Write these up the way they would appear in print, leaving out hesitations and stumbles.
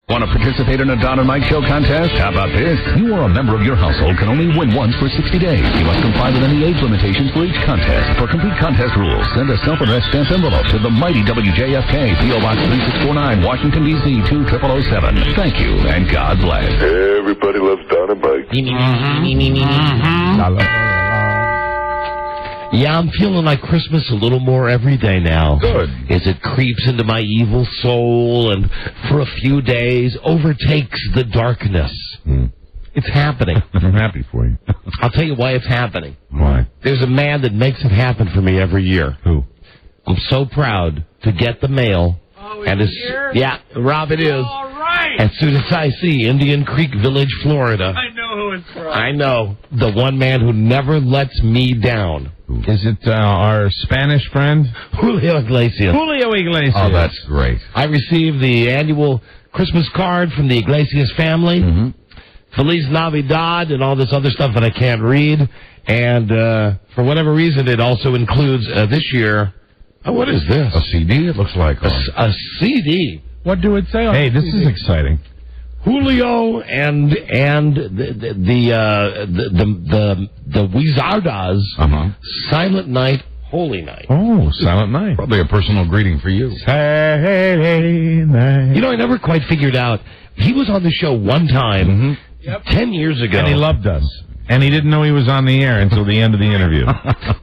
Want to participate in a Don and Mike Show contest? How about this? You or a member of your household can only win once for 60 days. You must comply with any age limitations for each contest. For complete contest rules, send a self-addressed stamped envelope to the mighty WJFK, P.O. Box 3649, Washington, D.C. 20007. Thank you, and God bless. Everybody loves Don and Mike. Yeah, I'm feeling like Christmas a little more every day now. Good. As it creeps into my evil soul and for a few days overtakes the darkness. It's happening. I'm happy for you. I'll tell you why it's happening. Why? There's a man that makes it happen for me every year. Who? I'm so proud to get the mail. Oh, and here? Yeah, Rob, it is. All right. As soon as I see Indian Creek Village, Florida. I know who it's from. I know. The one man who never lets me down. Is it our Spanish friend? Julio Iglesias. Julio Iglesias. Oh, that's great. I received the annual Christmas card from the Iglesias family. Mm-hmm. Feliz Navidad and all this other stuff that I can't read. And for whatever reason, it also includes this year. Oh, what is this? A CD, it looks like. A CD. What do it say on Hey, the this CD? is exciting. Julio and the Wizardas, Silent Night, Holy Night. Oh, Silent Night. Probably a personal greeting for you. Saturday night. You know, I never quite figured out. He was on the show one time, 10 years ago. And he loved us. And he didn't know he was on the air until the end of the interview.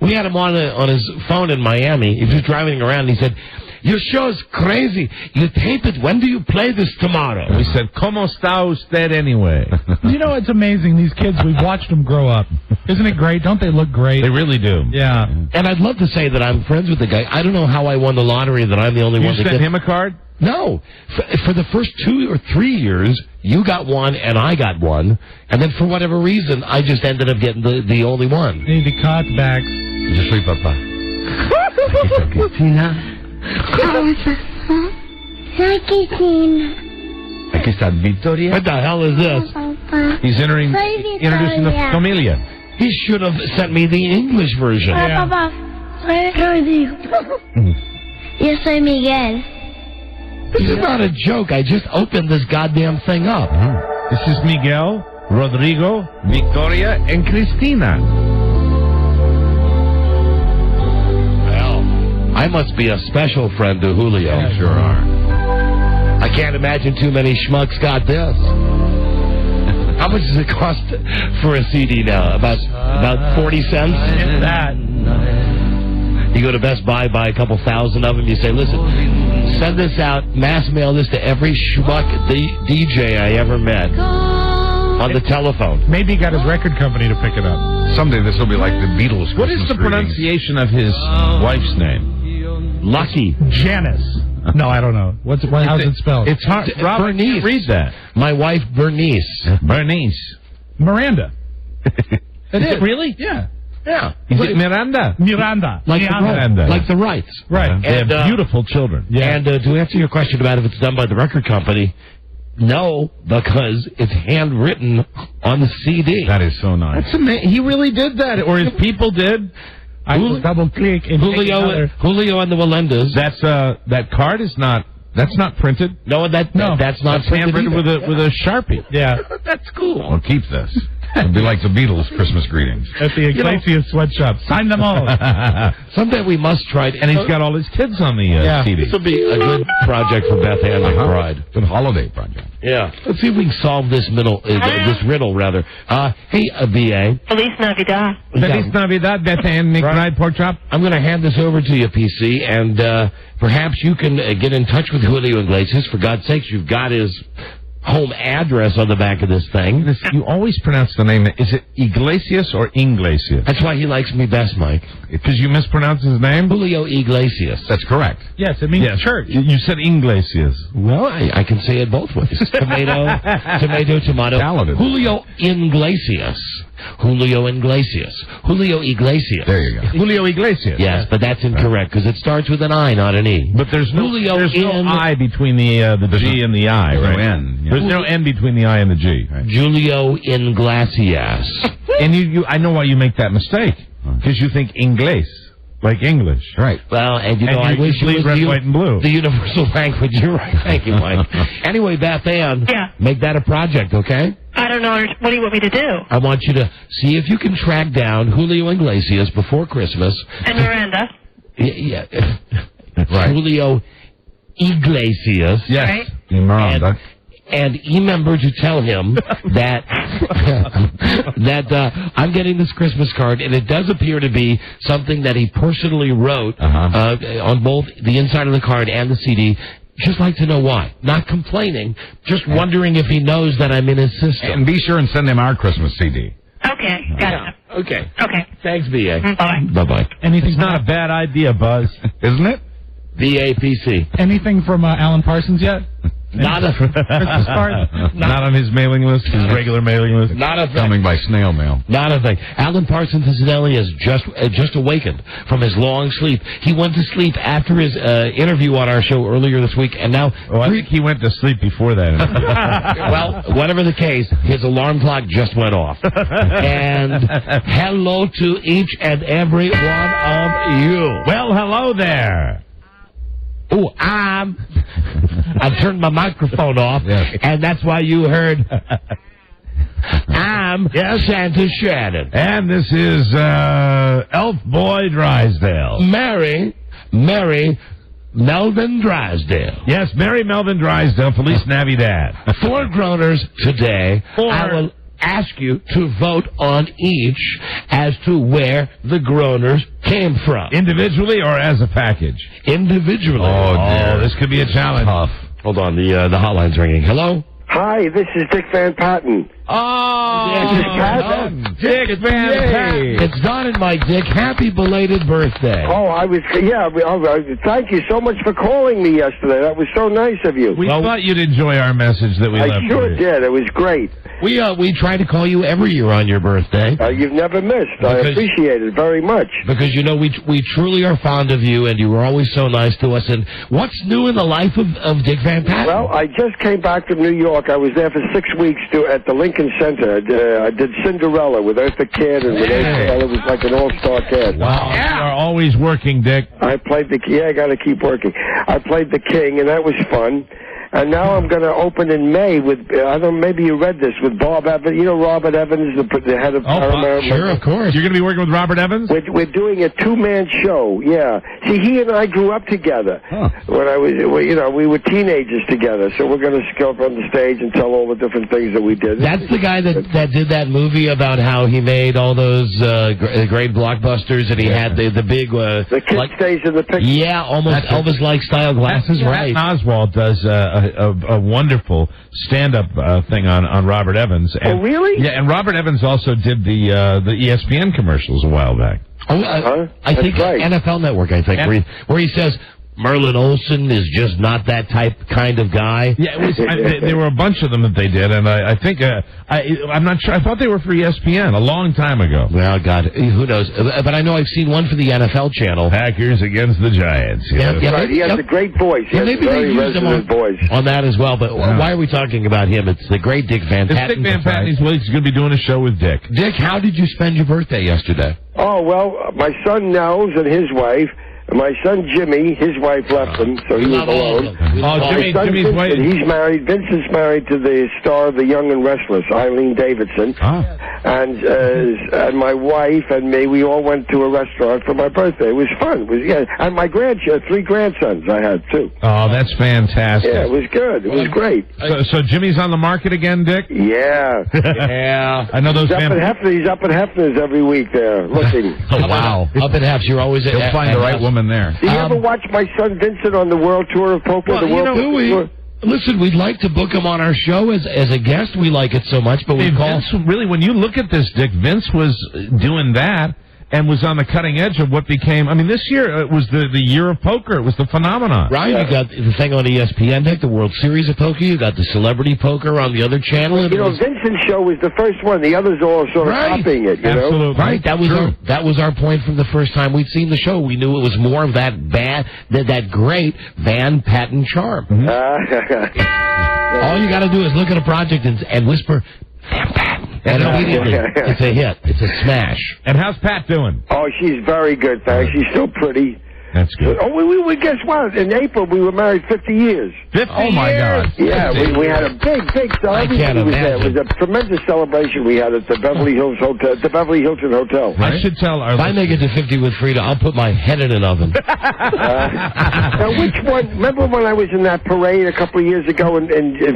We had him on his phone in Miami. He was driving around, and he said, "Your show's crazy. You tape it. When do you play this tomorrow?" We said, "Cómo está usted anyway?" You know, it's amazing. These kids, we've watched them grow up. Isn't it great? Don't they look great? They really do. Yeah. And I'd love to say that I'm friends with the guy. I don't know how I won the lottery, that I'm the only You one that sent gets... him a card? No. For the first 2 or 3 years, you got one and I got one. And then for whatever reason, I just ended up getting the only one. Need the cutbacks. Je soy papá. Aquí está Victoria. What the hell is this? He's introducing the familia. He should have sent me the English version. Papá, soy Rodrigo. Yo soy Miguel. This is not a joke. I just opened this goddamn thing up. This is Miguel, Rodrigo, Victoria, and Cristina. Well, I must be a special friend to Julio. You sure are. I can't imagine too many schmucks got this. How much does it cost for a CD now? About 40 cents? If that. You go to Best Buy, buy a couple thousand of them. You say, listen, send this out, mass mail this to every schmuck DJ I ever met on the telephone. Maybe he got his record company to pick it up. Someday this will be like the Beatles. What is Christmas the greetings. pronunciation of his wife's name? Lucky. Janice. No, I don't know. How's it spelled? It's hard. Rob, I Bernice. can't read that. My wife, Bernice. Bernice. Miranda. Is it really? Yeah. Yeah. Is it Miranda? Miranda. Like Miranda. like the rights. Right. They have And, beautiful children. Yeah. And to answer your question about if it's done by the record company, no, because it's handwritten on the CD. That is so nice. That's amazing. He really did that, or his people did. I will double click and Julio and the Walendas. That's that card is not. That's not printed. No, that's not That's printed handwritten either. with a Sharpie. Yeah. That's cool. Well, keep this. It'll be like the Beatles Christmas greetings. At the Iglesias sweatshop. Sign them all. Someday we must try it. And he's got all his kids on the CD. This will be a good project for Beth Ann McBride. Good holiday project. Yeah. Let's see if we can solve this this riddle, rather. Hey, B.A. Feliz Navidad. Feliz Navidad, Beth Ann McBride Pork Chop. I'm going to hand this over to you, PC, and perhaps you can get in touch with Julio Iglesias. For God's sakes, you've got his home address on the back of this thing. You always pronounce the name. Is it Iglesias or Inglesias? That's why he likes me best, Mike. Because you mispronounce his name? Julio Iglesias. That's correct. Yes, it means Yes. church. You said Inglesias. Well, I can say it both ways. Tomato, tomato. Talented. Julio Iglesias. Julio Iglesias. Julio Iglesias. There you go. Julio Iglesias. Yes, but that's incorrect because it starts with an I, not an E. But there's no I between the G and the I, There's right? no N. Yeah. There's no N between the I and the G. Right? Julio Iglesias. And I know why you make that mistake. Because you think Inglés. like English. Right. Well, and you know, And I wish it was red, white, and blue. the universal language. You're right. Thank you, Mike. Anyway, Beth Ann, make that a project, okay? I don't know. What do you want me to do? I want you to see if you can track down Julio Iglesias before Christmas. And Miranda. Yeah. Right. Julio Iglesias. Yes. Right. Miranda. And remember to tell him that I'm getting this Christmas card, and it does appear to be something that he personally wrote on both the inside of the card and the CD. Just like to know why. Not complaining, just wondering if he knows that I'm in his system. And be sure and send him our Christmas CD. Okay, got it. Okay. Okay. Thanks, B.A. Bye-bye. Bye-bye. It's not a bad idea, Buzz. Isn't it? B.A.P.C. Anything from Alan Parsons yet? Not a Christmas card? Not on his mailing list, his regular mailing list. Not a thing. Coming by snail mail. Not a thing. Alan Parsons incidentally has just awakened from his long sleep. He went to sleep after his interview on our show earlier this week, and now... Oh, I think he went to sleep before that. Well, whatever the case, his alarm clock just went off. And hello to each and every one of you. Well, hello there. Oh, I turned my microphone off, and that's why you heard I'm Santa Shannon. And this is Elf Boy Drysdale. Mary Melvin Drysdale. Yes, Mary Melvin Drysdale, Feliz Navidad. 4 groaners today. I will ask you to vote on each as to where the groaners came from. Individually or as a package? Individually. Oh, this could be a challenge. Tough. Hold on, the hotline's ringing. Hello? Hi, this is Dick Van Patten. Dick Van Patten. It's Don and Mike, Dick. Happy belated birthday. Oh, thank you so much for calling me yesterday. That was so nice of you. We thought you'd enjoy our message that we left. I sure did. It was great. We try to call you every year on your birthday. You've never missed. I appreciate it very much. Because, you know, we truly are fond of you, and you were always so nice to us. And what's new in the life of Dick Van Patten? Well, I just came back from New York. I was there for 6 weeks at the Lincoln Center. I did Cinderella with Eartha Kitt and with Eartha. It was like an all-star cast. Wow, you are always working, Dick. I played I got to keep working. I played the King, and that was fun. And now I'm going to open in May with, I don't know, maybe you read this, with Bob Evans. You know Robert Evans, the head of Paramount? Sure, of course. You're going to be working with Robert Evans? We're doing a 2-man show, yeah. See, he and I grew up together. When I was, we were teenagers together. So we're going to go up on the stage and tell all the different things that we did. That's the guy that did that movie about how he made all those great blockbusters, and he had the big... the kid stays in the picture. Yeah, almost Elvis-like style glasses, right. Patton Oswalt does a wonderful stand-up thing on Robert Evans. And, really? Yeah, and Robert Evans also did the ESPN commercials a while back. I think right. NFL Network, where he says... Merlin Olsen is just not that kind of guy. Yeah, there were a bunch of them that they did, and I think I'm not sure. I thought they were for ESPN a long time ago. Well, God, who knows? But I know I've seen one for the NFL channel. Packers against the Giants. He has a great voice. He has a very resonant voice. On that as well. But why are we talking about him? It's the great Dick Van Patten. Dick Van Patten. He's going to be doing a show with Dick. Dick, how did you spend your birthday yesterday? Oh, well, my son Nels and his wife. My son Jimmy, his wife left him, so he was alone. Jimmy's wife. He's married. Vincent's married to the star of The Young and Restless, Eileen Davidson. And my wife and me, we all went to a restaurant for my birthday. It was fun. And my 3 grandsons I had too. Oh, that's fantastic. Yeah, it was good. It was great. So Jimmy's on the market again, Dick? Yeah. Yeah. I know those. He's up at Hefner's every week there looking. Wow. Up at Hefner's, you're always He'll find the right woman there. Do you ever watch my son Vincent on the World Tour of Poker? Listen, we'd like to book him on our show as a guest. We like it so much, but Vince, really, when you look at this, Dick, Vince was doing that and was on the cutting edge of what became. I mean, this year it was the year of poker. It was the phenomenon. Right. You got the thing on ESPN, Dick, the World Series of Poker. You got the Celebrity Poker on the other channel. Vincent's show was the first one. The others all sort of copying it. Absolutely. Right. That was our point from the first time we'd seen the show. We knew it was more of that great Van Patten charm. All you got to do is look at a project and whisper, Van Patten. And immediately, it's a hit. It's a smash. And how's Pat doing? Oh, she's very good, thanks. She's still pretty. That's good. Oh, we guess what? In April, we were married 50 years. 50 Oh, my God. Yeah, we had a big I can't imagine. It was a tremendous celebration we had at the Beverly Hills Hotel, the Beverly Hilton Hotel. I should tell our If I make it to 50 with Frida, I'll put my head in an oven. Now, which one? Remember when I was in that parade a couple of years ago in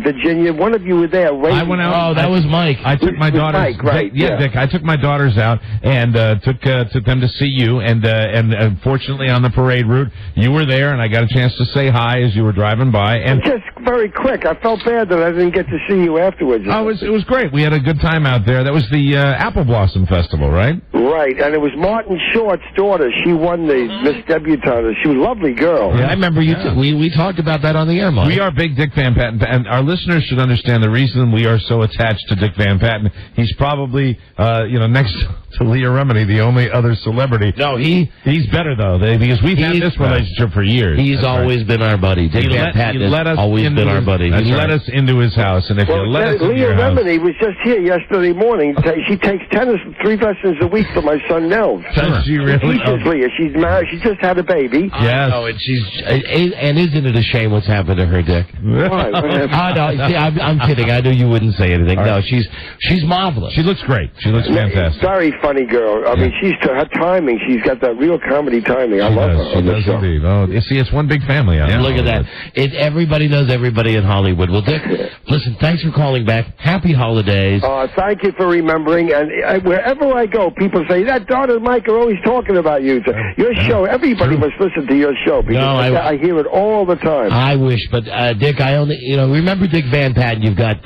Virginia? One of you were there. I went out. Oh, that was Mike. I took my daughters. Mike, right? Yeah, Dick. I took my daughters out and took them to see you. And fortunately, on the parade route, you were there, and I got a chance to say hi as you were driving by. And just very quick, I felt bad that I didn't get to see you afterwards. Oh, it was great. We had a good time out there. That was the Apple Blossom Festival, right? Right, and it was Martin Short's daughter. She won the Miss Debutante. She was a lovely girl. Yeah, I remember you. We talked about that on the air, Mike. We are big Dick Van Patten, and our listeners should understand the reason we are so attached to Dick Van Patten. He's probably, next to Leah Remini, the only other celebrity. No, he's better though, because we've had this relationship for years. He's always been our buddy. Dick Van Patten has always been our buddy. He let us into his house, and if you let us into Leah your house... Remini was just here yesterday morning. She takes 3 lessons a week for my son Nels. Does she really? Teaches Leah. She's married. She just had a baby. Yes. Oh, and isn't it a shame what's happened to her, Dick? Why? What happened? Oh, no, see, I'm kidding. I knew you wouldn't say anything. No, she's marvelous. She looks great. She looks fantastic. Very funny girl. I mean, her timing. She's got that real comedy timing. I love her. She does indeed. Oh, you see, it's one big family out there. Look at that. Everybody knows everybody in Hollywood. Well, Dick, listen, thanks for calling back. Happy holidays. Thank you for remembering. And wherever I go, people say, that Don and Mike are always talking about you. Your show, everybody must listen to your show. Because I hear it all the time. I wish, but Dick, I only, remember Dick Van Patten? You've got,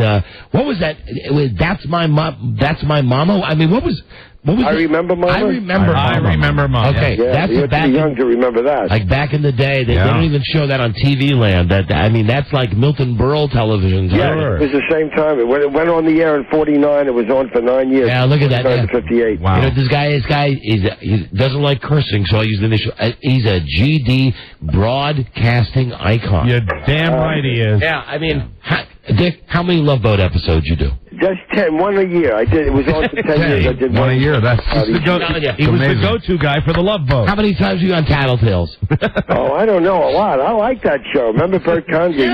what was that? That's my mama? I mean, what was I remember Mama? I remember Mama. Okay, yeah, that's you're too young to remember that. Like back in the day, they don't even show that on TV Land. That's like Milton Berle television. Yeah, it was the same time. It went on the air in 49. It was on for 9 years. Yeah, look at that. 58. Wow. This guy, he doesn't like cursing, so I use the initial. He's a GD broadcasting icon. You're damn right he is. Yeah, I mean, Dick, how many Love Boat episodes you do? Just 10, one a year. I did. It was on for 10 years. I did one a year. That's he was the go-to guy for the Love Boat. How many times were you on Tattletales? Oh, I don't know, a lot. I like that show. Remember Bert Conjure?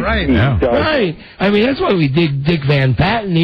Right. I mean, that's why we dig Dick Van Patten.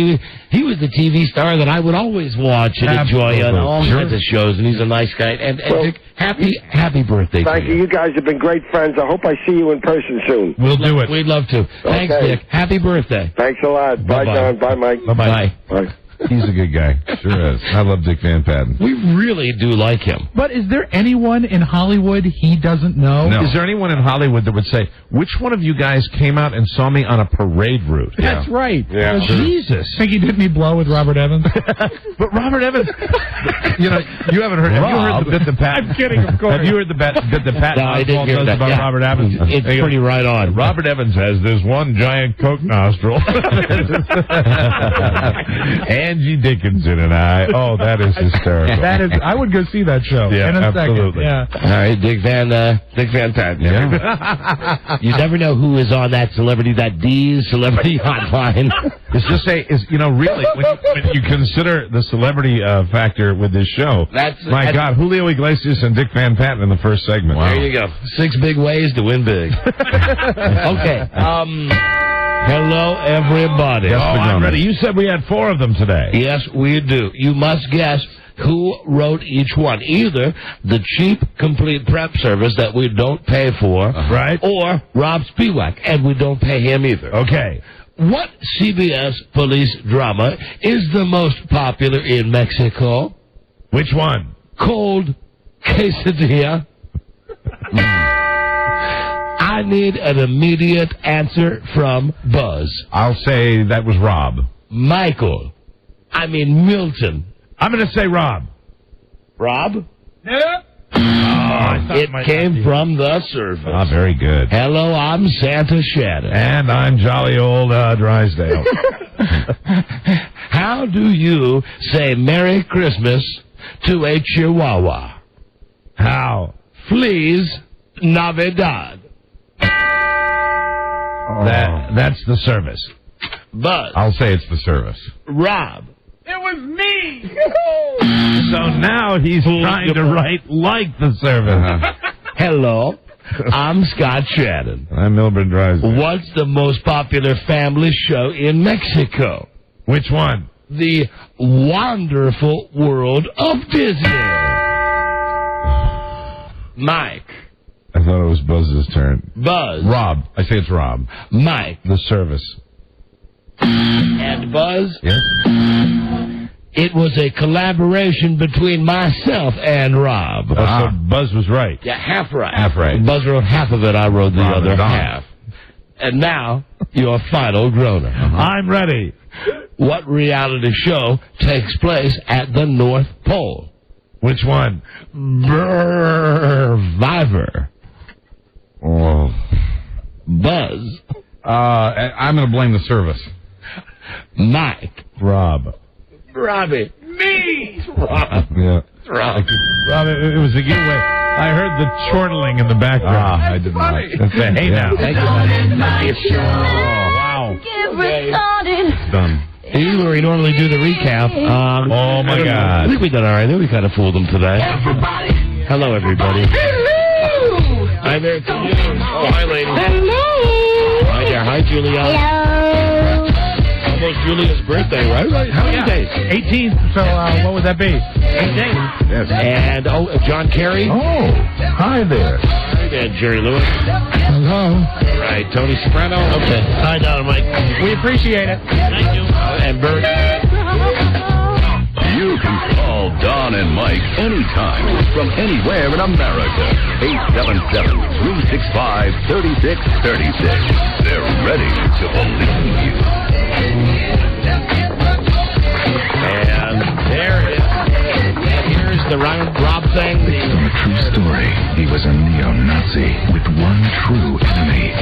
He was the TV star that I would always watch and enjoy on all kinds of shows, and he's a nice guy. And Dick, happy birthday to you. Thank you. You guys have been great friends. I hope I see you in person soon. We'll do it. We'd love to. Thanks, Dick. Happy birthday. Thanks a lot. Bye, John. Bye, Mike. Bye-bye. Bye. He's a good guy. Sure is. I love Dick Van Patten. We really do like him. But is there anyone in Hollywood he doesn't know? No. Is there anyone in Hollywood that would say, which one of you guys came out and saw me on a parade route? That's right. Yeah. Jesus. Think he did me blow with Robert Evans? But Robert Evans, you haven't heard. Have you heard the bit that Pat? I'm kidding, of course. Have you heard the bit that Pat Oswalt does about Robert Evans? It's pretty right on. Robert Evans has this one giant Coke nostril. Angie Dickinson and I. Oh, that is hysterical. That is. I would go see that show. Yeah, in a absolutely. Second. Yeah. All right, Dick Van Patten. Yeah. You never know who is on that D's celebrity hotline. It's just really, when you consider the celebrity factor with this show, my God, Julio Iglesias and Dick Van Patten in the first segment. Wow. There you go. 6 big ways to win big. Okay. Hello, everybody. Yes, I'm ready. You said we had 4 of them today. Yes, we do. You must guess who wrote each one. Either the cheap, complete prep service that we don't pay for, right, or Rob Spiewak, and we don't pay him either. Okay. What CBS police drama is the most popular in Mexico? Which one? Cold Quesadilla. I need an immediate answer from Buzz. I'll say that was Rob. Milton. I'm going to say Rob. Rob? Yeah. It came from the service. Ah, very good. Hello, I'm Santa Shannon. And I'm jolly old Drysdale. How do you say Merry Christmas to a Chihuahua? How? Feliz Navidad. That's the service. Buzz. I'll say it's the service. Rob. was me. So now he's trying to write like the service. Hello, I'm Scott Shannon. I'm Milburn Drysdale. What's the most popular family show in Mexico? Which one? The Wonderful World of Disney. Mike. I thought it was Buzz's turn. Buzz. Rob. I say it's Rob. Mike. The service. And Buzz. Yes? It was a collaboration between myself and Rob. So Buzz was right. Yeah, half right. Half right. Buzz wrote half of it, I wrote the Rob other and Don. half. And now, your final groaner. I'm ready. What reality show takes place at the North Pole? Which one? Survivor. Oh. Buzz. I'm going to blame the service. Mike. Rob. Robbie. Me. Rob. Yeah. Rob. Rob, it was a giveaway. I heard the chortling in the background. I did not. Hey now. Thank you. Wow. Okay. Done. Here's where we normally do the recap. Oh, my God. I think we did all right. I think we kind of fooled them today. Hello, everybody. Hello. Hi there to you. Oh, hi, lady. Hello. Hi there. Hi, Julia. Hello. Almost Julia's birthday, right? How many days? 18th. So what would that be? 8 days. Yes. And, John Kerry. Oh, hi there. Hi there, Jerry Lewis. Hello. Right, Tony Soprano. Okay. Hi, Don Mike. We appreciate it. Thank you. And Bert. You can call Don and Mike anytime from anywhere in America. 877-365-3636. They're ready to believe you. And there it is. And here's the Rob thing. Based on a true story, he was a neo-Nazi with one true enemy.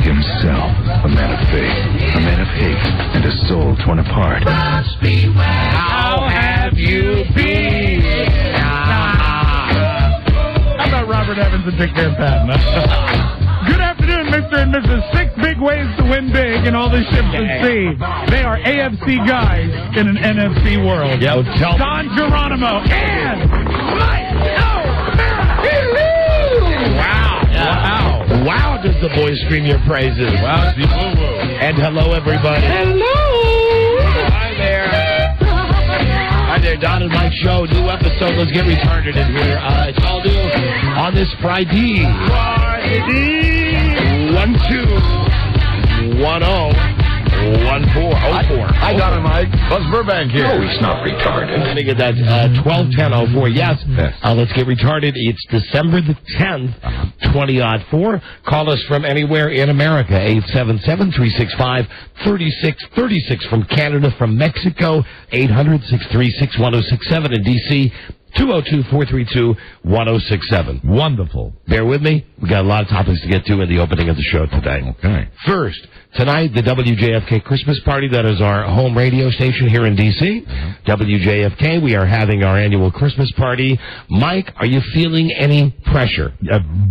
Himself, a man of faith, a man of hate, and a soul torn apart. How have you been? How about Robert Evans and Dick Van Patten? Good afternoon, Mr. and Mrs. 6 big ways to win big in all the ships at sea. They are AFC guys in an NFC world. Yo, tell Don Geronimo and Mike O'Mara. Wow. Wow. Wow, does the boy scream your praises. Wow, see, woo-woo. And hello, everybody. Hello. Hi there. Hi there, Don and Mike Show. New episode. Let's get retarded in here. It's all new on this Friday. 1210-1404. Hi, Don and Mike. Buzz Burbank here. No, he's not retarded. Let me get that 1210-04. Yes. Yes. Let's get retarded. It's December the 10th, 2004. Call us from anywhere in America. 877-365-3636 from Canada, from Mexico. 800-636-1067 in D.C. 202-432-1067. Wonderful. Bear with me. We got a lot of topics to get to in the opening of the show today. Okay. First, tonight, the WJFK Christmas party. That is our home radio station here in D.C. WJFK, we are having our annual Christmas party. Mike, are you feeling any pressure?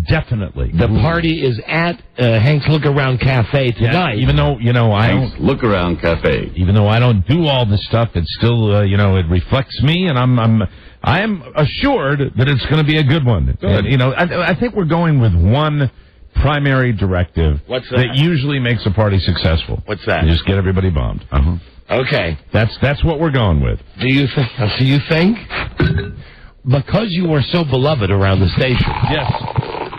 Definitely. The party is at Hank's Look Around Cafe tonight. Even though, Thanks. Look Around Cafe. even though I don't do all this stuff, it's still, it reflects me, and I am assured that it's going to be a good one. Good. And, I think we're going with one primary directive. What's that? usually makes a party successful. What's that? You just get everybody bombed. Okay. That's what we're going with. Do you think? Because you are so beloved around the station. Yes.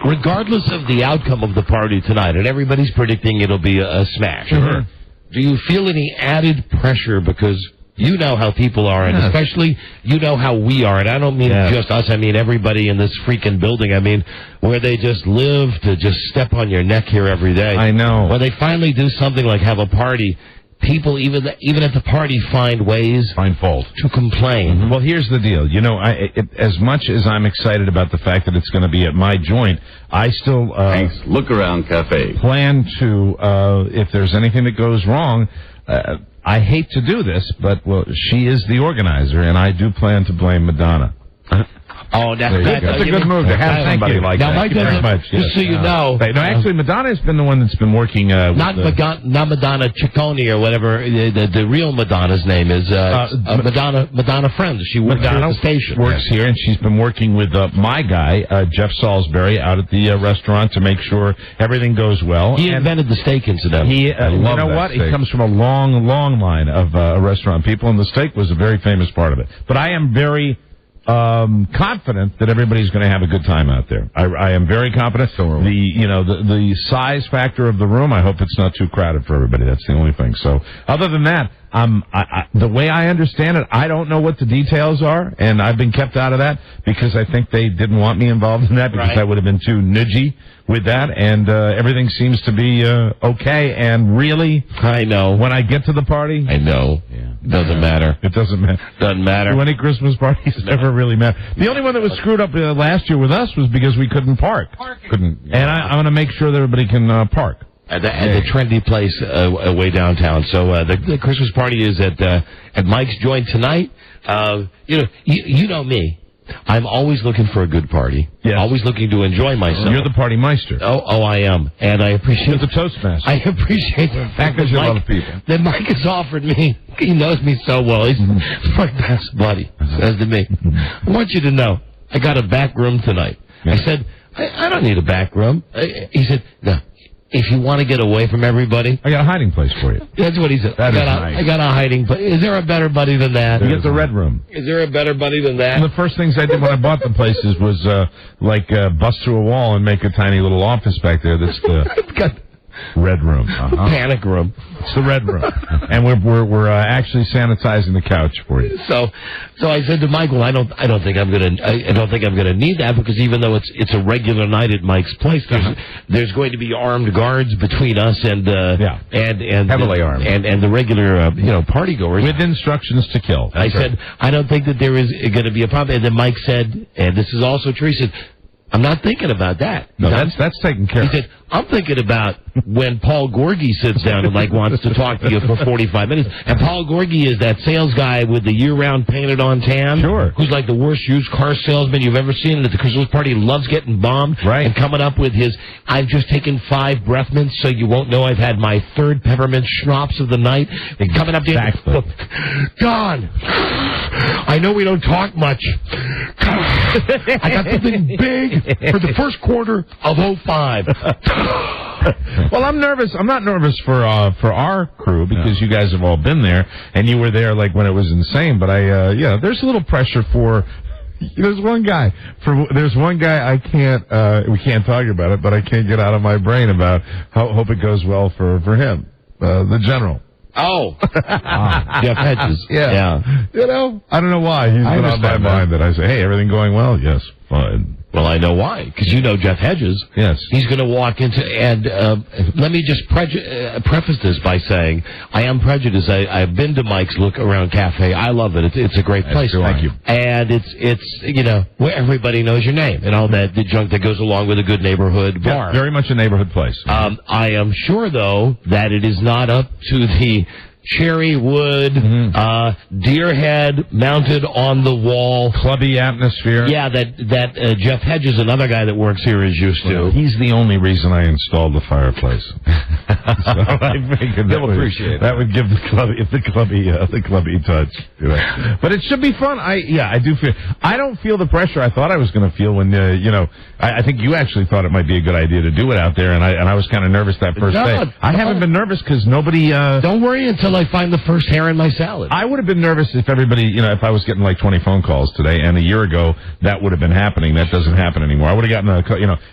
Regardless of the outcome of the party tonight, and everybody's predicting it'll be a smash. Sure. Do you feel any added pressure because you know how people are, and especially you know how we are, and I don't mean just us, I mean everybody in this freaking building, I mean where they just live to just step on your neck here every day. I know. When they finally do something like have a party, people, even at the party, find ways Find fault. to complain. Well, here's the deal. As much as I'm excited about the fact that it's going to be at my joint, I still Thanks. Look Around Cafe. plan to, if there's anything that goes wrong, I hate to do this, but, she is the organizer, and I do plan to blame Madonna. Oh, That's a good move to have somebody like that. Now, Mike doesn't, just so you know. No, actually, Madonna's been the one that's been working. Not Madonna Ciccone or whatever. The real Madonna's name is Madonna Friends. She works here at the station. Works here, and she's been working with my guy, Jeff Salisbury, out at the restaurant to make sure everything goes well. He invented the steak incident. You know what? He comes from a long, long line of restaurant people, and the steak was a very famous part of it. But I am very confident that everybody's going to have a good time out there. I am very confident. The size factor of the room, I hope it's not too crowded for everybody. That's the only thing. So other than that, the way I understand it, I don't know what the details are, and I've been kept out of that because I think they didn't want me involved in that because I would have been too nudgy with that, and everything seems to be okay. And really, I know. When I get to the party, I know. Yeah. Doesn't matter. It doesn't matter. Doesn't matter. Any Christmas parties never really matter. The only one that was screwed up last year with us was because we couldn't park. And I'm going to make sure that everybody can park. At the trendy place way downtown. So the Christmas party is at Mike's Joint tonight. You know me. I'm always looking for a good party. Yes. Always looking to enjoy myself. You're the party meister. Oh, I am. And I appreciate... You're the Toastmaster. I appreciate the fact that Mike has offered me... He knows me so well. He's my best buddy. Says to me, I want you to know, I got a back room tonight. Yeah. I said, I don't need a back room. He said, no. If you want to get away from everybody... I got a hiding place for you. That's what he said. I got a hiding place. Is there a better buddy than that? You get the red room. Is there a better buddy than that? One of the first things I did when I bought the places was, bust through a wall and make a tiny little office back there. That's the red room. Panic room. It's the red room. And we're actually sanitizing the couch for you. So I said to Michael, I don't think I'm gonna need that because even though it's a regular night at Mike's place, there's going to be armed guards between us and heavily armed and the regular party goers with instructions to kill. I said I don't think that there is going to be a problem. And then Mike said, and this is also true. He said, I'm not thinking about that. No, that's taken care of. He said, I'm thinking about when Paul Gorgie sits down and wants to talk to you for 45 minutes. And Paul Gorgie is that sales guy with the year-round painted-on tan. Sure. Who's like the worst used car salesman you've ever seen. And at the Christmas party, loves getting bombed. Right. And coming up with his, I've just taken 5 breath mints so you won't know I've had my 3rd peppermint schnapps of the night. And coming up to you, Don, I know we don't talk much. I got something big for the first quarter of 05. Well, I'm nervous. I'm not nervous for our crew because you guys have all been there and you were there like when it was insane. But there's a little pressure for. There's one guy I can't. We can't talk about it, but I can't get out of my brain about hope it goes well for him, the general. Oh, Jeff Hedges. Yeah. I don't know why. He's been on my mind that I say, hey, everything going well? Yes, fine. Well, I know why. Because you know Jeff Hedges. Yes. He's going to walk into, and let me just preface this by saying, I am prejudiced. I've been to Mike's Look Around Cafe. I love it. It's a great place. Thank you. And it's where everybody knows your name and all that the junk that goes along with a good neighborhood bar. Yeah, very much a neighborhood place. I am sure, though, that it is not up to the cherry wood, deer head mounted on the wall, clubby atmosphere. Yeah, that Jeff Hedges, another guy that works here, is used to. He's the only reason I installed the fireplace. So I figured that would give the clubby touch. But it should be fun. I do feel. I don't feel the pressure I thought I was going to feel when I think you actually thought it might be a good idea to do it out there, and I was kind of nervous that first day. I haven't been nervous because nobody. Don't worry until I find the first hair in my salad. I would have been nervous if everybody, if I was getting like 20 phone calls today, and a year ago that would have been happening. That doesn't happen anymore. I would have gotten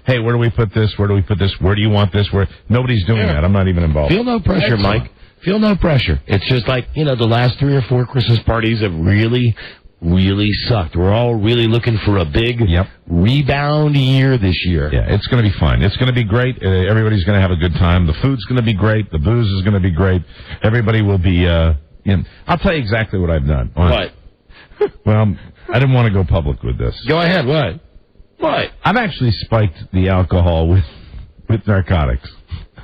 hey, where do we put this? Where do we put this? Where do you want this? Where nobody's doing that. I'm not even involved. Feel no pressure, Mike. Feel no pressure. It's just like, the last 3 or 4 Christmas parties have really sucked. We're all really looking for a big rebound year this year. Yeah, it's going to be fun. It's going to be great. Everybody's going to have a good time. The food's going to be great. The booze is going to be great. Everybody will be, I'll tell you exactly what I've done. What? Well, I didn't want to go public with this. Go ahead. What? I've actually spiked the alcohol with narcotics.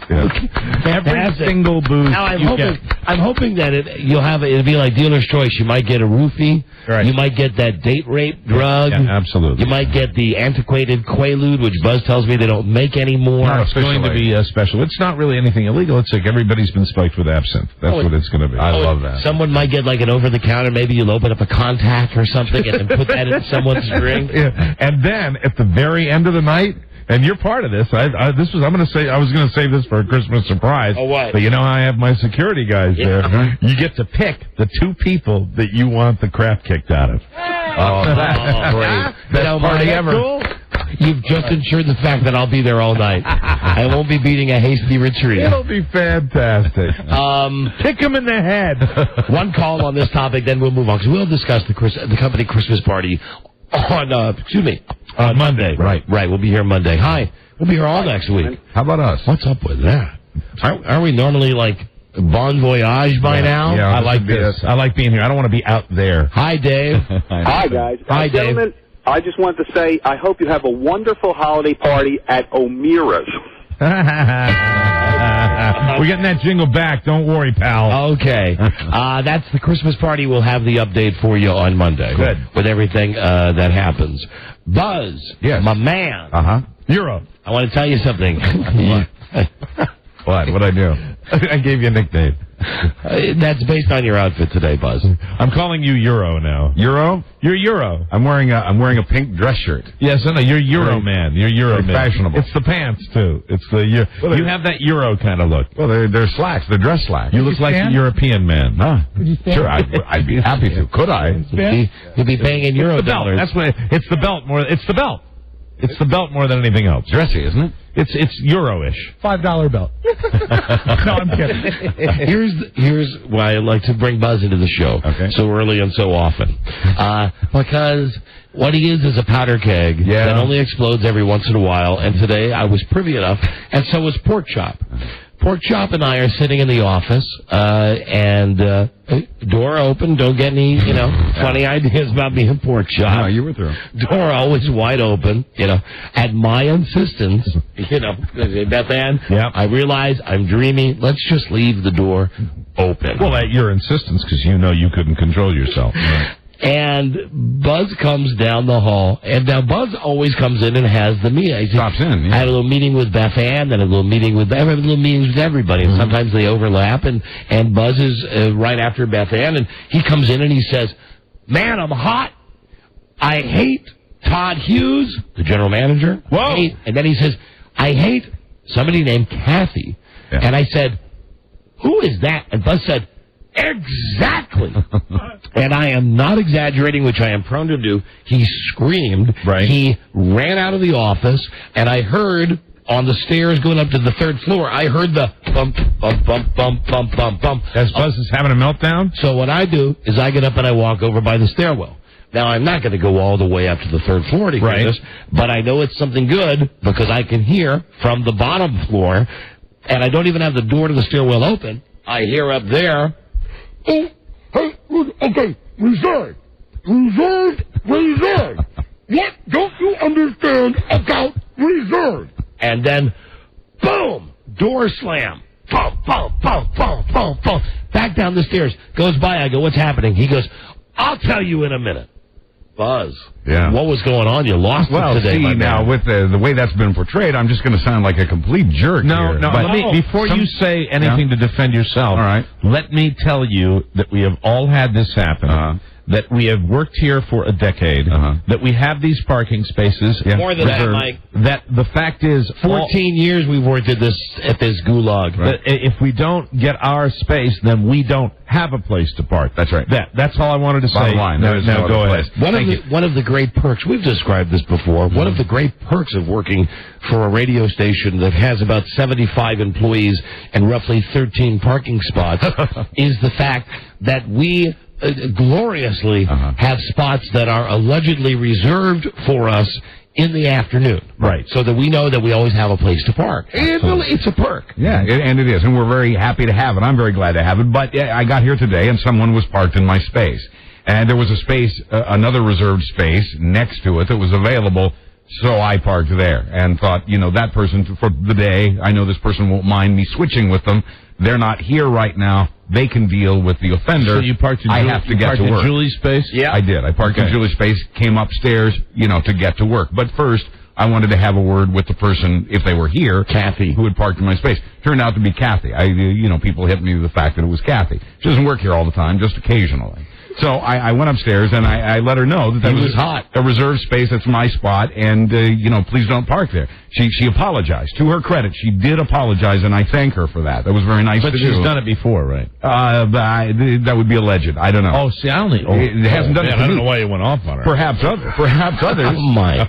Every single booth Now, get. I'm hoping that it'll be like dealer's choice. You might get a roofie. Right. You might get that date rape drug. Yeah, absolutely. You might get the antiquated Quaalude, which Buzz tells me they don't make anymore. No, it's going to be special. It's not really anything illegal. It's like everybody's been spiked with absinthe. That's what it's going to be. I love that. Someone might get like an over-the-counter. Maybe you'll open up a contact or something and then put that in someone's drink. Yeah. And then at the very end of the night, and you're part of this. I was going to save this for a Christmas surprise. Oh, what? But I have my security guys there. You get to pick the 2 people that you want the crap kicked out of. Oh, that's great. Best party ever. Cool? You've just ensured the fact that I'll be there all night. I won't be beating a hasty retreat. It'll be fantastic. Kick him in the head. One call on this topic, then we'll move on, because we'll discuss the company Christmas party on Monday. Right. We'll be here Monday. Hi. We'll be here all next week. How about us? What's up with that? Are we normally like bon voyage by now? Yeah, I like this. I like being here. I don't want to be out there. Hi, Dave. Hi, guys. Hi, Dave. Gentlemen, I just wanted to say I hope you have a wonderful holiday party at O'Meara's. We're getting that jingle back. Don't worry, pal. Okay. That's the Christmas party. We'll have the update for you on Monday. Good. With everything that happens. Buzz. Yes. My man. Euro. I want to tell you something. What? What'd I do? I gave you a nickname. That's based on your outfit today, Buzz. I'm calling you Euro now. Euro? You're Euro. I'm wearing a pink dress shirt. Yes, no, you're Euro man. You're Euro man. Fashionable. It's the pants too. It's the you have that Euro kind of look. Well, they're slacks. They're dress slacks. You look like a European man. Huh? Sure, I'd be happy to. Could I? You'd be paying in Euro dollars. That's what it's the belt more. It's the belt. It's the belt more than anything else. Dressy, isn't it? It's Euro-ish. $5 belt. No, I'm kidding. Here's why I like to bring Buzz into the show so early and so often. Because what he is a powder keg that only explodes every once in a while. And today I was privy enough, and so was Pork Chop. Pork Chop and I are sitting in the office, and door open. Don't get any, funny ideas about being Pork Chop. No, you were through. Door always wide open, at my insistence, Beth Ann, I realize I'm dreamy. Let's just leave the door open. Well, at your insistence, because you couldn't control yourself. And Buzz comes down the hall, and now Buzz always comes in and has the meeting. Stops in. I had a little meeting with Beth Ann, then a little meeting with everybody, and sometimes they overlap. And Buzz is right after Beth Ann, and he comes in and he says, "Man, I'm hot. I hate Todd Hughes, the general manager. Whoa! And then he says, I hate somebody named Kathy." Yeah. And I said, "Who is that?" And Buzz said, "Exactly." And I am not exaggerating, which I am prone to do. He screamed. Right. He ran out of the office, and I heard on the stairs going up to the 3rd floor, I heard the bump, bump, bump, bump, bump, bump, bump. As Buzz is having a meltdown? So what I do is I get up and I walk over by the stairwell. Now, I'm not going to go all the way up to the 3rd floor to hear this, but I know it's something good because I can hear from the bottom floor, and I don't even have the door to the stairwell open. I hear up there, okay, reserved. What don't you understand about reserved? And then, boom, door slam. Boom, boom, boom, boom, boom, boom. Back down the stairs. Goes by, I go, "What's happening?" He goes, "I'll tell you in a minute." Buzz. Yeah. What was going on? You lost it today, my man. Now, with the way that's been portrayed, I'm just going to sound like a complete jerk here. No, but before you say anything to defend yourself, let me tell you that we have all had this happen. That we have worked here for a decade, that we have these parking spaces. More than that, Mike. That the fact is... 14 years we've worked at this gulag. That if we don't get our space, then we don't have a place to park. That's right. That's all I wanted to say. Bottom line. Now go ahead. One of the great perks, we've described this before, one of the great perks of working for a radio station that has about 75 employees and roughly 13 parking spots is the fact that we... gloriously have spots that are allegedly reserved for us in the afternoon. Right. So that we know that we always have a place to park. It's a perk. Yeah, and it is. And we're very happy to have it. I'm very glad to have it. But I got here today and someone was parked in my space. And there was a space, another reserved space next to it that was available So I parked there and thought, that person for the day, I know this person won't mind me switching with them. They're not here right now. They can deal with the offender. So you parked in I have to get to work. Julie's space? Yeah. I did. I parked in Julie's space, came upstairs, to get to work. But first, I wanted to have a word with the person, if they were here, Kathy, who had parked in my space. Turned out to be Kathy. People hit me with the fact that it was Kathy. She doesn't work here all the time, just occasionally. So I went upstairs and I let her know that was hot. A reserved space. That's my spot, and please don't park there. She apologized. To her credit, she did apologize, and I thank her for that. That was very nice to do. But she's done it before, right? That would be alleged. I don't know. Oh, see, I only... it hasn't done it to me. I don't know why you went off on her. Perhaps others. Oh, my.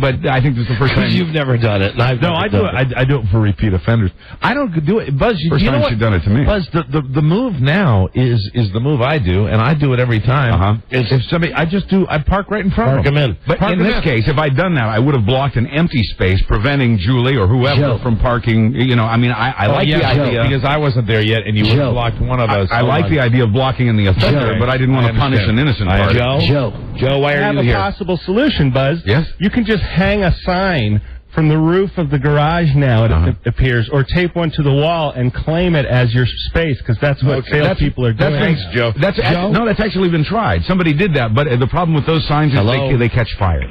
But I think this is the first time. You've never done it. And I do it. I do it for repeat offenders. I don't do it. Buzz, first time she's done it to me. Buzz, the move now is the move I do, and I do it every time. Uh-huh. If somebody, I park right in front of them. In. But in this case, if I'd done that, I would have blocked an empty space, preventing Julie or whoever from parking. I like the idea. Because I wasn't there yet, and you would have blocked one of us. I like the idea of blocking in the offender, but I didn't want to punish an innocent party. Joe, why are you here? I have a possible solution, Buzz. Yes? You can just hang a sign from the roof of the garage now, it appears, or tape one to the wall and claim it as your space, because that's what salespeople are doing. Thanks, Joe. That's actually been tried. Somebody did that, but the problem with those signs is they catch fire.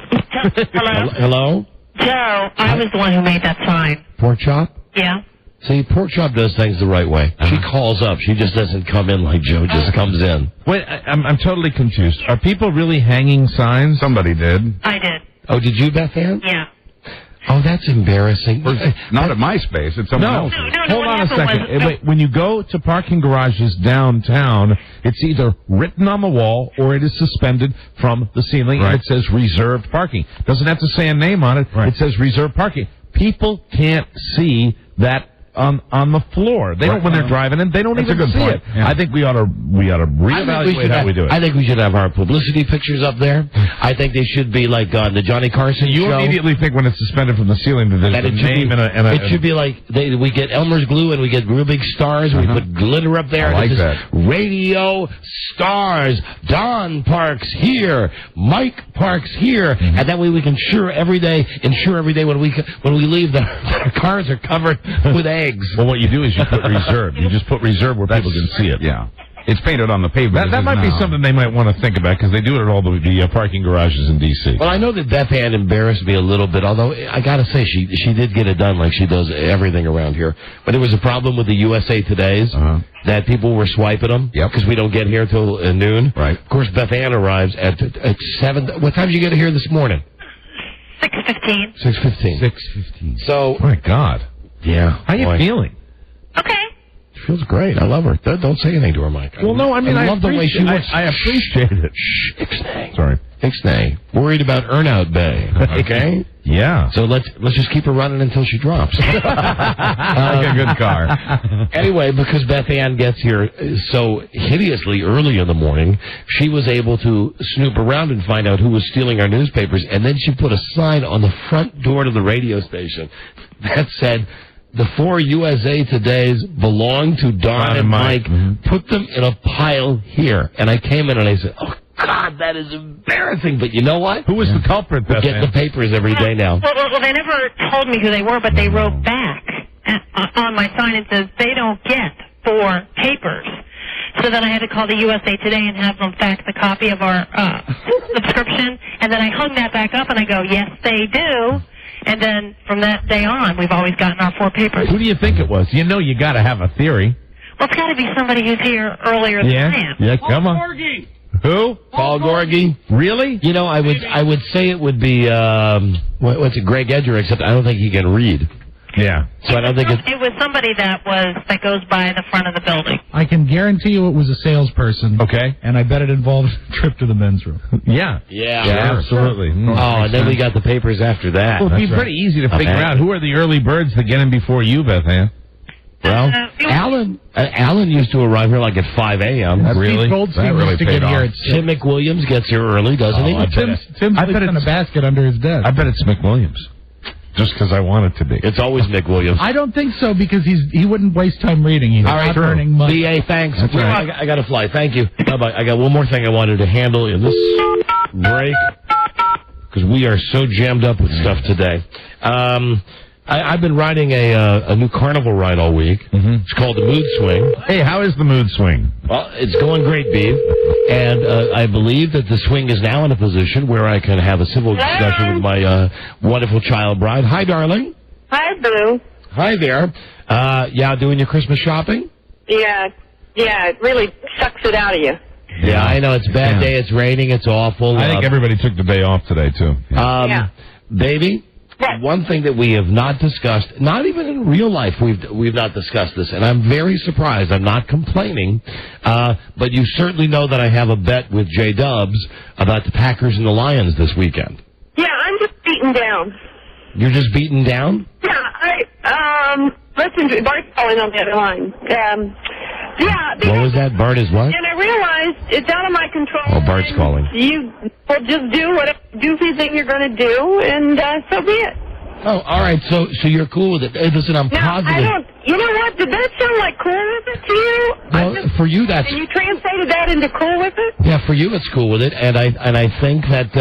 Hello? Joe, I was the one who made that sign. Pork chop? Yeah. See, Pork Chop does things the right way. She calls up. She just doesn't come in like Joe just comes in. Wait, I'm totally confused. Are people really hanging signs? Somebody did. I did. Oh, did you, Beth Ann? Yeah. Oh, that's embarrassing. Not at my space. It's someone else's. No, hold on a second. Wait, when you go to parking garages downtown, it's either written on the wall or it is suspended from the ceiling, and it says reserved parking. Doesn't have to say a name on it. Right. It says reserved parking. People can't see that on the floor. They don't when they're driving in. They don't even see it. Yeah. I think we ought to reevaluate how we do it. I think we should have our publicity pictures up there. I think they should be like on the Johnny Carson show. You immediately think when it's suspended from the ceiling that there's a name and a... It should be like we get Elmer's glue and we get real big stars. We put glitter up there. I like that. Radio stars. Don parks here. Mike parks here. And that way we can ensure every day when we leave the cars are covered with eggs. Well, what you do is you put reserve. You just put reserve where people can see it. Yeah. It's painted on the pavement. That might be something they might want to think about, because they do it at all the parking garages in D.C. Well, I know that Beth Ann embarrassed me a little bit, although I got to say she did get it done like she does everything around here. But there was a problem with the USA Todays that people were swiping them because we don't get here till noon. Right. Of course, Beth Ann arrives at 7. What time did you get here this morning? 6:15. 6:15. 6:15. So, my God. Yeah. How are you feeling? Okay. She feels great. I love her. Don't say anything to her, Mike. Well, no, I mean, I love the way she looks. I appreciate it. Shh, Ixnay. Sorry. Ixnay. Worried about Earnout Bay. Okay? Yeah. So let's just keep her running until she drops. Like a good car. Anyway, because Beth Ann gets here so hideously early in the morning, she was able to snoop around and find out who was stealing our newspapers, and then she put a sign on the front door to the radio station that said, "The 4 USA Todays belong to Don and Mike. Put them in a pile here." And I came in and I said, "Oh, God, that is embarrassing." But you know what? Who was the culprit, Beth Get Ann? the papers every day now. Well, they never told me who they were, but they wrote back on my sign. It says, "They don't get 4 papers." So then I had to call the USA Today and have them fax a copy of our subscription. And then I hung that back up and I go, "Yes, they do." And then from that day on, we've always gotten our 4 papers. Who do you think it was? You know you got to have a theory. Well, it's got to be somebody who's here earlier than I am. Yeah, come on. Gorgie. Who? Paul Gorgie. Really? You know, I would say it would be what's it, Greg Edger, except I don't think he can read. Yeah. So I don't think it was somebody that goes by the front of the building. I can guarantee you it was a salesperson. Okay. And I bet it involved a trip to the men's room. Yeah. Yeah. Absolutely. Oh, and then we got the papers after that. Well, it'd be pretty easy to figure out who are the early birds that get in before you, Beth Ann. Well, Alan used to arrive here like at 5 a.m. Really? Steve Goldstein used to get here at 6. Tim McWilliams gets here early, doesn't he? Tim's sleeps in a basket under his desk. I bet it's McWilliams. Just because I want it to be. It's always McWilliams. I don't think so, because he wouldn't waste time reading. He's not earning money. BA, thanks. That's right. I got to fly. Thank you. Bye-bye. I got one more thing I wanted to handle in this break. because we are so jammed up with stuff today. I've been riding a new carnival ride all week. Mm-hmm. It's called the Mood Swing. Hey, how is the mood swing? Well, it's going great, Beav. And I believe that the swing is now in a position where I can have a civil discussion with my wonderful child bride. Hi, darling. Hi, Boo. Hi there. Doing your Christmas shopping? Yeah, it really sucks it out of you. Yeah, I know. It's a bad day. It's raining. It's awful. I think everybody took the day off today, too. Baby, one thing that we have not discussed, not even in real life, we've not discussed this, and I'm very surprised. I'm not complaining, but you certainly know that I have a bet with J Dubs about the Packers and the Lions this weekend. Yeah, I'm just beaten down. You're just beaten down? Yeah, listen, Bart's calling on the other line. What was that? Bart is what? And I realized it's out of my control. Oh, Bart's calling. You will just do whatever goofy thing you're going to do, and so be it. Oh, all right. So you're cool with it. Hey, listen, I'm positive. I don't. You know what? Did that sound like cool with it to you? Well, for you, that's. And you translated that into cool with it? Yeah, for you, it's cool with it, and I think that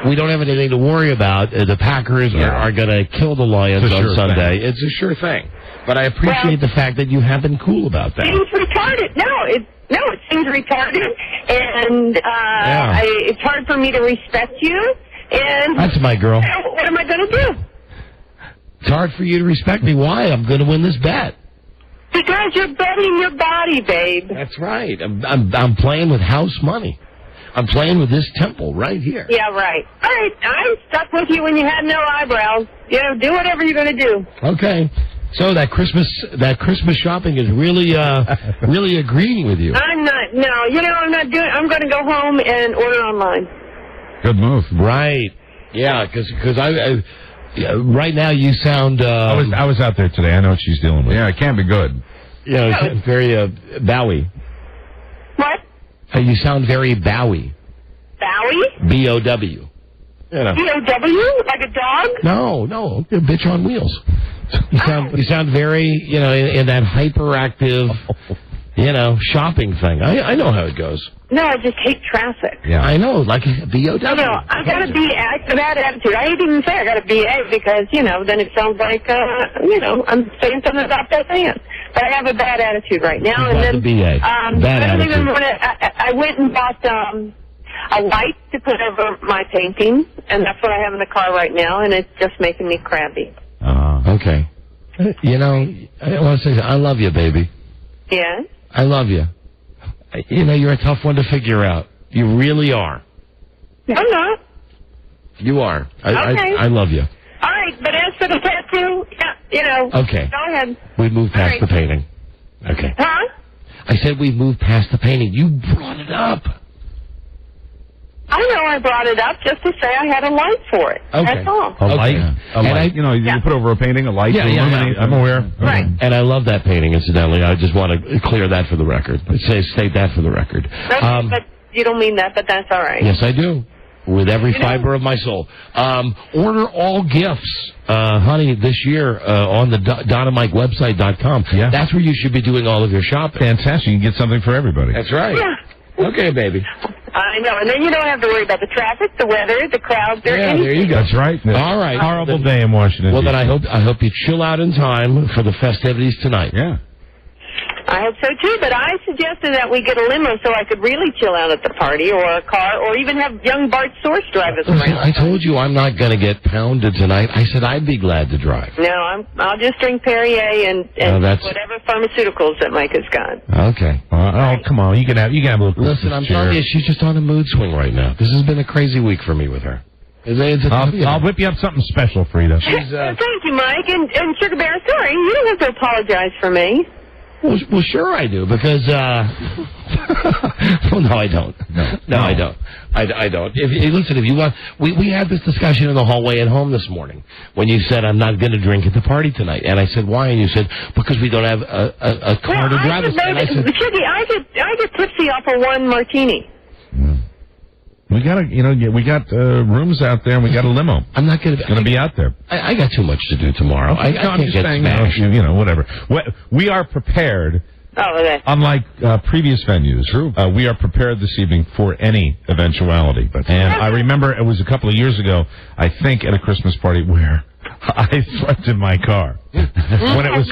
we don't have anything to worry about. The Packers are going to kill the Lions on Sunday. It's a sure thing. But I appreciate the fact that you have been cool about that. It seems retarded. No, it seems retarded, and it's hard for me to respect you. And that's my girl. What am I going to do? It's hard for you to respect me. Why? I'm going to win this bet. Because you're betting your body, babe. That's right. I'm playing with house money. I'm playing with this temple right here. Yeah, right. All right, I'm stuck with you when you had no eyebrows. Do whatever you're going to do. Okay. So that Christmas shopping is really really agreeing with you. I'm not. No, I'm not doing. I'm going to go home and order online. Good move. Right. Yeah, because I right now you sound. I was out there today. I know what she's dealing with. Yeah, it can't be good. Yeah, very Bowie. What? You sound very Bowie. Bowie? B-O-W. B-O-W? Like a dog? No, a bitch on wheels. You sound very, in that hyperactive, shopping thing. I know how it goes. No, I just hate traffic. Yeah, I know, like B-O-W. No, I got a bad attitude. I didn't even say I got a B-A because, then it sounds like, I'm saying something about that thing. But I have a bad attitude right now. And then, the B-A. Bad attitude. I went and bought a light to put over my painting, and that's what I have in the car right now, and it's just making me crabby. Okay. I want to say, I love you, baby. Yeah? I love you. You're a tough one to figure out. You really are. I'm not. You are. Okay. I love you. All right, but as for the tattoo, Okay. Go ahead. We've moved past the painting. Okay. Huh? I said we've moved past the painting. You brought it up. I know I brought it up just to say I had a light for it. Okay. That's all. A light? A light. You put over a painting, a light to illuminate. I'm aware. Right. And I love that painting, incidentally. I just want to clear that for the record. State that for the record. But you don't mean that, but that's all right. Yes, I do. With every fiber of my soul. Order all gifts, honey, this year on the DonnaMikeWebsite.com. Yeah. That's where you should be doing all of your shopping. Fantastic. You can get something for everybody. That's right. Yeah. Okay, baby. I know. And then you don't have to worry about the traffic, the weather, the crowds, or anything. There you go. That's right. All right. Horrible day in Washington. Well, then I hope you chill out in time for the festivities tonight. Yeah. I hope so, too, but I suggested that we get a limo so I could really chill out at the party, or a car, or even have young Bart Source drive us around. I told you I'm not going to get pounded tonight. I said I'd be glad to drive. No, I'll just drink Perrier and whatever pharmaceuticals that Mike has got. Okay. Come on. You can have a little. Listen, I'm telling you, she's just on a mood swing right now. This has been a crazy week for me with her. I'll whip you up something special, Frida. Thank you, Mike. And Sugar Bear, sorry, you don't have to apologize for me. Well, sure I do, because, well, no, I don't. No, I don't. I don't. Listen, if you want, we had this discussion in the hallway at home this morning when you said, I'm not going to drink at the party tonight. And I said, why? And you said, because we don't have a car to drive us. And I said, Shiggy, I get tipsy off of one martini. We got we got rooms out there, and we got a limo. I'm not going to be out there. I got too much to do tomorrow. I can't get smashed. Whatever. We are prepared Oh, okay. Unlike previous venues, we are prepared this evening for any eventuality. And I remember it was a couple of years ago, I think, at a Christmas party where I slept in my car when it was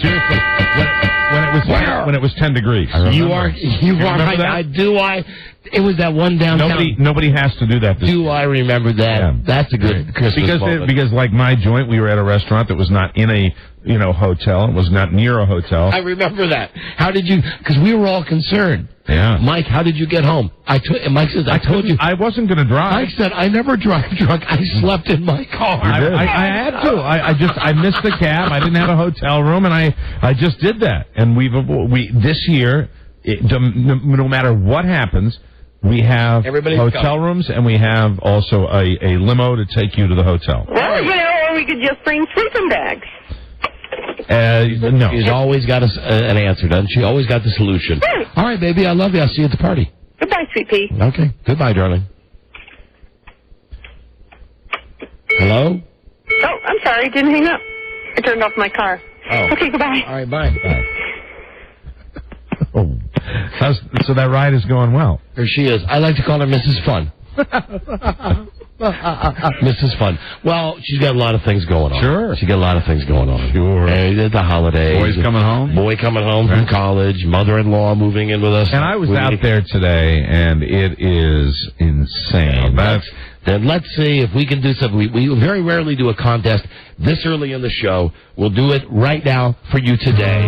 seriously when it was 10 degrees. You are right. It was that one downtown. Nobody has to do that. I remember that? Yeah. That's a good Christmas moment. Because like my joint, we were at a restaurant that was not in a hotel. It was not near a hotel. I remember that. How did you? Because we were all concerned. Yeah. Mike, how did you get home? Mike says, I told you. I wasn't going to drive. Mike said, I never drive drunk. I slept in my car. I had to. I missed the cab. I didn't have a hotel room, and I just did that. And we this year, no matter what happens, we have hotel rooms, and we have also a limo to take you to the hotel. Well, or we could just bring sleeping bags. No. She's always got an answer, doesn't she? Always got the solution. All right, baby, I love you. I'll see you at the party. Goodbye, sweet pea. Okay. Goodbye, darling. Hello? Oh, I'm sorry. Didn't hang up. I turned off my car. Oh. Okay, goodbye. All right, bye. Oh. So that ride is going well. There she is. I like to call her Mrs. Fun. Mrs. Fun. Well, she's got a lot of things going on. Sure. She's got a lot of things going on. Sure. The holidays. Boy's coming home. Boy coming home from college. Mother-in-law moving in with us. And I was out there today, and it is insane. Then let's see if we can do something. We very rarely do a contest this early in the show. We'll do it right now for you today.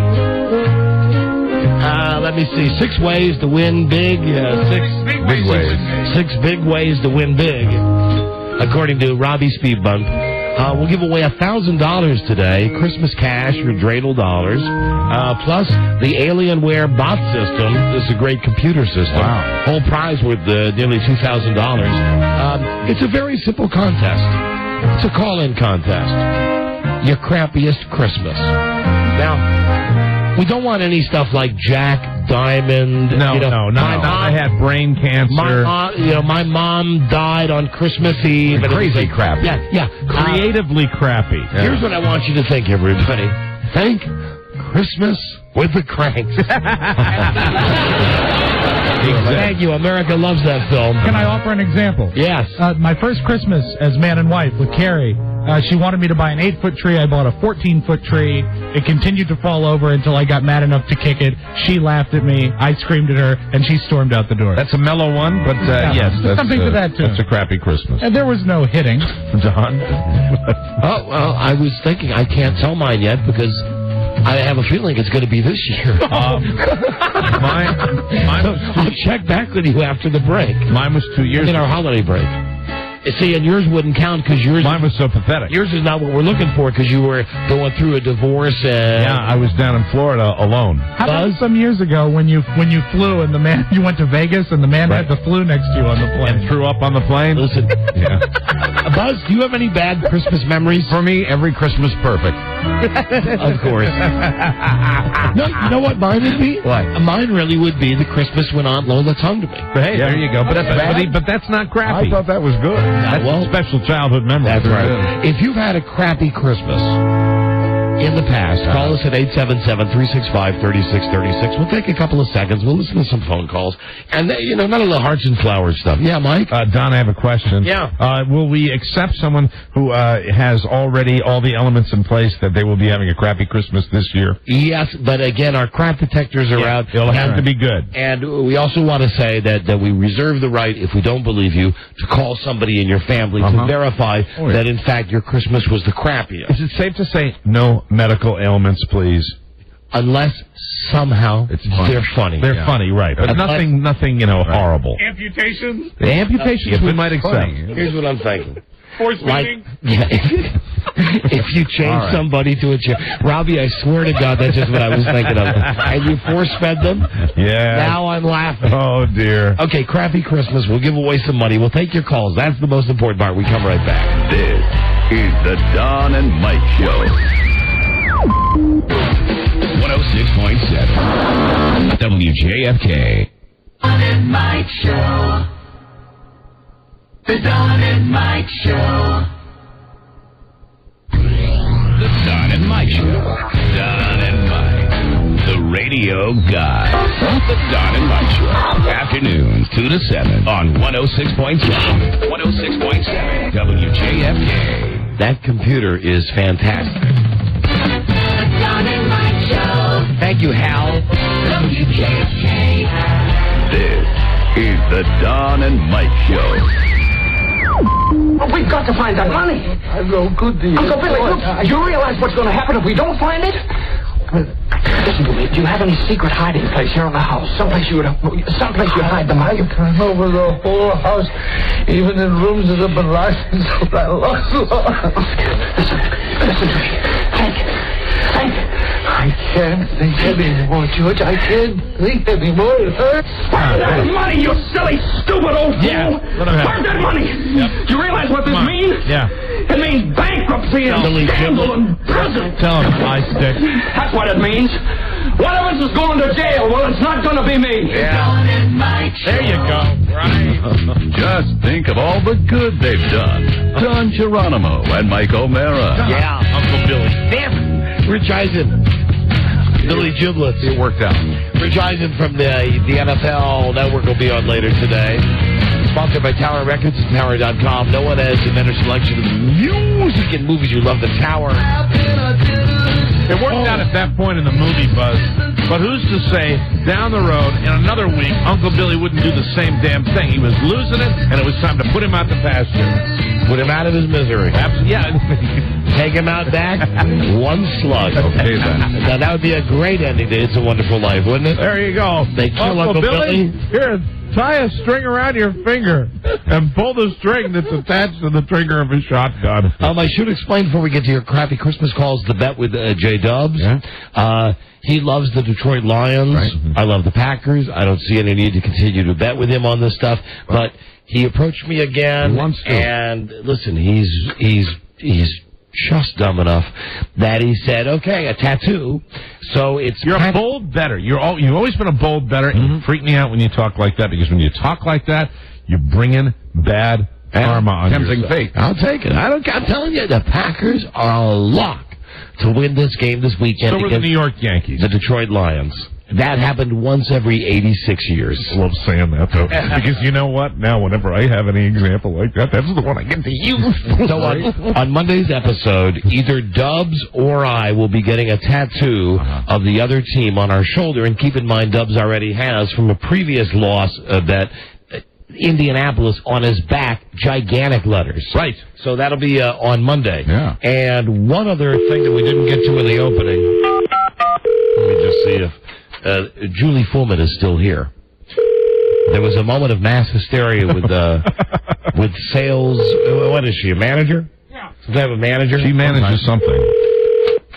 Let me see. 6 ways to win big. 6 big ways. 6 big ways to win big, according to Robbie Speed Bump. We'll give away $1,000 today. Christmas cash or dreidel dollars. Plus the Alienware bot system. This is a great computer system. Wow. Whole prize worth nearly $2,000. It's a very simple contest. It's a call-in contest. Your crappiest Christmas. Now, we don't want any stuff like Jack Diamond. No. I had brain cancer. My mom died on Christmas Eve. Crazy crappy. Yeah. Creatively crappy. Yeah. Here's what I want you to think, everybody. Think Christmas with the Cranks. Thank you. America loves that film. Can I offer an example? Yes. My first Christmas as man and wife with Carrie, she wanted me to buy an 8-foot tree. I bought a 14-foot tree. It continued to fall over until I got mad enough to kick it. She laughed at me. I screamed at her, and she stormed out the door. That's a mellow one, but yes. There's something to that, too. That's a crappy Christmas. And there was no hitting. Don? Oh, well, I was thinking I can't tell mine yet because I have a feeling it's going to be this year. I'll check back with you after the break. Mine was 2 years in our holiday break. See, and yours wouldn't count because mine was so pathetic. Yours is not what we're looking for because you were going through a divorce. Yeah, I was down in Florida alone. How about some years ago when you flew and you went to Vegas and the man had the flu next to you on the plane and threw up on the plane? Listen, Buzz, do you have any bad Christmas memories? For me, every Christmas perfect. Of course. No, you know what mine would be? What? Mine really would be the Christmas when Aunt Lola tongued me. Hey, there you go. But that's not crappy. I thought that was good. That's a special childhood memory. That's right. If you've had a crappy Christmas in the past, call us at 877-365-3636. We'll take a couple of seconds. We'll listen to some phone calls. And, none of the hearts and flowers stuff. Yeah, Mike? Don, I have a question. Yeah. Will we accept someone who has already all the elements in place that they will be having a crappy Christmas this year? Yes, but again, our crap detectors are out. It'll have to be good. And we also want to say that we reserve the right, if we don't believe you, to call somebody in your family to verify that, in fact, your Christmas was the crappiest. Is it safe to say no medical ailments, please? Unless somehow they're funny. They're funny, right. But nothing, horrible. Amputations? The amputations we might accept. Here's what I'm thinking. Force feeding? If you change somebody to a chair. Robbie, I swear to God, that's just what I was thinking of. And you force-fed them? Yeah. Now I'm laughing. Oh, dear. Okay, crappy Christmas. We'll give away some money. We'll take your calls. That's the most important part. We come right back. This is the Don and Mike Show. 106.7 WJFK. Don and Mike Show. The Don and Mike Show. The Don and Mike Show. Don and Mike. The radio guy. The Don and Mike Show. Afternoons 2 to 7 on 106.7. 106.7 WJFK. That computer is fantastic. The Don and Mike Show. Thank you, Hal. WJFK. This is the Don and Mike Show. Well, we've got to find that money. No good deal. Uncle Billy, look, do you realize what's going to happen if we don't find it? Listen to me. Do you have any secret hiding place here in the house? Someplace you hide the money? I've gone over the whole house, even in rooms that have been locked since I lost. Listen to me. Hank. I can't think anymore, George. I can't think anymore. It hurts. Find that money, you silly, stupid old fool! Yeah, let him have Find that money! Yep. Do you realize what this means? Yeah. It means bankruptcy and scandal and prison. Tell him, I stick. That's what it means. One of us is going to jail. Well, it's not going to be me. Don and Mike Show. There you go. Right. Just think of all the good they've done. Don Geronimo and Mike O'Mara. Yeah. Uncle Billy. Damn. Rich Eisen. Billy Giblets. It worked out. Rich Eisen from the NFL Network will be on later today. Sponsored by Tower Records and Tower.com. No one has a better selection of music and movies you love than Tower. It worked out at that point in the movie buzz, but who's to say down the road in another week Uncle Billy wouldn't do the same damn thing? He was losing it, and it was time to put him out the pasture. Put him out of his misery. Yeah. Take him out back, one slug. Okay, then. Now, that would be a great ending to It's a Wonderful Life, wouldn't it? There you go. They kill Uncle Billy. Here, tie a string around your finger and pull the string that's attached to the trigger of a shotgun. I should explain before we get to your crappy Christmas calls, the bet with J. Dubs. Yeah. He loves the Detroit Lions. Right. I love the Packers. I don't see any need to continue to bet with him on this stuff. But he approached me again. He wants to. And listen, he's just dumb enough that he said, okay, a tattoo. So You're a bold bettor. You've always been a bold bettor, and you freak me out when you talk like that, because when you talk like that, you bring in bad karma on Tempting yourself. fate. I'll take it. I'm telling you, the Packers are a lock to win this game this weekend. So were the New York Yankees. The Detroit Lions. That happened once every 86 years. I love saying that, though. Because you know what? Now, whenever I have any example like that, that's the one I get to use. So on Monday's episode, either Dubs or I will be getting a tattoo of the other team on our shoulder. And keep in mind, Dubs already has, from a previous loss, that Indianapolis on his back, gigantic letters. Right. So that'll be on Monday. Yeah. And one other thing that we didn't get to in the opening. Let me just see if Julie Fullman is still here. There was a moment of mass hysteria with sales. What is she, a manager? Yeah. Does she have a manager? She manages something.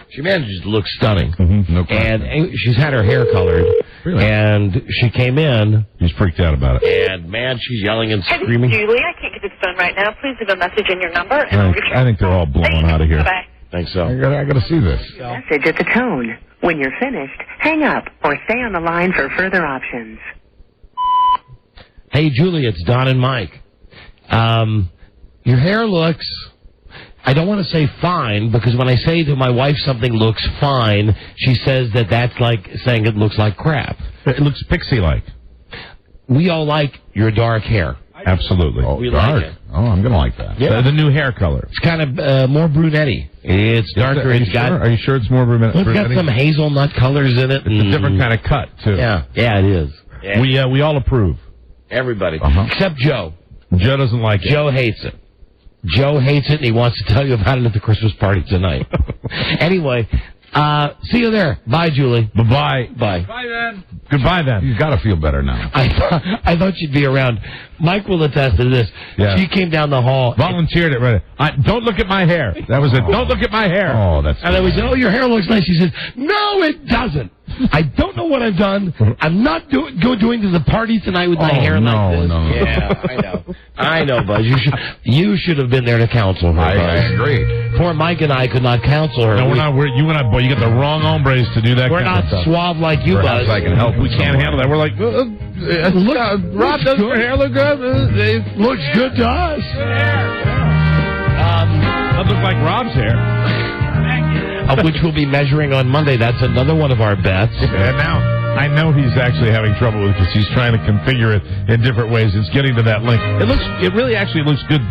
She manages to look stunning. Mm-hmm. No question. And she's had her hair colored. Really? And she came in. He's freaked out about it. And, man, she's yelling and screaming. Hey, Julie, I can't get to the phone right now. Please leave a message in your number. And I think they're all blown out of here. Bye-bye. Think so. I got to see this. Message at the tone. When you're finished, hang up or stay on the line for further options. Hey, Julie, it's Don and Mike. Your hair looks, I don't want to say fine, because when I say to my wife something looks fine, she says that that's like saying it looks like crap. It looks pixie-like. We all like your dark hair. Absolutely. We like it. Oh, I'm going to like that. Yeah. The new hair color. It's kind of more brunette-y. It's darker. Are you sure it's more brunette? It's got some hazelnut colors in it. It's a different kind of cut, too. Yeah, it is. Yeah. We all approve. Everybody. Except Joe. Joe doesn't like it. Joe hates it. Joe hates it, and he wants to tell you about it at the Christmas party tonight. Anyway, see you there. Bye, Julie. Bye-bye. Bye. Bye, then. Goodbye, then. You've got to feel better now. I thought you'd be around. Mike will attest to this. Yeah. She came down the hall. Volunteered it right. Don't look at my hair. That was it. Don't look at my hair. Oh, that's. And then we said, your hair looks nice. She said, no, it doesn't. I don't know what I've done. I'm not doing to the party tonight with my hair like this. No. Yeah, I know, Buzz. You should have been there to counsel her. I agree. Poor Mike and I could not counsel her. No, we're not. You and I, boy, you got the wrong hombres to do that. We're kind not of stuff. suave like you, Buzz. I can help. We can't handle that. We're like, Rob, does her hair look good? It looks good to us. That looks like Rob's hair. which we'll be measuring on Monday. That's another one of our bets. And now I know he's actually having trouble with it because he's trying to configure it in different ways. It's getting to that link. It really actually looks good,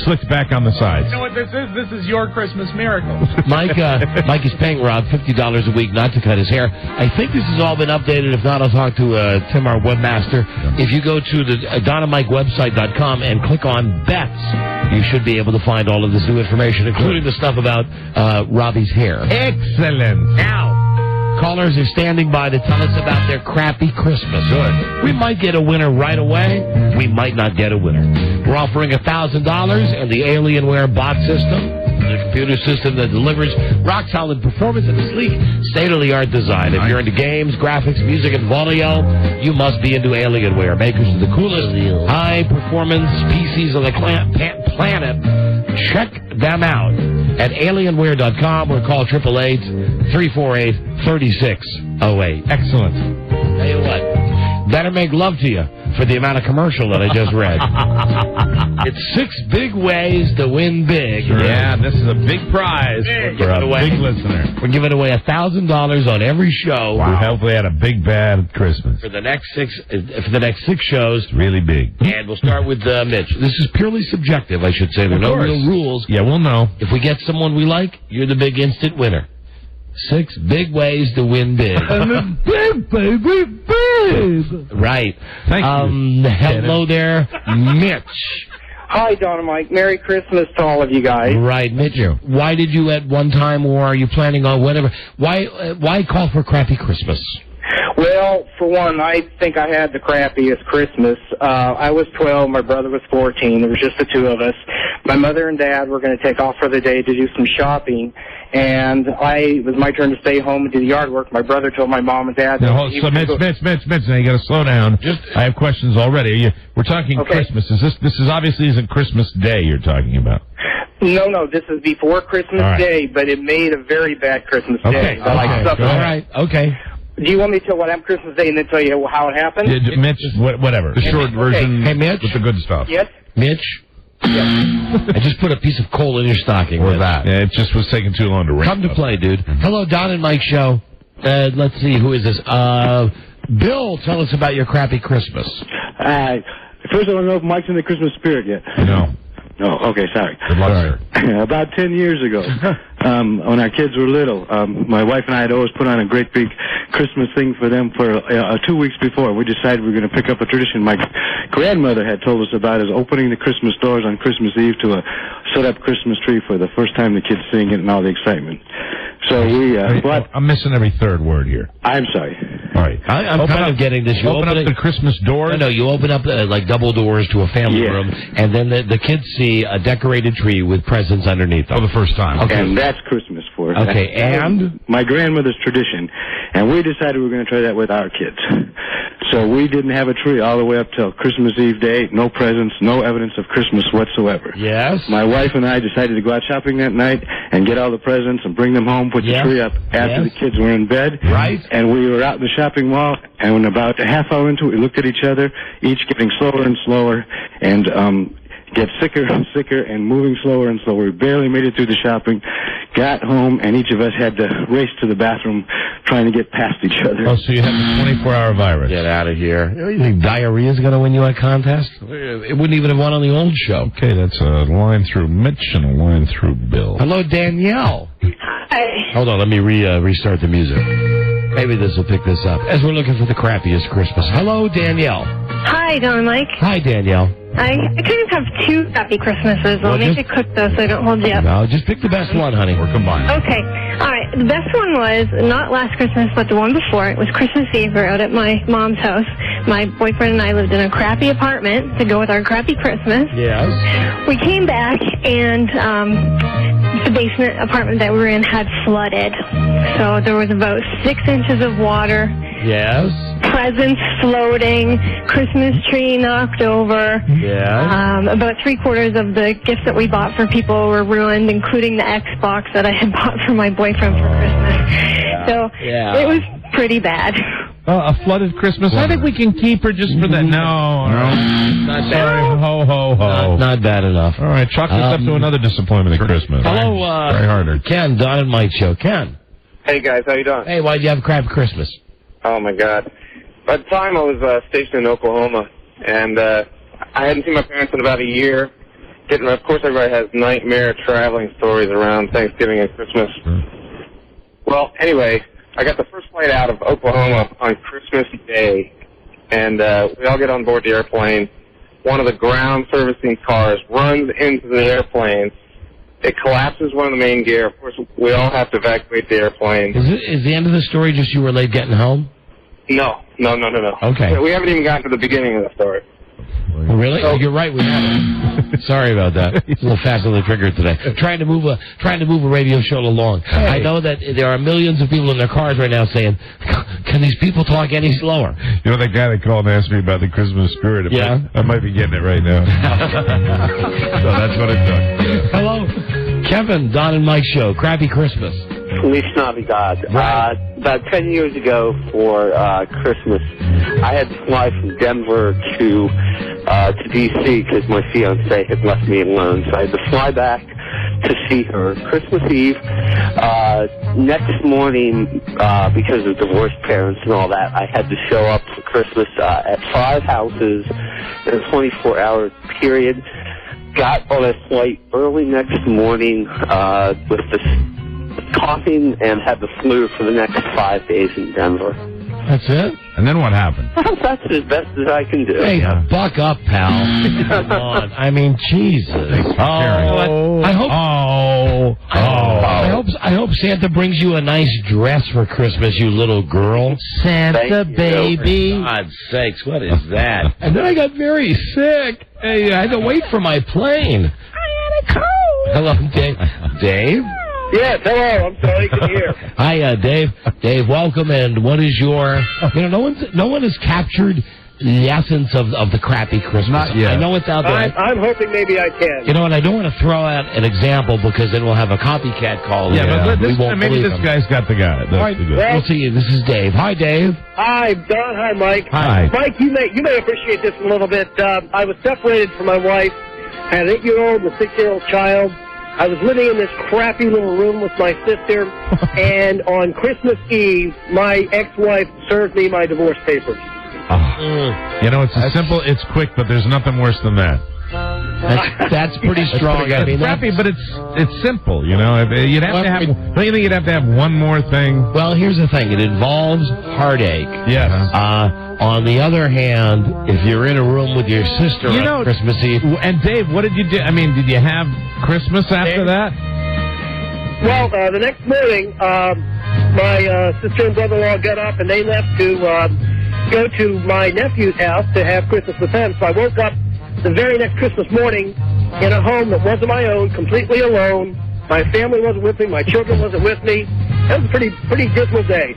slicked back on the sides. You know what this is? This is your Christmas miracle. Mike is paying Rob $50 a week not to cut his hair. I think this has all been updated. If not, I'll talk to Tim, our webmaster. If you go to the DonnaMikeWebsite.com and click on bets, you should be able to find all of this new information, including the stuff about Robbie's hair. Excellent. Now, callers are standing by to tell us about their crappy Christmas. Good. We might get a winner right away. We might not get a winner. We're offering $1,000 and the Alienware bot system, the computer system that delivers rock-solid performance and sleek, state-of-the-art design. If you're into games, graphics, music, and audio, you must be into Alienware, makers of the coolest high-performance PCs on the planet. Check them out at alienware.com or call 888-348-3608. Excellent. Tell you what, better make love to you for the amount of commercial that I just read. It's 6 big ways to win big. Sure. Yeah, this is a big prize for a big listener. We're giving away $1,000 on every show. Wow. We hopefully had a big bad Christmas. For the next 6 shows. Really big. And we'll start with Mitch. This is purely subjective, I should say. There are no real rules. Yeah, we'll know. If we get someone we like, you're the big instant winner. 6 big ways to win big. And the big, baby, big. Right. Thank you. Hello there, Mitch. Hi, Don and Mike. Merry Christmas to all of you guys. Right, Mitch. Why did you at one time, or are you planning on whatever? Why call for crappy Christmas? Well, for one, I think I had the crappiest Christmas. I was 12, my brother was 14. There was just the two of us. My mother and dad were going to take off for the day to do some shopping, and it was my turn to stay home and do the yard work. My brother told my mom and dad... Now, so Mitch, now you got to slow down. I have questions already. We're talking Christmas. This is obviously isn't Christmas Day you're talking about. No, this is before Christmas Day, but it made a very bad Christmas Day. All right, okay. Do you want me to tell what happened Christmas Day and then tell you how it happened? Mitch, whatever. The short version. Hey, Mitch. With the good stuff. Yes? Mitch? Yes. I just put a piece of coal in your stocking. Or that. Yeah, it just was taking too long to ring. Come to play, dude. Hello, Don and Mike show. Let's see, who is this? Bill, tell us about your crappy Christmas. First, I want to know if Mike's in the Christmas spirit yet. No. No, okay, sorry. Good luck, sir. About 10 years ago, when our kids were little, my wife and I had always put on a great big Christmas thing for them for 2 weeks before. We decided we were going to pick up a tradition my grandmother had told us about, is opening the Christmas doors on Christmas Eve to a set-up Christmas tree for the first time the kids seeing it and all the excitement. So we I'm missing every third word here. I'm sorry. All right. I'm kind of getting this. You open up the Christmas doors? No, you open up like double doors to a family room, and then the kids see a decorated tree with presents underneath them. For the first time. Okay. And that's Christmas for us. Okay, and? My grandmother's tradition. And we decided we were going to try that with our kids. So we didn't have a tree all the way up till Christmas Eve day. No presents, no evidence of Christmas whatsoever. Yes. My wife and I decided to go out shopping that night and get all the presents and bring them home, put the tree up after the kids were in bed. Right. And we were out in the shopping mall, and when about a half hour into it, we looked at each other, each getting slower and slower, and get sicker and sicker and moving slower and slower. We barely made it through the shopping, got home, and each of us had to race to the bathroom trying to get past each other. Oh, so you have the 24-hour virus. Get out of here. You think diarrhea is going to win you a contest? It wouldn't even have won on the old show. Okay, that's a line through Mitch and a line through Bill. Hello, Danielle. Hi. Hold on, let me restart the music. Maybe this will pick this up. As we're looking for the crappiest Christmas. Hello, Danielle. Hi, Don and Mike. Hi, Danielle. I kind of have 2 crappy Christmases. I'll make it quick, though, so I don't hold you up. No, just pick the best one, honey. We're combined. Okay. All right. The best one was not last Christmas, but the one before. It was Christmas Eve. We were out at my mom's house. My boyfriend and I lived in a crappy apartment to go with our crappy Christmas. Yes. We came back, and the basement apartment that we were in had flooded. So there was about 6 inches of water. Yes. Presents floating, Christmas tree knocked over. Yeah. About 3/4 of the gifts that we bought for people were ruined, including the Xbox that I had bought for my boyfriend for Christmas. So it was pretty bad. A flooded Christmas? I think we can keep her just for that. No. Not bad. Ho, ho, ho. Not bad enough. All right, chalk this up to another disappointment at Christmas. Hello, Try harder. Ken, Don and Mike Show. Ken. Hey, guys. How you doing? Hey, why'd you have a crap Christmas? Oh, my God. By the time I was stationed in Oklahoma, and I hadn't seen my parents in about a year. Of course, everybody has nightmare traveling stories around Thanksgiving and Christmas. Well, anyway, I got the first flight out of Oklahoma on Christmas Day, and we all get on board the airplane. One of the ground servicing cars runs into the airplane. It collapses one of the main gear. Of course, we all have to evacuate the airplane. Is the end of the story just you were late getting home? No. Okay. We haven't even gotten to the beginning of the story. Oh, really? Oh, you're right. We haven't. Sorry about that. It's a little fast on the trigger today. Trying to move a radio show along. Hey. I know that there are millions of people in their cars right now saying, "Can these people talk any slower?" You know that guy that called and asked me about the Christmas spirit? I might be getting it right now. So that's what it took. Hello, Kevin, Don and Mike Show. Crappy Christmas. Feliz Navidad. Right. About 10 years ago for Christmas, I had to fly from Denver to D.C. because my fiancée had left me alone. So I had to fly back to see her Christmas Eve. Next morning, because of divorced parents and all that, I had to show up for Christmas at 5 houses in a 24-hour period. Got on a flight early next morning with the coughing and had the flu for the next 5 days in Denver. That's it? And then what happened? That's as best as I can do. Hey, buck up, pal. Come on. I mean, Jesus. I hope Santa brings you a nice dress for Christmas, you little girl. Santa, baby. For God's sakes, what is that? And then I got very sick. Hey, I had to wait for my plane. I had a cold. Hello, Dave. Dave? Yes, hello. I'm sorry, you can hear. Hi, Dave. Dave, welcome. And what is your? No one has captured the essence of the crappy Christmas. Not yet. I know it's out there. I'm hoping maybe I can. You know what? I don't want to throw out an example because then we'll have a copycat call. Yeah, but maybe this him. Guy's got the guy. All right, we'll see you. This is Dave. Hi, Dave. Hi, Don. Hi, Mike. Hi. Mike, you may appreciate this a little bit. I was separated from my wife. I had an 8-year-old and a 6-year-old child. I was living in this crappy little room with my sister, and on Christmas Eve, my ex-wife served me my divorce papers. You know, it's quick, but there's nothing worse than that. That's pretty strong. I mean, crappy, but it's simple. You know, don't you think you'd have to have one more thing? Well, here's the thing: it involves heartache. Yes. On the other hand, if you're in a room with your sister on Christmas Eve, and Dave, what did you do? I mean, did you have Christmas after that? Well, the next morning, my sister and brother-in-law got up and they left to go to my nephew's house to have Christmas with them. So I woke up the very next Christmas morning in a home that wasn't my own, completely alone. My family wasn't with me. My children wasn't with me. That was a pretty dismal day.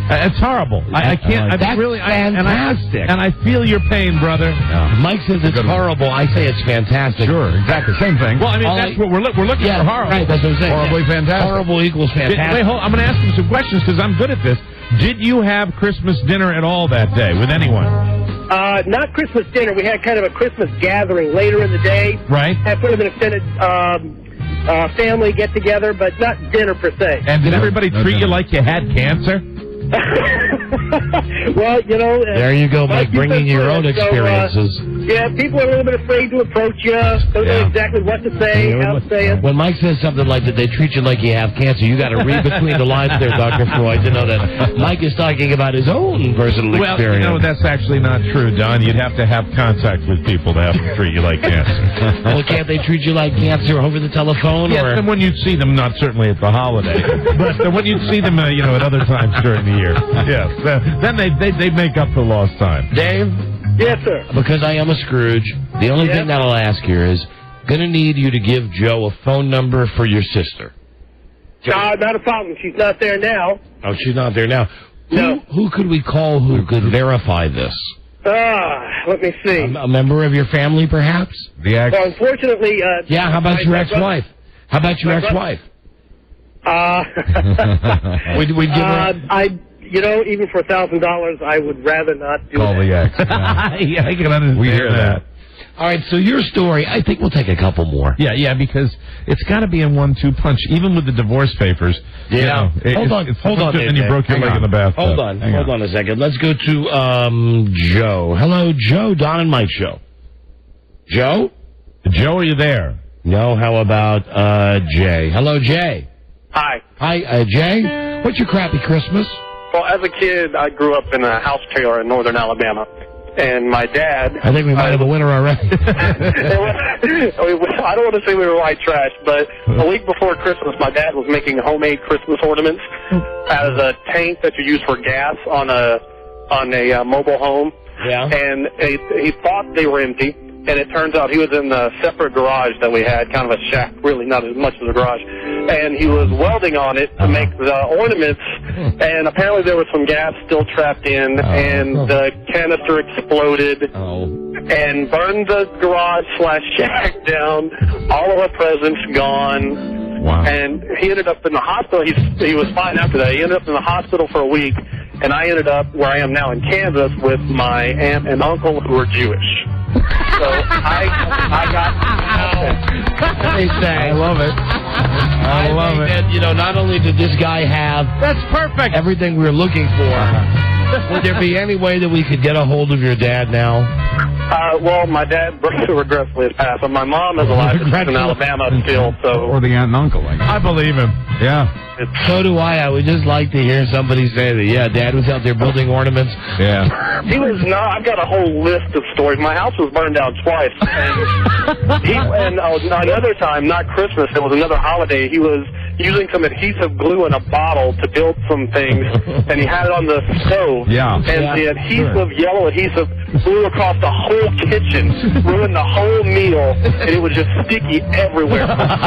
It's horrible. I can't. That's really fantastic. And I feel your pain, brother. Mike says it's horrible. I say it's fantastic. Sure, exactly. Same thing. Well, I mean, that's what we're looking for. Horrible. Right, that's what I'm saying. Horribly fantastic. Horrible equals fantastic. Wait, I'm going to ask him some questions because I'm good at this. Did you have Christmas dinner at all that day with anyone? Not Christmas dinner. We had kind of a Christmas gathering later in the day. Right. Had sort of an extended family get-together, but not dinner per se. And did everybody treat you like you had cancer? Well, you know... there you go, Mike, bringing your own experiences. Yeah, people are a little bit afraid to approach you. Don't know exactly what to say, how to say it. When Mike says something like that, they treat you like you have cancer, you got to read between the lines there, Dr. Freud, to know that Mike is talking about his own personal experience. Well, you know, that's actually not true, Don. You'd have to have contact with people to have them treat you like cancer. Well, can't they treat you like cancer over the telephone? Yes, and when you'd see them, not certainly at the holiday, but when you'd see them, at other times during the year. Yes, then they make up for lost time. Dave? Yes, sir. Because I am a Scrooge, the only thing that I'll ask here is, going to need you to give Joe a phone number for your sister. Not a problem. She's not there now. Oh, she's not there now. No. Who could we call who could verify this? Let me see. A member of your family, perhaps? Well, unfortunately... how about your ex-wife? How about your ex-wife? We'd give her... even for $1,000, I would rather not do Call that. the ex. Yeah, I can understand. We hear that. All right, so your story, I think we'll take a couple more. Yeah, because it's got to be in 1-2 punch, even with the divorce papers. Yeah. Hold on. And you broke your leg in the bathtub. Hold on a second. Let's go to Joe. Hello, Joe, Don and Mike show. Joe? Joe, are you there? No, how about Jay? Hello, Jay. Hi. Hi, Jay. What's your crappy Christmas? Well, as a kid, I grew up in a house trailer in northern Alabama. And my dad... I think we might have a winner already. I don't want to say we were white trash, but a week before Christmas, my dad was making homemade Christmas ornaments out of a tank that you use for gas on a mobile home. Yeah. And he thought they were empty, and it turns out he was in a separate garage that we had, kind of a shack, really not as much as a garage. And he was welding on it to make the ornaments, and apparently there was some gas still trapped in, and the canister exploded and burned the garage/shack down. All of our presents gone. Wow. And he ended up in the hospital. He was fine after that. He ended up in the hospital for a week, and I ended up where I am now in Kansas with my aunt and uncle who are Jewish. So I got They say. I love it. I love it. And, not only did this guy have everything we were looking for, would there be any way that we could get a hold of your dad now? Well, my dad regretfully has passed, but my mom is alive in Alabama still. So, or the aunt and uncle. I believe him. Yeah. So do I. I would just like to hear somebody say that, yeah, Dad was out there building ornaments. Yeah. He was not. I've got a whole list of stories. My house was burned down twice. And another time, not Christmas, it was another holiday, he was using some adhesive glue in a bottle to build some things, and he had it on the stove. Yeah. And the adhesive, yellow adhesive, blew across the whole kitchen, ruined the whole meal, and it was just sticky everywhere. Winner.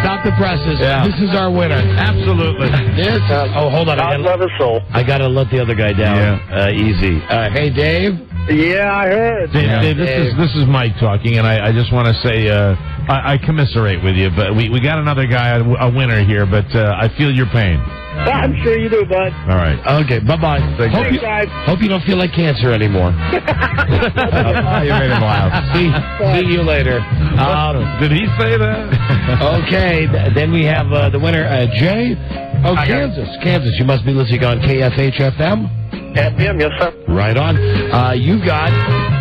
Stop the presses. Yeah. This is our winner. Absolutely. Hold on. God love his soul. I got to let the other guy down. Easy. Hey, Dave. Yeah, I heard. Dave, this is Mike talking, and I just want to say I commiserate with you, but we got another guy, a winner here, but I feel your pain. I'm sure you do, bud. All right. Okay, bye-bye. Thanks, guys. Hope you don't feel like cancer anymore. You made him laugh. See you later. Did he say that? Okay, then we have the winner, Jay. Oh, Kansas. You must be listening on KFH-FM. FM, yes, sir. Right on. You got,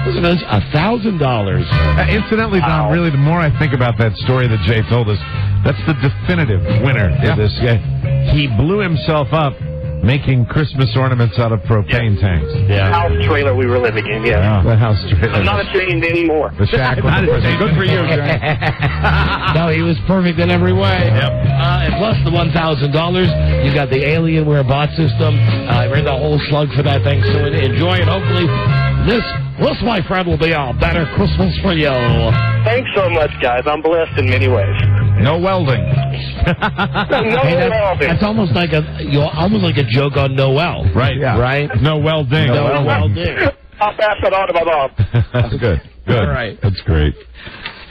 listen to this, $1,000. Incidentally, Don, really, the more I think about that story that Jay told us, that's the definitive winner for this guy. He blew himself up making Christmas ornaments out of propane tanks. Yeah. House trailer we were living in, The house trailer. I'm not ashamed anymore. The shack. Good for you, Jay. No, he was perfect in every way. Yep. And plus the $1,000, you got the Alienware bot system. I ran the whole slug for that thing, so enjoy it. Hopefully this, my friend, will be a better Christmas for you. Thanks so much, guys. I'm blessed in many ways. No welding. That's almost like a joke on Noel. Right. Yeah. Right? No welding. No welding. I'll pass that on to my mom. That's good. All right. That's great.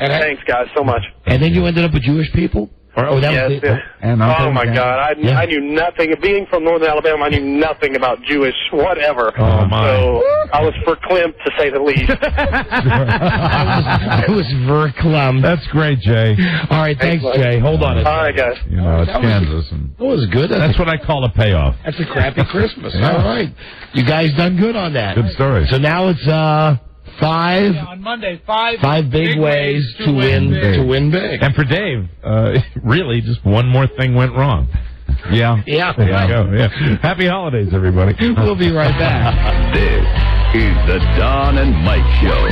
And thanks, guys, so much. And then you ended up with Jewish people? Yes. Oh, my God. I knew nothing. Being from northern Alabama, I knew nothing about Jewish whatever. Oh, my. So I was verklempt, to say the least. I was verklempt. That's great, Jay. All right, thanks, Jay. Hold on a second. All right, guys. It's Kansas. That was good. That's what I call a payoff. That's a crappy Christmas. All right. You guys done good on that. Good story. So now it's five. On Monday, five big ways to win big. And for Dave, really, just one more thing went wrong. Yeah. Yeah. There you go. Yeah. Happy holidays, everybody. We'll be right back. This is the Don and Mike Show.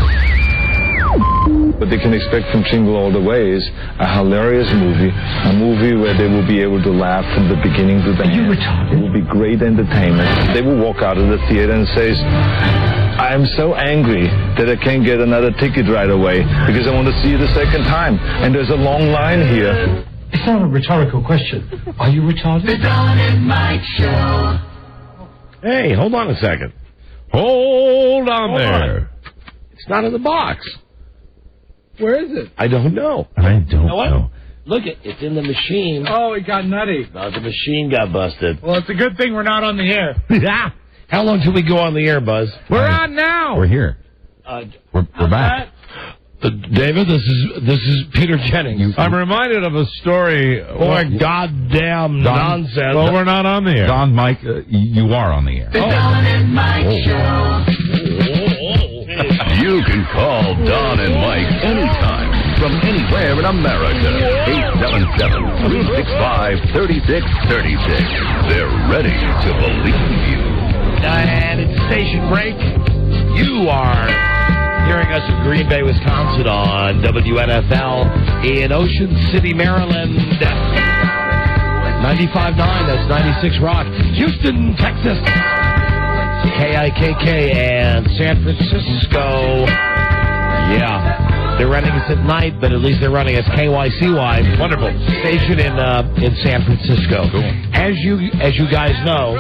What they can expect from Jingle All the Way is a hilarious movie, a movie where they will be able to laugh from the beginning to the end. It will be great entertainment. They will walk out of the theater and say, I am so angry that I can't get another ticket right away because I want to see it a second time. And there's a long line here. It's not a rhetorical question. Are you retarded? The Don and Mike Show. Hey, hold on a second. Hold on there. It's not in the box. Where is it? I don't know. I don't know. Look, it's in the machine. Oh, it got nutty. No, the machine got busted. Well, it's a good thing we're not on the air. Yeah. How long till we go on the air, Buzz? We're on now. We're here. We're back. David, this is Peter Jennings. I'm reminded of a story. Boy, goddamn nonsense. Well, we're not on the air. Don, Mike, you are on the air. The Don and Mike Show. You can call Don and Mike anytime from anywhere in America. 877-365-3636. They're ready to believe you. And it's station break. You are hearing us in Green Bay, Wisconsin on WNFL in Ocean City, Maryland. 95.9, that's 96 Rock. Houston, Texas. KIKK and San Francisco. Yeah. They're running us at night, but at least they're running us KYCY. Wonderful station in San Francisco. Cool. As you guys know,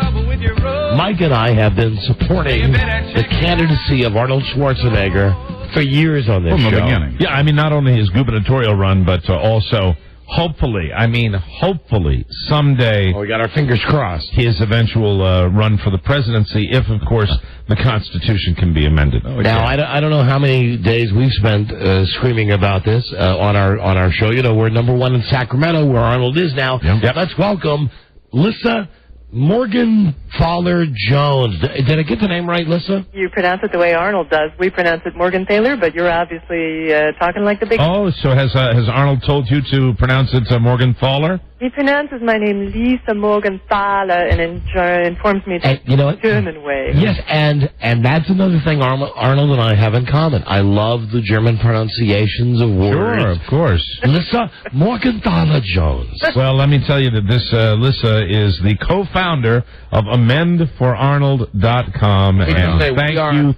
Mike and I have been supporting the candidacy of Arnold Schwarzenegger for years on this show. From the beginning. Yeah, I mean, not only his gubernatorial run, but also, hopefully someday. Oh, we got our fingers crossed. His eventual run for the presidency, if of course the Constitution can be amended. Now, I don't know how many days we've spent screaming about this on our show. You know, we're number one in Sacramento, where Arnold is now. Yep. Let's welcome Lissa Morgenthaler Jones. Did I get the name right, Lissa? You pronounce it the way Arnold does. We pronounce it Morgenthaler, but you're obviously talking like the big... Oh, so has Arnold told you to pronounce it Morgenthaler? He pronounces my name Lisa Morgenthaler and informs me it's the German way. Yes, and that's another thing Arnold and I have in common. I love the German pronunciations of words. Sure, of course. Lissa Morgenthaler Jones. Well, let me tell you that this Lissa is the co-founder of AmendForArnold.com. And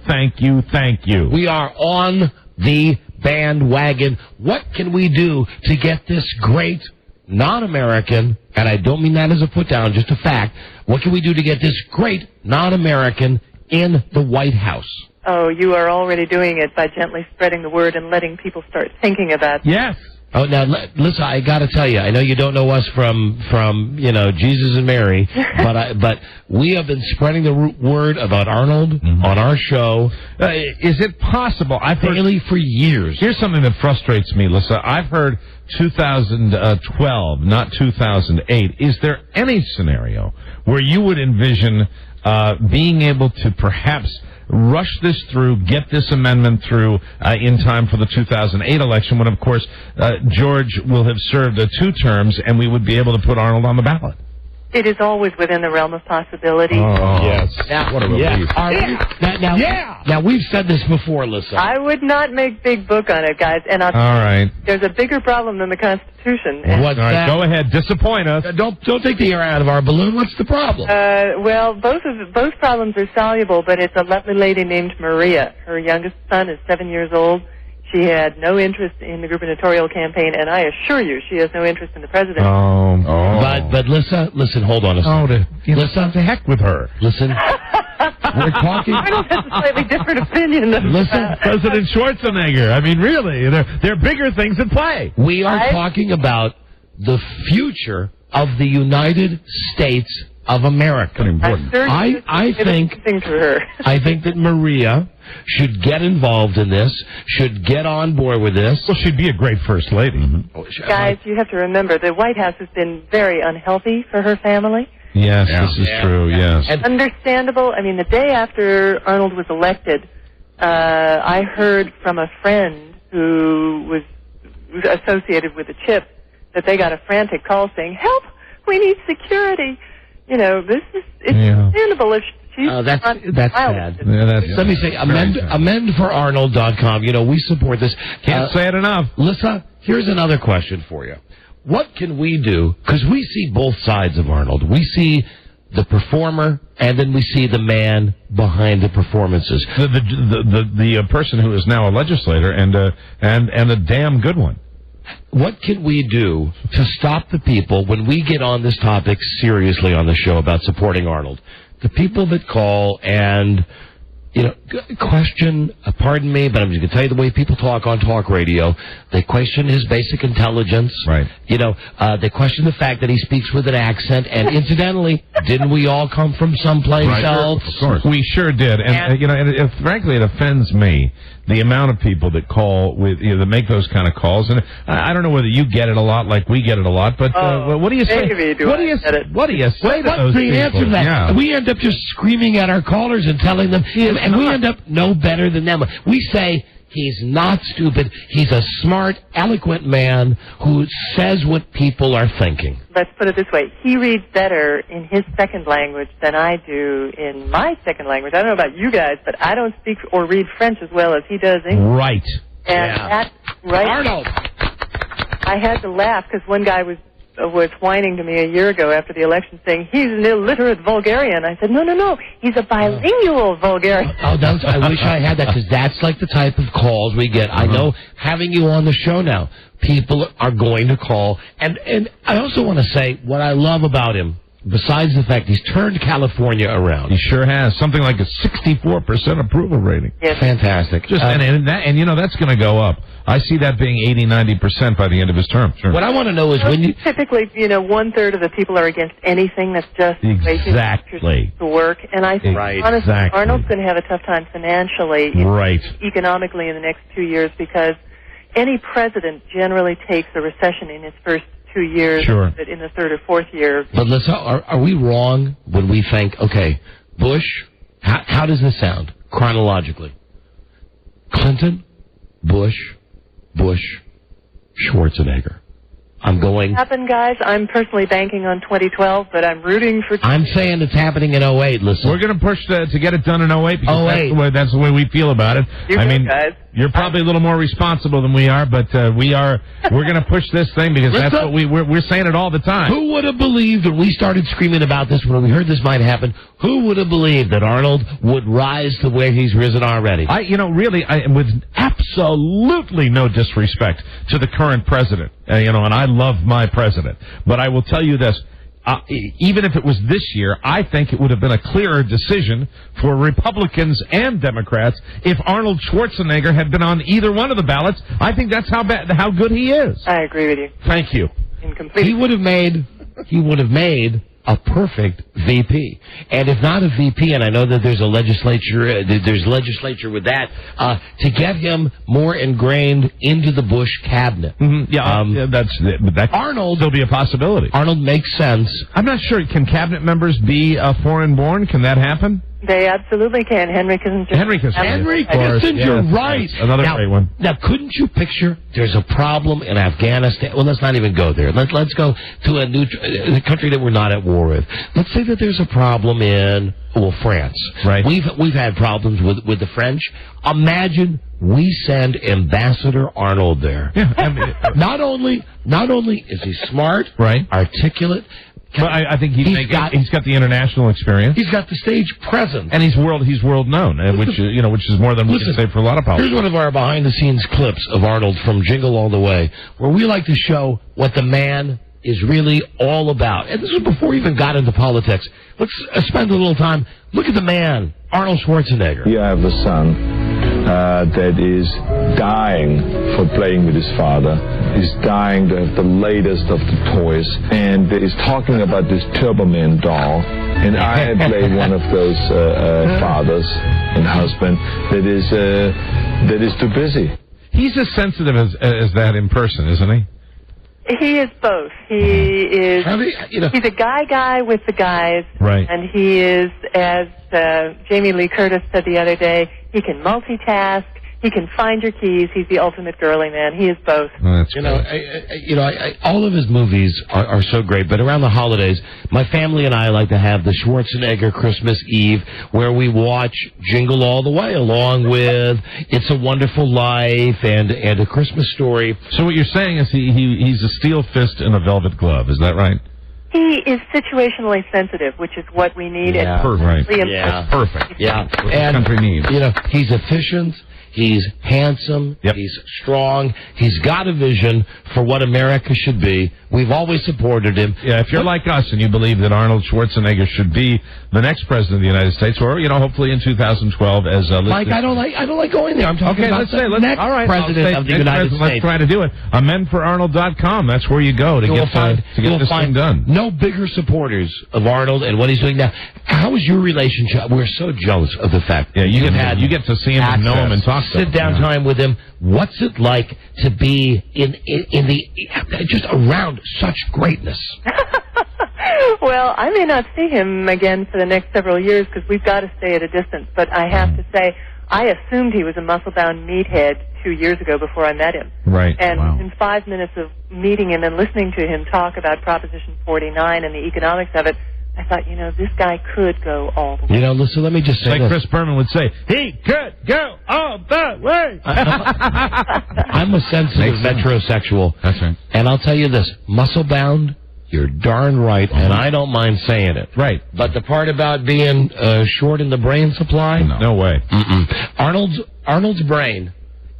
thank you. We are on the bandwagon. What can we do to get this great non-American, and I don't mean that as a put down, just a fact, what can we do to get this great non-American in the White House? Oh, you are already doing it by gently spreading the word and letting people start thinking about it. Yes. Oh, now, listen, I got to tell you, I know you don't know us from Jesus and Mary, but we have been spreading the word about Arnold on our show. Is it possible? I've heard daily for years. Here's something that frustrates me, Lissa. I've heard 2012, not 2008. Is there any scenario where you would envision being able to perhaps rush this through, get this amendment through in time for the 2008 election, when, of course, George will have served 2 terms, and we would be able to put Arnold on the ballot? It is always within the realm of possibility. Oh, yes. What a relief. Now, we've said this before, Lissa. I would not make big book on it, guys. And all right. There's a bigger problem than the Constitution. What's all right, that? go ahead. Disappoint us. Don't take the air out of our balloon. What's the problem? Well, both problems are soluble, but it's a lovely lady named Maria. Her youngest son is 7 years old. She had no interest in the gubernatorial campaign, and I assure you she has no interest in the presidency. But Lissa, listen, hold on a second. Lissa, to heck with her. Listen, we're talking... I don't have a slightly different opinion than Listen, President Schwarzenegger. I mean, really, there are bigger things at play. We are talking about the future of the United States of America. I think that Maria should get involved in this, should get on board with this. Well, she'd be a great first lady. Guys, you have to remember, the White House has been very unhealthy for her family. Yes, this is true, yes. And understandable. I mean, the day after Arnold was elected, I heard from a friend who was associated with the chip that they got a frantic call saying, "Help, we need security." You know, it's understandable if she's that's not bad. Let me say, amendforarnold.com. You know, we support this. Can't say it enough. Lissa, here's another question for you. What can we do? Because we see both sides of Arnold. We see the performer, and then we see the man behind the performances. The person who is now a legislator and a damn good one. What can we do to stop the people when we get on this topic seriously on the show about supporting Arnold? The people that call and question, pardon me, but I'm just going to tell you the way people talk on talk radio. They question his basic intelligence. Right. They question the fact that he speaks with an accent. And incidentally, didn't we all come from someplace else? Of course. We sure did. And frankly, it offends me, the amount of people that call that make those kind of calls. And I don't know whether you get it a lot like we get it a lot, but what do you say? What do you say to those people? Answer to that? Yeah. We end up just screaming at our callers and telling them, and we end up no better than them. We say, he's not stupid. He's a smart, eloquent man who says what people are thinking. Let's put it this way. He reads better in his second language than I do in my second language. I don't know about you guys, but I don't speak or read French as well as he does English. Right. And that's right. Arnold! I had to laugh because one guy was whining to me a year ago after the election saying, he's an illiterate vulgarian. I said, no, he's a bilingual vulgarian. I wish I had that, because that's like the type of calls we get. I know, having you on the show now, people are going to call. And I also want to say what I love about him, besides the fact he's turned California around. He sure has. Something like a 64% approval rating. Yes. Fantastic. That's going to go up. I see that being 80-90% by the end of his term. Sure. What I want to know is when you... Typically, 1/3 of the people are against anything that's just exactly to work. And I think, honestly, Arnold's going to have a tough time financially, economically in the next 2 years, because any president generally takes a recession in his first 2 years, but in the third or fourth year. But are we wrong when we think, okay, Bush, how does this sound chronologically? Clinton, Bush, Schwarzenegger. I'm going... Happen, guys. I'm personally banking on 2012, but I'm rooting for... I'm saying it's happening in 08. Listen. We're going to push to get it done in 08 because that's the way we feel about it. Guys. You're probably a little more responsible than we are, but we're going to push this thing because that's what we're saying it all the time. Who would have believed when we started screaming about this, when we heard this might happen, who would have believed that Arnold would rise to where he's risen already? With absolutely no disrespect to the current president, and I love my president, but I will tell you this. Even if it was this year, I think it would have been a clearer decision for Republicans and Democrats if Arnold Schwarzenegger had been on either one of the ballots. I think that's how good he is. I agree with you. Thank you. He would have made a perfect VP. And if not a VP, and I know that there's a legislature with that, to get him more ingrained into the Bush cabinet. Mm-hmm. Arnold, there'll be a possibility. Arnold makes sense. I'm not sure. Can cabinet members be foreign-born? Can that happen? They absolutely can. Henry Kissinger. Henry Kissinger, right. That's another great one. Now, couldn't you picture there's a problem in Afghanistan? Well, let's not even go there. Let's go to a country that we're not at war with. Let's say that there's a problem in, France. Right. We've had problems with the French. Imagine we send Ambassador Arnold there. Yeah. Not only is he smart, articulate, but I think he's got the international experience. He's got the stage presence, and he's world known, which is more than we can say for a lot of politics. Here's one of our behind the scenes clips of Arnold from Jingle All the Way, where we like to show what the man is really all about. And this was before he even got into politics. Let's spend a little time. Look at the man, Arnold Schwarzenegger. Here I have a son that is dying for playing with his father. He's dying to have the latest of the toys, and is talking about this Turbo Man doll. And I play one of those fathers and husband that is too busy. He's as sensitive as that in person, isn't he? He is both. He is. He's a guy with the guys, right? And he is, as Jamie Lee Curtis said the other day, he can multitask. He can find your keys. He's the ultimate girly man. He is both. Oh, that's all of his movies are so great. But around the holidays, my family and I like to have the Schwarzenegger Christmas Eve, where we watch Jingle All the Way, along with It's a Wonderful Life and A Christmas Story. So what you're saying is he's a steel fist in a velvet glove. Is that right? He is situationally sensitive, which is what we need. Yeah, perfect. Yeah, perfect. Yeah, what the country needs. He's efficient. He's handsome. Yep. He's strong. He's got a vision for what America should be. We've always supported him. Yeah, if you're like us and you believe that Arnold Schwarzenegger should be the next president of the United States, or hopefully in 2012 as Mike, I don't like going there. I'm talking about the next president of the United States. Let's try to do it. AmenForArnold.com. That's where you go to get this thing done. No bigger supporters of Arnold and what he's doing now. How is your relationship? We're so jealous of the fact that you get to see him and know him and talk to him. Sit down time with him. What's it like to be in the just around such greatness? Well, I may not see him again for the next several years because we've got to stay at a distance. But I have to say, I assumed he was a muscle-bound meathead 2 years ago before I met him. Right. And in 5 minutes of meeting him and listening to him talk about Proposition 49 and the economics of it, I thought, this guy could go all the way. Listen, let me just say like this. Chris Berman would say, he could go all the way. I'm a sensitive metrosexual. That's right. And I'll tell you this, muscle-bound, you're darn right, and I don't mind saying it. Right. But the part about being short in the brain supply? No way. Arnold's brain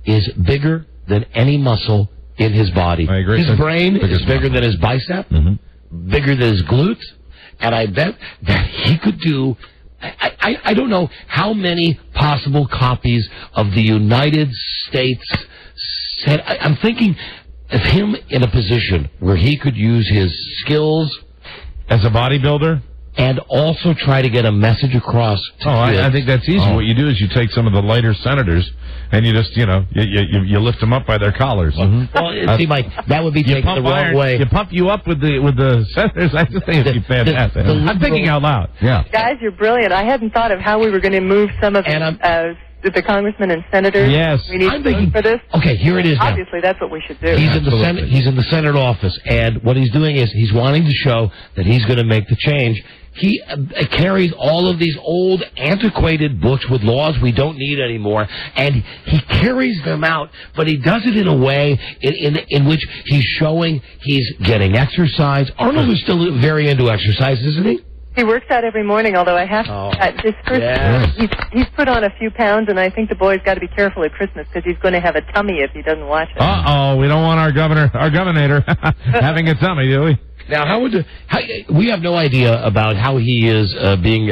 is bigger than any muscle in his body. I agree. His brain is bigger than his bicep, bigger than his glutes, and I bet that he could do... I don't know how many possible copies of the United States... I'm thinking... of him in a position where he could use his skills as a bodybuilder and also try to get a message across to kids. I think that's easy. What you do is you take some of the lighter senators and you just, you lift them up by their collars. Well, see, Mike, that would be taken the wrong way. You pump you up with the senators. I just think it'd be fantastic. I'm thinking out loud. Yeah. Guys, you're brilliant. I hadn't thought of how we were going to move some of the congressmen and senators. Yes. We need to for this. Okay, here it is now. Obviously, that's what we should do. He's in the Senate. He's in the Senate office, and what he's doing is he's wanting to show that he's going to make the change. He carries all of these old, antiquated books with laws we don't need anymore, and he carries them out, but he does it in a way in which he's showing he's getting exercise. Arnold is still very into exercise, isn't he? He works out every morning, although I have to his first he's put on a few pounds, and I think the boy's got to be careful at Christmas because he's going to have a tummy if he doesn't watch it. We don't want our governor having a tummy, do we? Now, we have no idea about how he is being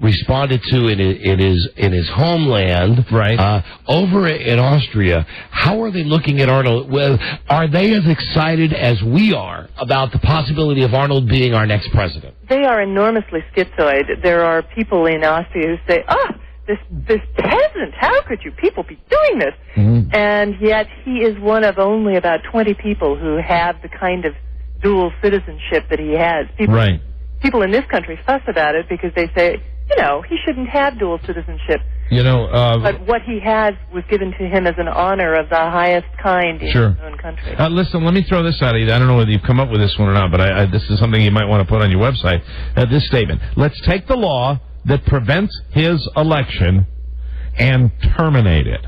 responded to in his homeland, right? Over in Austria. How are they looking at Arnold? Well, are they as excited as we are about the possibility of Arnold being our next president? They are enormously schizoid. There are people in Austria who say, this peasant, how could you people be doing this? And yet he is one of only about 20 people who have the kind of dual citizenship that he has. People in this country fuss about it because they say, he shouldn't have dual citizenship. But what he has was given to him as an honor of the highest kind in his own country. Listen, let me throw this out at you. I don't know whether you've come up with this one or not, but this is something you might want to put on your website. This statement. Let's take the law that prevents his election and terminate it.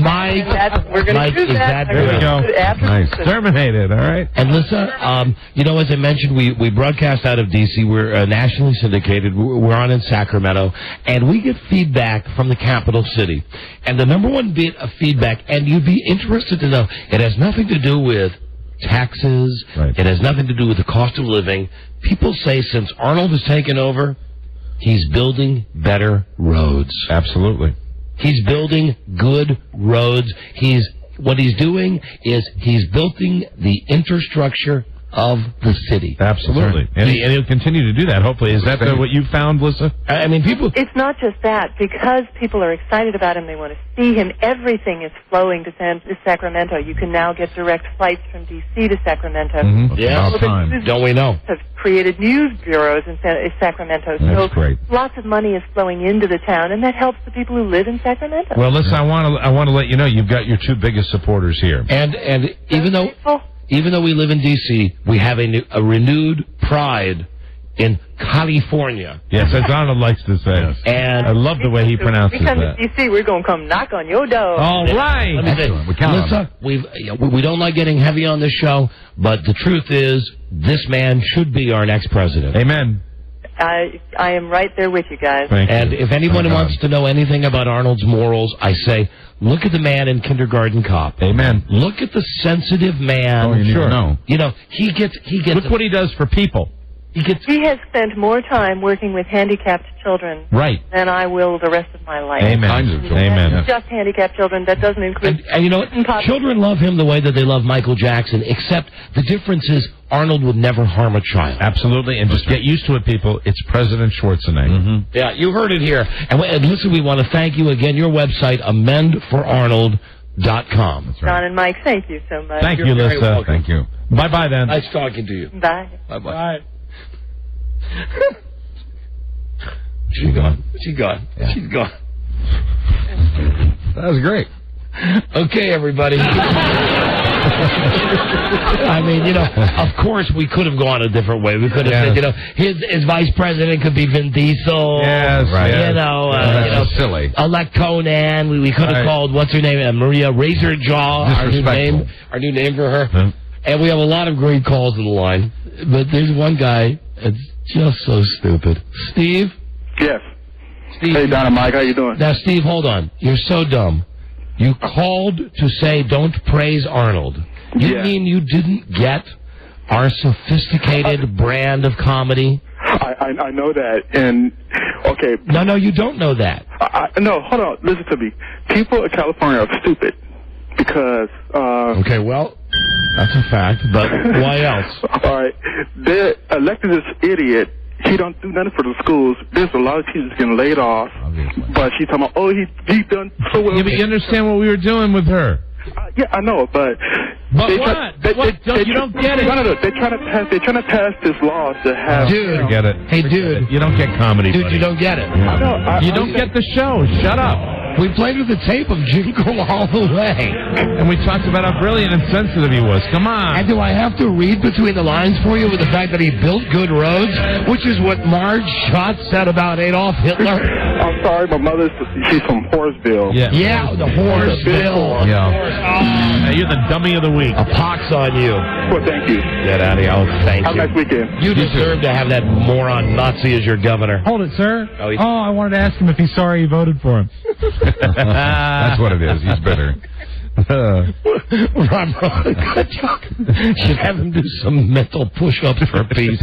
Mike, we're going to do that. There we go. Nice. Terminate it, all right? And Lisa, as I mentioned, we broadcast out of D.C. We're nationally syndicated. We're on in Sacramento, and we get feedback from the capital city. And the number one bit of feedback, and you'd be interested to know, it has nothing to do with taxes. It has nothing to do with the cost of living. People say since Arnold has taken over, he's building better roads. Absolutely. He's building good roads. What he's doing is he's building the infrastructure of the city. Absolutely. And he'll continue to do that, hopefully. Is that what you found, Lissa? I mean, people... It's not just that. Because people are excited about him, they want to see him, everything is flowing to Sacramento. You can now get direct flights from D.C. to Sacramento. Yeah, don't we know? Have created news bureaus in Sacramento. That's great. Lots of money is flowing into the town, and that helps the people who live in Sacramento. Well, listen, I want to let you know you've got your two biggest supporters here. And even though we live in D.C., we have a renewed pride in California. Yes, as Arnold likes to say. And I love the way he pronounces that. We come to D.C., we're going to come knock on your door. All right. Excellent. We count on we don't like getting heavy on this show, but the truth is, this man should be our next president. Amen. I am right there with you guys. And if anyone wants to know anything about Arnold's morals, I say, look at the man in Kindergarten Cop. Amen. Look at the sensitive man. Oh, you sure. Know. You know, he gets. Look what he does for people. He has spent more time working with handicapped children than I will the rest of my life. Amen. Amen. Just handicapped children. That doesn't include... And you know what? Children love him the way that they love Michael Jackson, except the difference is Arnold would never harm a child. Absolutely, and just get used to it, people. It's President Schwarzenegger. Mm-hmm. Yeah, you heard it here. And listen, we want to thank you again. Your website, amendforarnold.com. Don and Mike, thank you so much. Thank you, Lisa. Thank you. Bye-bye, then. Nice talking to you. Bye. Bye-bye. Bye. She's gone. She's gone. Yeah. She's gone. That was great. Okay, everybody. I mean, you know, of course we could have gone a different way. We could have said, you know, his vice president could be Vin Diesel. Yes, right. You know, that's silly. Elect Conan. We could have called, what's her name? Maria Razorjaw. Our new name for her. Huh? And we have a lot of great calls on the line. But there's one guy that's just so stupid. Steve? Yes. Steve. Hey, Don and Mike, how you doing? Now, Steve, hold on. You're so dumb. You called to say don't praise Arnold. You mean you didn't get our sophisticated brand of comedy? I know that, and okay. No, you don't know that. No, hold on. Listen to me. People in California are stupid because. Okay, well, that's a fact. But why else? All right, they elected this idiot. He don't do nothing for the schools. There's a lot of teachers getting laid off. Obviously. But she's talking about, he done so well. Yeah, but you understand what we were doing with her. Yeah, I know, but what? You don't get it. No. They're trying to pass this law to have. Dude, forget it. Hey, dude, you don't get comedy. Dude, buddy. you don't get it. Yeah. You don't get the show. Shut up. We played with the tape of Jingle All the Way. And we talked about how brilliant and sensitive he was. Come on. And do I have to read between the lines for you with the fact that he built good roads, which is what Marge Schott said about Adolf Hitler? I'm sorry, my she's from Horseville. Yeah, the Horseville. Yeah. You're the dummy of the week. A pox on you. Well, thank you. Get out of here. Oh, thank you. Have a nice weekend. You deserve to have that moron Nazi as your governor. Hold it, sir. Oh, I wanted to ask him if he's sorry he voted for him. That's what it is. He's bitter. Good joke. Should have him do some mental push-ups for peace.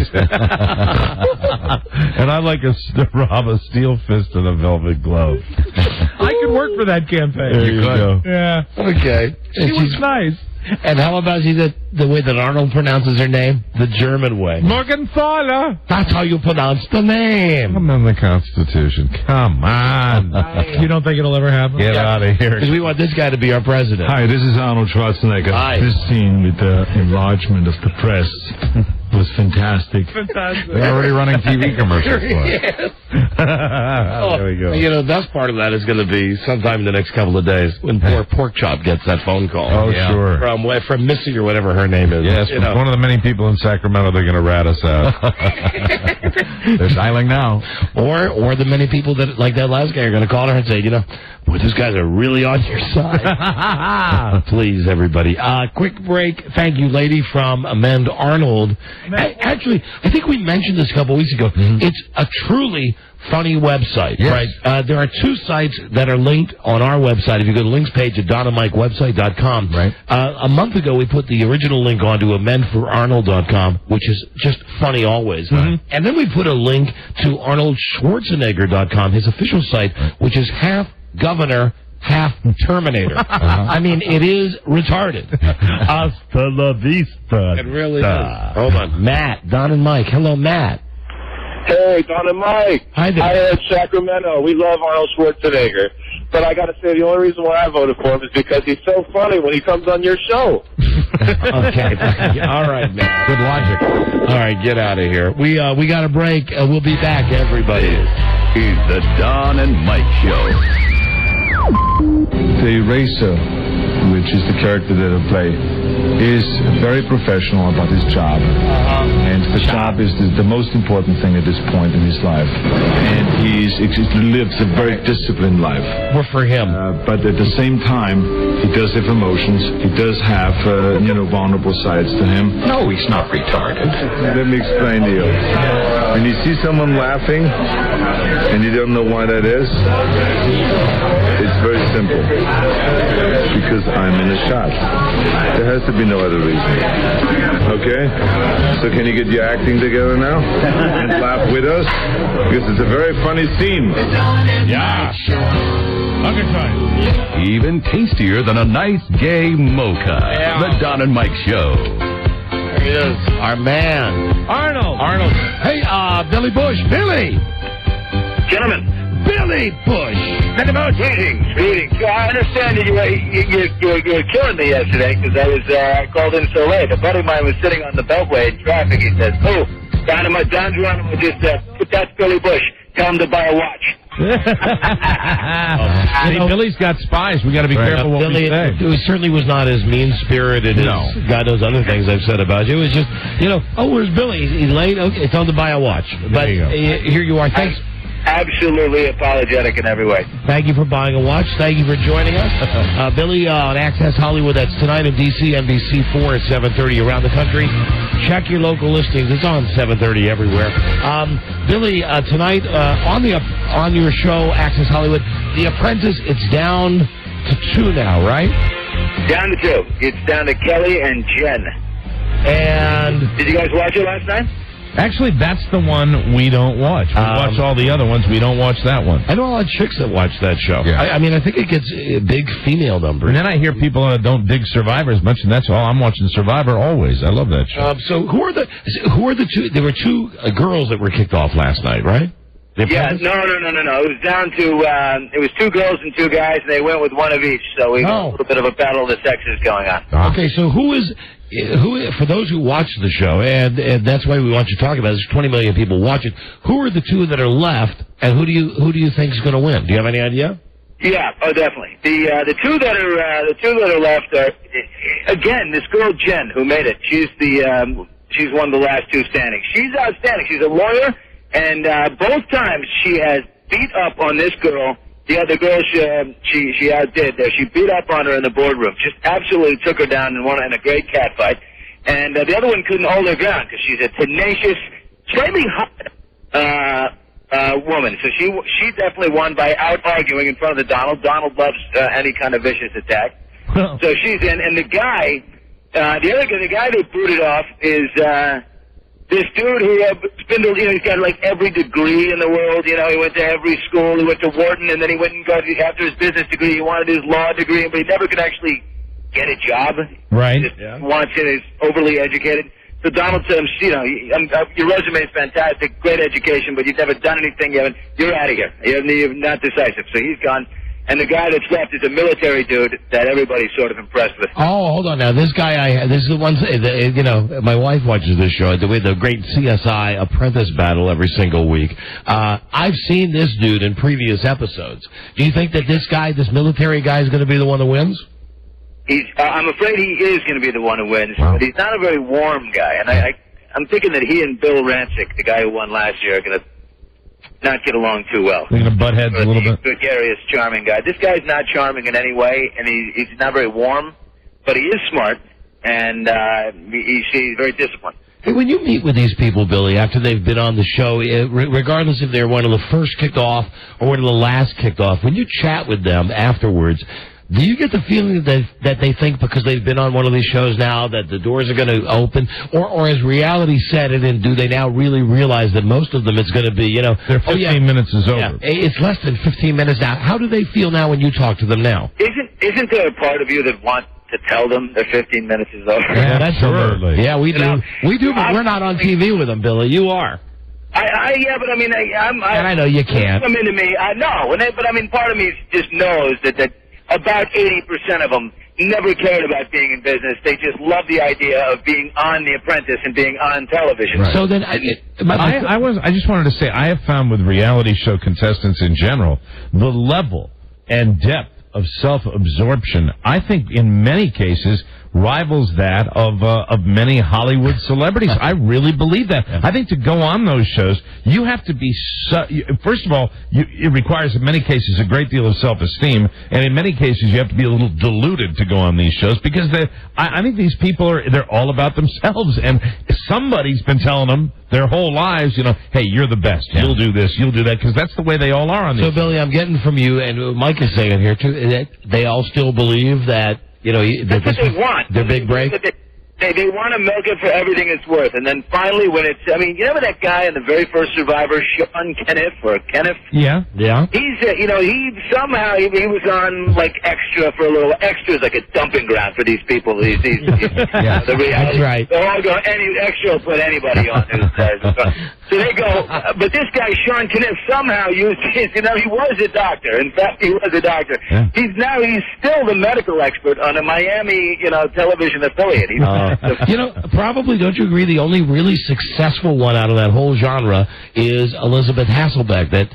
And I'd like to rob a steel fist and a velvet glove. I could work for that campaign. There you go. Yeah. Okay. She was nice. And how about the way that Arnold pronounces her name? The German way. Morgenthaler. That's how you pronounce the name. I'm in the Constitution. Come on. You don't think it'll ever happen? Get out of here. Because we want this guy to be our president. Hi, this is Arnold Schwarzenegger. Hi. This scene with the enlargement of the press was fantastic. They're already running TV commercials for it. There we go. You know, the best part of that is going to be sometime in the next couple of days when poor Pork Chop gets that phone call. Oh, sure. From Missy or whatever her name is. Yes, from one of the many people in Sacramento, they're going to rat us out. They're dialing now. Or the many people that, like that last guy, are going to call her and say, you know, boy, those guys are really on your side. Please, everybody. Quick break. Thank you, lady from Amend Arnold. Actually, I think we mentioned this a couple weeks ago. Mm-hmm. It's a truly funny website, right? There are two sites that are linked on our website. If you go to the links page at DonandMikeWebsite.com, right? A month ago, we put the original link onto AmendForArnold.com, which is just funny always. Mm-hmm. And then we put a link to ArnoldSchwarzenegger.com, his official site, which is half governor, half Terminator. I mean, it is retarded. Hasta la vista. It really is. Hold on. Matt, Don and Mike. Hello, Matt. Hey, Don and Mike. Hi there. Hi, at Sacramento. We love Arnold Schwarzenegger. But I got to say, the only reason why I voted for him is because he's so funny when he comes on your show. Okay. All right, man. Good logic. All right, get out of here. We got a break. We'll be back, everybody. This is the Don and Mike Show. The eraser which is the character that I play, is very professional about his job. And the job is the most important thing at this point in his life. And he lives a very disciplined life. We're for him. But at the same time, he does have emotions. He does have, vulnerable sides to him. No, he's not retarded. Let me explain to you. When you see someone laughing and you don't know why that is, it's very simple. Because I'm in the shot. There has to be no other reason. Okay? So can you get your acting together now? And laugh with us? Because it's a very funny scene. Yeah. Even tastier than a nice gay mocha. Yeah. The Don and Mike Show. There he is, our man. Arnold. Hey, Billy Bush. Billy. Gentlemen. Billy Bush. Greetings. I understand that you were killing me yesterday because I was called in so late. A buddy of mine was sitting on the Beltway in traffic. He says, Don Geronimo just that's Billy Bush. Tell him to buy a watch. See, Billy's got spies. We got to be careful what we say. It certainly was not as mean-spirited as God knows other things I've said about you. It was just, where's Billy? He's late? Okay, tell him to buy a watch. But here you are. Thanks. Absolutely apologetic in every way. Thank you for buying a watch. Thank you for joining us. Billy, on Access Hollywood, that's tonight in D.C., NBC4 at 7:30 around the country. Check your local listings. It's on 7:30 everywhere. Billy, tonight on your show, Access Hollywood, The Apprentice, it's down to 2 now, right? Down to 2. It's down to Kelly and Jen. And did you guys watch it last night? Actually, that's the one we don't watch. We watch all the other ones. We don't watch that one. I know a lot of chicks that watch that show. Yeah. I mean, I think it gets a big female number. And then I hear people don't dig Survivor as much, and that's all. I'm watching Survivor always. I love that show. So who are the two? There were 2 girls that were kicked off last night, right? Yeah, no. It was down to it was 2 girls and 2 guys, and they went with one of each. So we had a little bit of a battle of the sexes going on. Okay, so who for those who watch the show, and that's why we want you to talk about it, there's 20 million people watching. Who are the 2 that are left, and who do you think is going to win? Do you have any idea? Yeah, definitely. The two that are left are again this girl Jen who made it. She's one of the last 2 standing. She's outstanding. She's a lawyer. And both times she has beat up on this girl. The other girl she outdid. She beat up on her in the boardroom. Just absolutely took her down in a great cat fight. And the other one couldn't hold her ground because she's a tenacious, slightly hot woman. So she definitely won by out-arguing in front of the Donald. Donald loves any kind of vicious attack. So she's in. And the guy, the guy they booted off is... this dude who spindled, he's got like every degree in the world. He went to every school. He went to Wharton, and then he went and got after his business degree. He wanted his law degree, but he never could actually get a job. Right. He just wants it. He's overly educated. So Donald said, your resume is fantastic, great education, but you've never done anything. You're out of here. You're not decisive. So he's gone. And the guy that's left is a military dude that everybody's sort of impressed with. Oh, hold on now. This guy, this is the one, my wife watches this show, the great CSI Apprentice battle every single week. I've seen this dude in previous episodes. Do you think that this military guy is going to be the one that wins? I'm afraid he is going to be the one who wins, but he's not a very warm guy. And I'm thinking that he and Bill Rancic, the guy who won last year, are going to not get along too well. They're going to butt heads a little bit. Gregarious, charming guy. This guy's not charming in any way, and he's not very warm, but he is smart, and he's very disciplined. Hey, when you meet with these people, Billy, after they've been on the show, regardless if they're one of the first kicked off or one of the last kicked off, when you chat with them afterwards, do you get the feeling that they think because they've been on one of these shows now that the doors are going to open? Or has reality set it in? Do they now really realize that most of them it's going to be, their 15 minutes is over. Yeah, it's less than 15 minutes now. How do they feel now when you talk to them now? Isn't there a part of you that wants to tell them their 15 minutes is over? Yeah, that's absolutely. Yeah, we do. We do, but we're not on TV with them, Billy. You are. Yeah, but I mean, and I know you can't. Come into me. I know, but I mean, part of me just knows that about 80% of them never cared about being in business. They just love the idea of being on The Apprentice and being on television. Right. So then, I just wanted to say, I have found with reality show contestants in general, the level and depth of self-absorption, I think in many cases rivals that of many Hollywood celebrities. I really believe that. I think to go on those shows, you have to be first of all, it requires in many cases a great deal of self-esteem, and in many cases you have to be a little deluded to go on these shows because I think these people they're all about themselves, and somebody's been telling them their whole lives, hey, you're the best. Yeah. You'll do this, you'll do that, because that's the way they all are on these. So, Billy, I'm getting from you, and Mike is saying here too, that they all still believe that. That's what they want. Their big break? They want to milk it for everything it's worth. And then finally when you remember that guy in the very first Survivor, Sean Kenneth? Yeah. Yeah. He's, he was on, like, extra for a little. Extra is like a dumping ground for these people. These yeah, the reality. That's right. They'll all go, extra will put anybody on. So they go, but this guy, Sean Kenneth, somehow used his, he was a doctor. In fact, he was a doctor. Yeah. He's still the medical expert on a Miami, television affiliate. Probably, don't you agree, the only really successful one out of that whole genre is Elizabeth Hasselbeck, that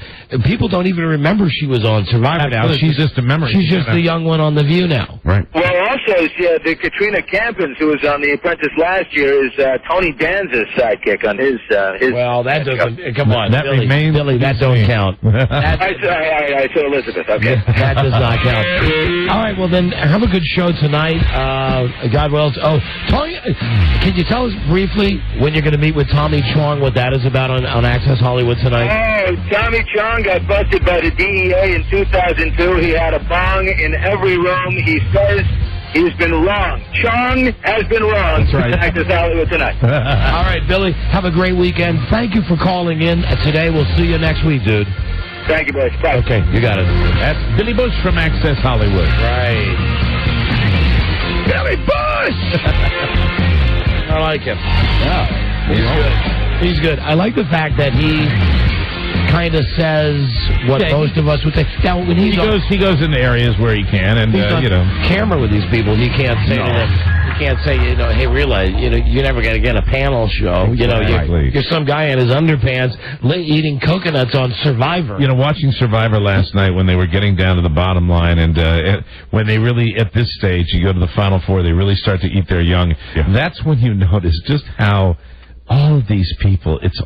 people don't even remember she was on Survivor now. She's just a memory. She's just the young one on The View now. Right. Well, also, the Katrina Campins, who was on The Apprentice last year, is Tony Danza's sidekick on his... Well, that doesn't... Come on, that remains... Billy, that don't count. I said Elizabeth, okay. That does not count. All right, well, then, have a good show tonight. God wills. Oh, Tony, can you tell us briefly when you're going to meet with Tommy Chong, what that is about on Access Hollywood tonight? Oh, Tommy Chong got busted by the DEA in 2002. He had a bong in every room. He says he's been wrong. Chong has been wrong. That's right. Access Hollywood tonight. All right, Billy, have a great weekend. Thank you for calling in today. We'll see you next week, dude. Thank you, boys. Bye. Okay, you got it. That's Billy Bush from Access Hollywood. Right. Billy Bush! I like him. Yeah. He's good. He's good. I like the fact that he kind of says what most of us would say. Now, when he goes into areas where he can, and he's on camera with these people. He can't say to them. He can't say, hey, realize, you're never going to get a panel show. You're some guy in his underpants eating coconuts on Survivor. Watching Survivor last night when they were getting down to the bottom line, and when they really, at this stage, you go to the Final Four, they really start to eat their young. Yeah. That's when you notice just how all of these people, it's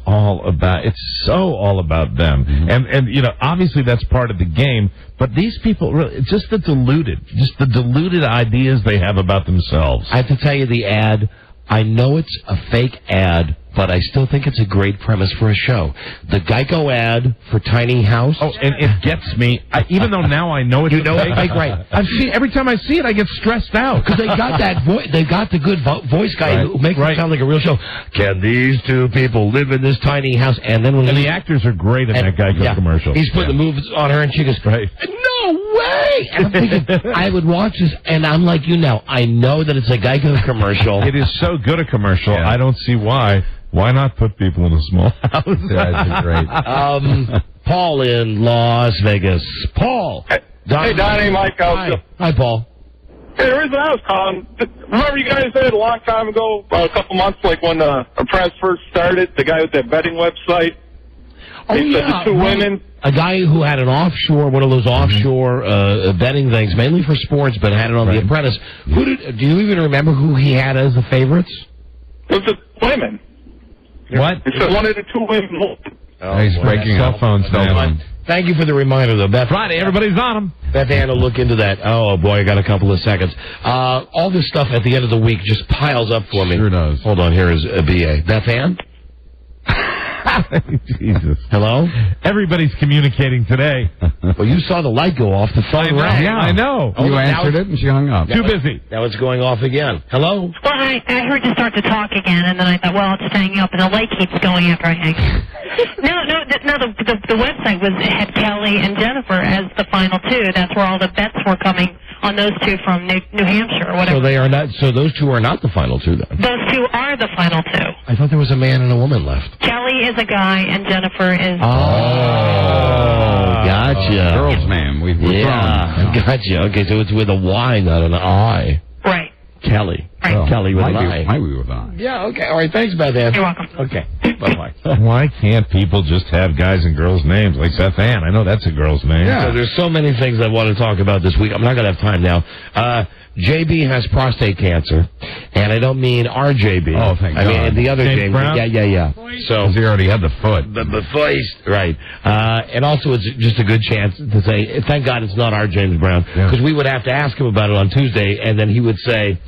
so all about them. Mm-hmm. And obviously that's part of the game, but these people, really, just the deluded ideas they have about themselves. I have to tell you, the ad, I know it's a fake ad, but I still think it's a great premise for a show. The Geico ad for Tiny House. Oh, and it gets me. Even though now I know it's fake. Right. Every time I see it, I get stressed out. Because they got that voice. They got the good voice guy who makes it sound like a real show. Can these two people live in this tiny house? And then the actors are great in that Geico commercial. He's putting the moves on her, and she goes, no way! And I'm thinking, I would watch this, and I'm like you now. I know that it's a Geico commercial. It is so good a commercial. Yeah. I don't see why. Why not put people in a small house? That's great. Paul in Las Vegas. Paul. Hey, Donnie, Mike. Hi, Paul. Hey, the reason I was calling, remember you guys said a long time ago, a couple months, like when the press first started, the guy with that betting website? Oh, he said the two women. A guy who had an offshore, one of those offshore betting things, mainly for sports, but had it on The Apprentice. Do you even remember who he had as the favorites? It was the women. What? It said one of the two women. He's breaking cell phones. Thank you for the reminder, though. Beth, Friday, everybody's on them. Beth Ann will look into that. Oh, boy, I got a couple of seconds. All this stuff at the end of the week just piles up for me. Sure does. Hold on, here is a BA. Beth Ann? Jesus. Hello? Everybody's communicating today. Well, you saw the light go off. The phone rang. Yeah, I know. You answered it and she hung up. Too busy. Now it's going off again. Hello? Well, I heard you start to talk again, and then I thought, well, I'll just hang up, and the light keeps going after I hang up. The website had Kelly and Jennifer as the final two. That's where all the bets were coming on those two from New Hampshire or whatever. So they are not. So those two are not the final two, then. Those two are the final two. I thought there was a man and a woman left. Kelly is a guy, and Jennifer is. Oh, gotcha. Girl's name. We're wrong. Gotcha. Okay, so it's with a Y, not an I. Right. Kelly. Right. Kelly with an I. Might be with an I. Yeah, okay. All right, thanks, Beth Ann. You're welcome. Okay, bye-bye. Why can't people just have guys and girls' names like Beth Ann? I know that's a girl's name. Yeah. So there's so many things I want to talk about this week. I'm not going to have time now. JB has prostate cancer, and I don't mean our JB. Oh, thank God. I mean the other James JB. Brown? Yeah. So He already had the foot. the voice, right? And also, it's just a good chance to say, thank God it's not our James Brown, because we would have to ask him about it on Tuesday, and then he would say,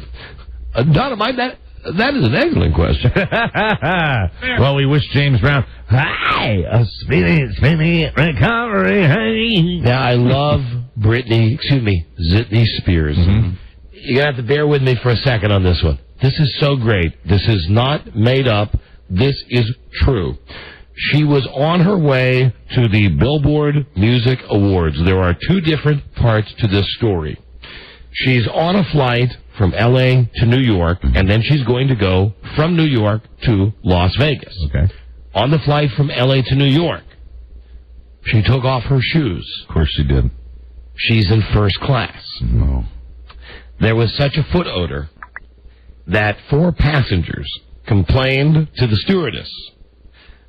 Dynamite, that is an excellent question. Well, we wish James Brown, a speedy recovery. Now, I love Zitney Spears. Mm-hmm. You're going to have to bear with me for a second on this one. This is so great. This is not made up. This is true. She was on her way to the Billboard Music Awards. There are two different parts to this story. She's on a flight from L.A. to New York, and then she's going to go from New York to Las Vegas. Okay. On the flight from L.A. to New York, she took off her shoes. Of course she did. She's in first class. No. There was such a foot odor that 4 passengers complained to the stewardess.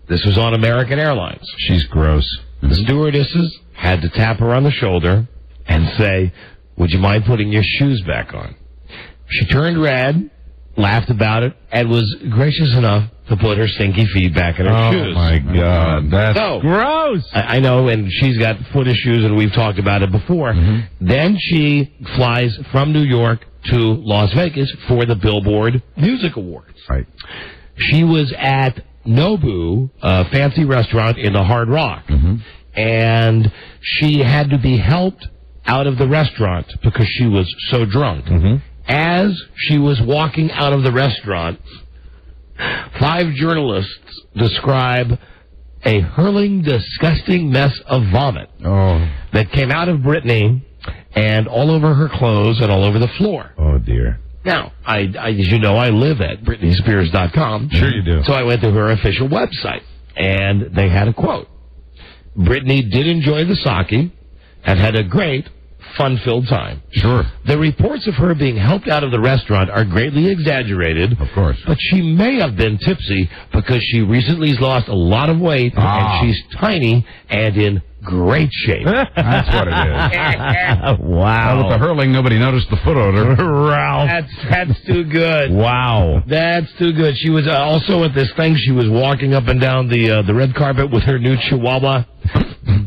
This was on American Airlines. She's gross. The stewardesses had to tap her on the shoulder and say, would you mind putting your shoes back on? She turned red, laughed about it, and was gracious enough to put her stinky feet back in her shoes. Oh, my God. That's gross. I know, and she's got foot issues, and we've talked about it before. Mm-hmm. Then she flies from New York to Las Vegas for the Billboard Music Awards. Right. She was at Nobu, a fancy restaurant in the Hard Rock, and she had to be helped out of the restaurant because she was so drunk. As she was walking out of the restaurant, 5 journalists describe a hurling, disgusting mess of vomit that came out of Britney and all over her clothes and all over the floor. Oh, dear. Now, I as you know, I live at BritneySpears.com. Sure you do. So I went to her official website, and they had a quote. Britney did enjoy the sake and had a great, fun-filled time. Sure. The reports of her being helped out of the restaurant are greatly exaggerated. Of course. But she may have been tipsy because she recently has lost a lot of weight, and she's tiny and in great shape. That's what it is. Wow. With the hurling, nobody noticed the foot odor. Ralph. That's too good. Wow. That's too good. She was also at this thing. She was walking up and down the red carpet with her new Chihuahua.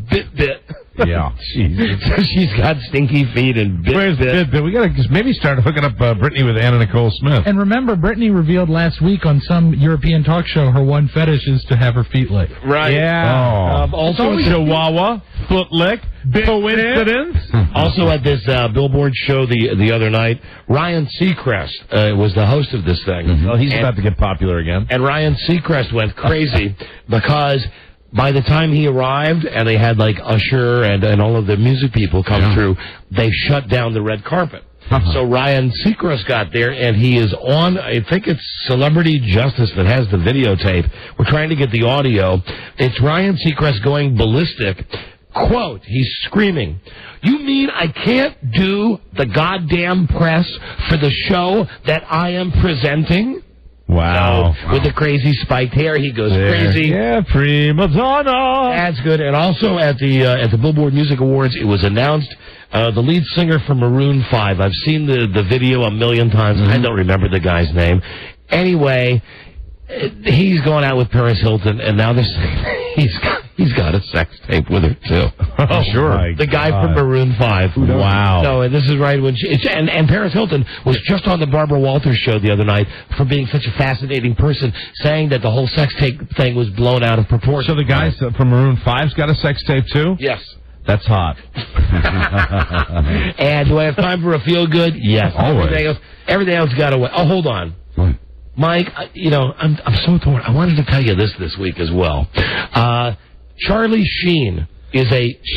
Bit. Yeah. So she's got stinky feet and Where's bit. We got to maybe start hooking up Brittany with Anna Nicole Smith. And remember, Brittany revealed last week on some European talk show her one fetish is to have her feet licked. Right. Yeah. Also, Chihuahua, foot lick, coincidence. Also at this Billboard show the other night, Ryan Seacrest was the host of this thing. Well, he's about to get popular again. And Ryan Seacrest went crazy because by the time he arrived and they had like Usher and all of the music people come through, they shut down the red carpet. So Ryan Seacrest got there, and he is on, I think it's Celebrity Justice that has the videotape. We're trying to get the audio. It's Ryan Seacrest going ballistic. Quote, he's screaming, "You mean I can't do the goddamn press for the show that I am presenting?" Wow. So, with the crazy spiked hair, he goes crazy. Yeah, prima donna. That's good. And also at the Billboard Music Awards, it was announced the lead singer from Maroon 5. I've seen the video a million times. I don't remember the guy's name. Anyway, he's going out with Paris Hilton, and now he's got a sex tape with her too. Oh, sure. The guy from Maroon 5. Wow. No, and this is right when and Paris Hilton was just on the Barbara Walters show the other night for being such a fascinating person, saying that the whole sex tape thing was blown out of proportion. So the guy from Maroon 5's got a sex tape too? Yes. That's hot. And do I have time for a feel good? Yes. Always. Everything else got away. Oh, hold on. What? Mike, I'm so torn. I wanted to tell you this week as well. Charlie Sheen is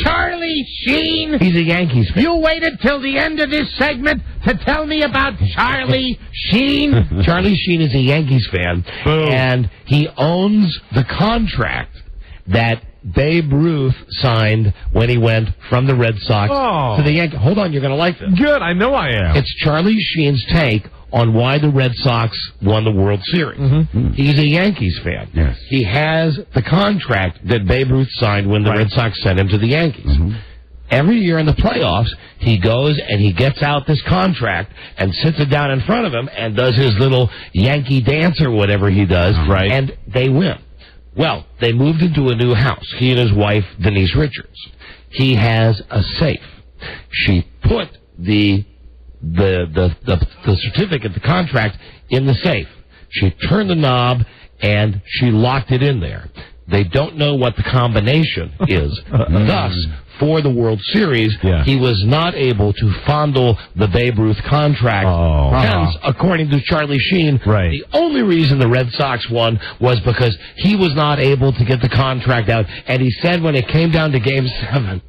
Charlie Sheen? He's a Yankees fan. You waited till the end of this segment to tell me about Charlie Sheen? Charlie Sheen is a Yankees fan, and he owns the contract that Babe Ruth signed when he went from the Red Sox to the Yankees. Hold on, you're going to like this. Good, I know I am. It's Charlie Sheen's take on why the Red Sox won the World Series. He's a Yankees fan. Yes. He has the contract that Babe Ruth signed when the Red Sox sent him to the Yankees. Every year in the playoffs, he goes and he gets out this contract and sits it down in front of him and does his little Yankee dance or whatever he does, and they win. Well, they moved into a new house, he and his wife, Denise Richards. He has a safe. She put the certificate, the contract, in the safe. She turned the knob, and she locked it in there. They don't know what the combination is. Thus, for the World Series, he was not able to fondle the Babe Ruth contract. Hence, according to Charlie Sheen, the only reason the Red Sox won was because he was not able to get the contract out. And he said when it came down to Game 7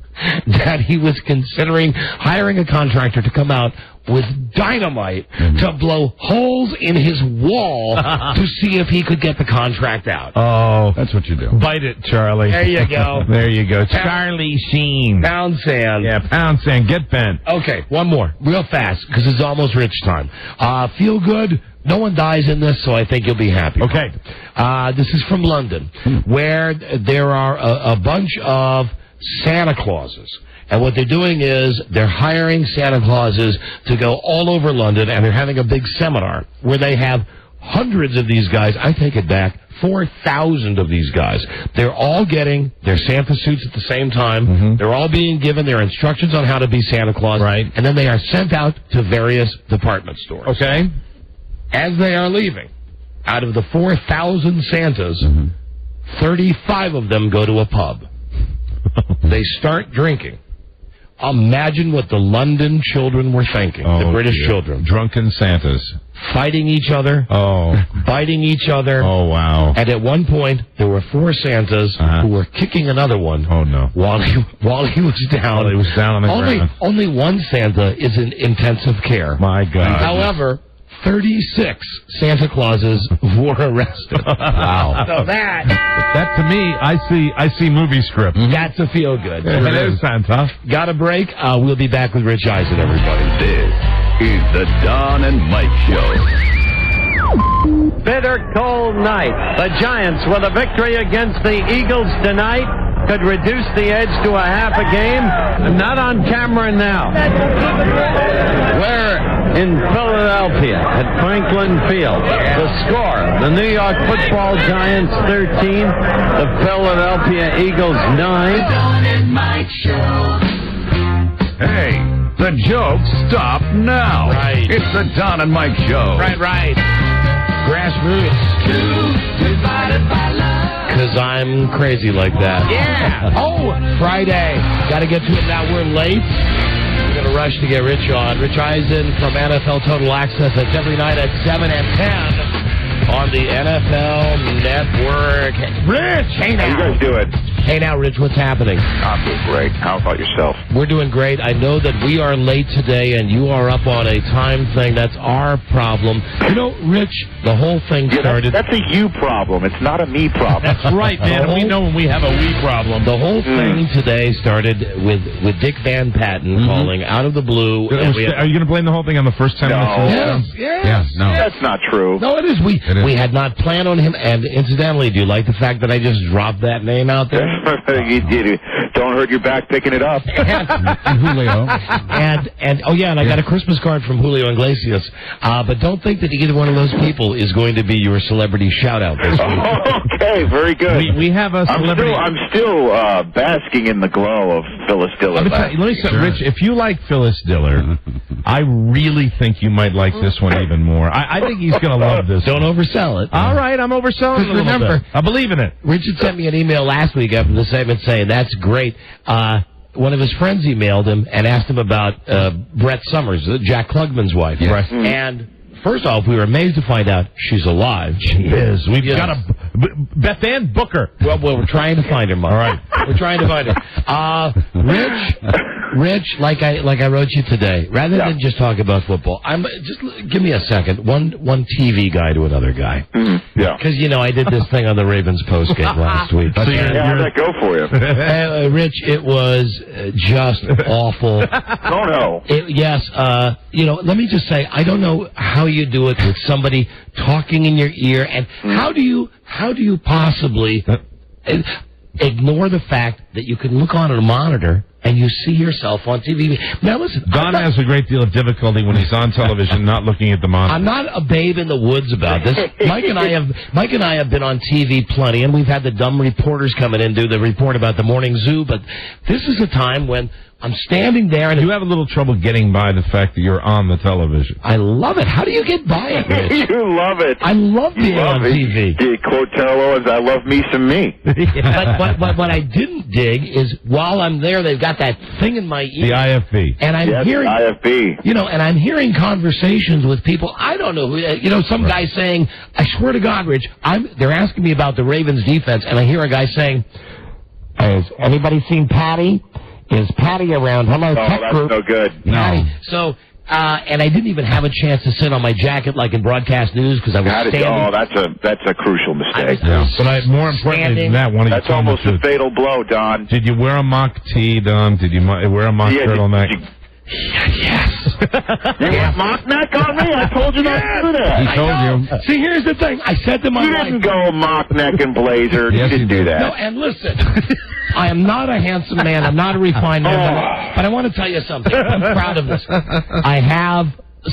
that he was considering hiring a contractor to come out with dynamite to blow holes in his wall to see if he could get the contract out. Oh, that's what you do. Bite it, Charlie. There you go. There you go. Charlie Sheen. Pound sand. Yeah, pound sand. Get bent. Okay, one more, real fast, because it's almost Rich time. Feel good. No one dies in this, so I think you'll be happy. Okay. This is from London, where there are a bunch of Santa Clauses. And what they're doing is they're hiring Santa Clauses to go all over London, and they're having a big seminar where they have hundreds of these guys. I take it back, 4,000 of these guys. They're all getting their Santa suits at the same time. They're all being given their instructions on how to be Santa Claus. And then they are sent out to various department stores. Okay. As they are leaving, out of the 4,000 Santas, 35 of them go to a pub. They start drinking. Imagine what the London children were thinking, the British children. Drunken Santas. Fighting each other. Biting each other. Oh, wow. And at one point, there were 4 Santas who were kicking another one. Oh, no. While he was down. While he was down on the ground. Only one Santa is in intensive care. My God. However, 36 Santa Clauses were arrested. Wow. So that to me, I see movie script. That's a feel good. It is Santa. Got a break? We'll be back with Rich Eisen, everybody. This is the Don and Mike Show. Bitter cold night. The Giants, with a victory against the Eagles tonight, could reduce the edge to a half a game. Not on camera now. We're in Philadelphia at Franklin Field. The score, the New York Football Giants 13, the Philadelphia Eagles 9. Don and Mike Show. Hey, the jokes stop now. Right. It's the Don and Mike Show. Right. Grassroots. 2 divided by love. Because I'm crazy like that. Yeah. Oh, Friday. Got to get to it now. We're late. We're going to rush to get Rich on. Rich Eisen from NFL Total Access. That's every night at 7 and 10 on the NFL Network. Rich, hey now. How you guys doing? Hey now, Rich, what's happening? I'm doing great. How about yourself? We're doing great. I know that we are late today, and you are up on a time thing. That's our problem. You know, Rich, the whole thing started... That's a you problem. It's not a me problem. That's right, man. We know when we have a we problem. The whole thing today started with Dick Van Patten calling out of the blue. Are you going to blame the whole thing on the first 10 minutes of the show? Yes. Yeah, no. That's not true. No, it is. We had not planned on him. And incidentally, do you like the fact that I just dropped that name out there? You did. Don't hurt your back picking it up. Julio. And I got a Christmas card from Julio Iglesias. But don't think that either one of those people is going to be your celebrity shout-out this week. Okay, very good. We have a celebrity... I'm still basking in the glow of Phyllis Diller. Let me say, Rich, if you like Phyllis Diller, I really think you might like this one even more. I think he's going to love this. Don't oversell it. All right, I'm overselling it a little bit. I believe in it. Richard sent me an email last week after the segment saying, that's great. One of his friends emailed him and asked him about Brett Summers, Jack Klugman's wife. Yes. Right. And first off, we were amazed to find out she's alive. She is. We've got a Beth Ann Booker. Well, we're trying to find her, Mom. All right. We're trying to find her. Rich, Rich, like I wrote you today, rather than just talk about football, give me a second. One TV guy to another guy. Mm-hmm. Yeah. Because, I did this thing on the Ravens postgame last week. So how'd that go for you? Rich, it was just awful. Oh, no. Yes. Let me just say, I don't know how you do it with somebody talking in your ear, and how do you possibly ignore the fact that you can look on a monitor and you see yourself on TV. Now, listen. Don has a great deal of difficulty when he's on television not looking at the monitor. I'm not a babe in the woods about this. Mike and I have been on TV plenty, and we've had the dumb reporters come in and do the report about the morning zoo, but this is a time when I'm standing there and... You have a little trouble getting by the fact that you're on the television. I love it. How do you get by it, Rich? You love it. I love being on TV. You quote Tello as I love me some me. But what I didn't dig is while I'm there, they've got that thing in my ear. The IFB. And I'm hearing... IFB. And I'm hearing conversations with people. I don't know who... some guy saying, I swear to God, Rich, they're asking me about the Ravens defense, and I hear a guy saying, has anybody seen Patty? Is Patty around? Hello, Tech Group. No good. Patty. So, and I didn't even have a chance to sit on my jacket like in broadcast news because I was standing. Oh, that's a crucial mistake. But more importantly than that, that's almost a fatal blow, Don. Did you wear a mock tee, Don? Did you wear a mock turtleneck? Yes. You got mock neck on me? I told you not to do that. He told you. See, here's the thing. I said to my wife... You didn't go mock neck and blazer. Yes, you didn't do that. No, and listen, I am not a handsome man. I'm not a refined man. But I want to tell you something. I'm proud of this. I have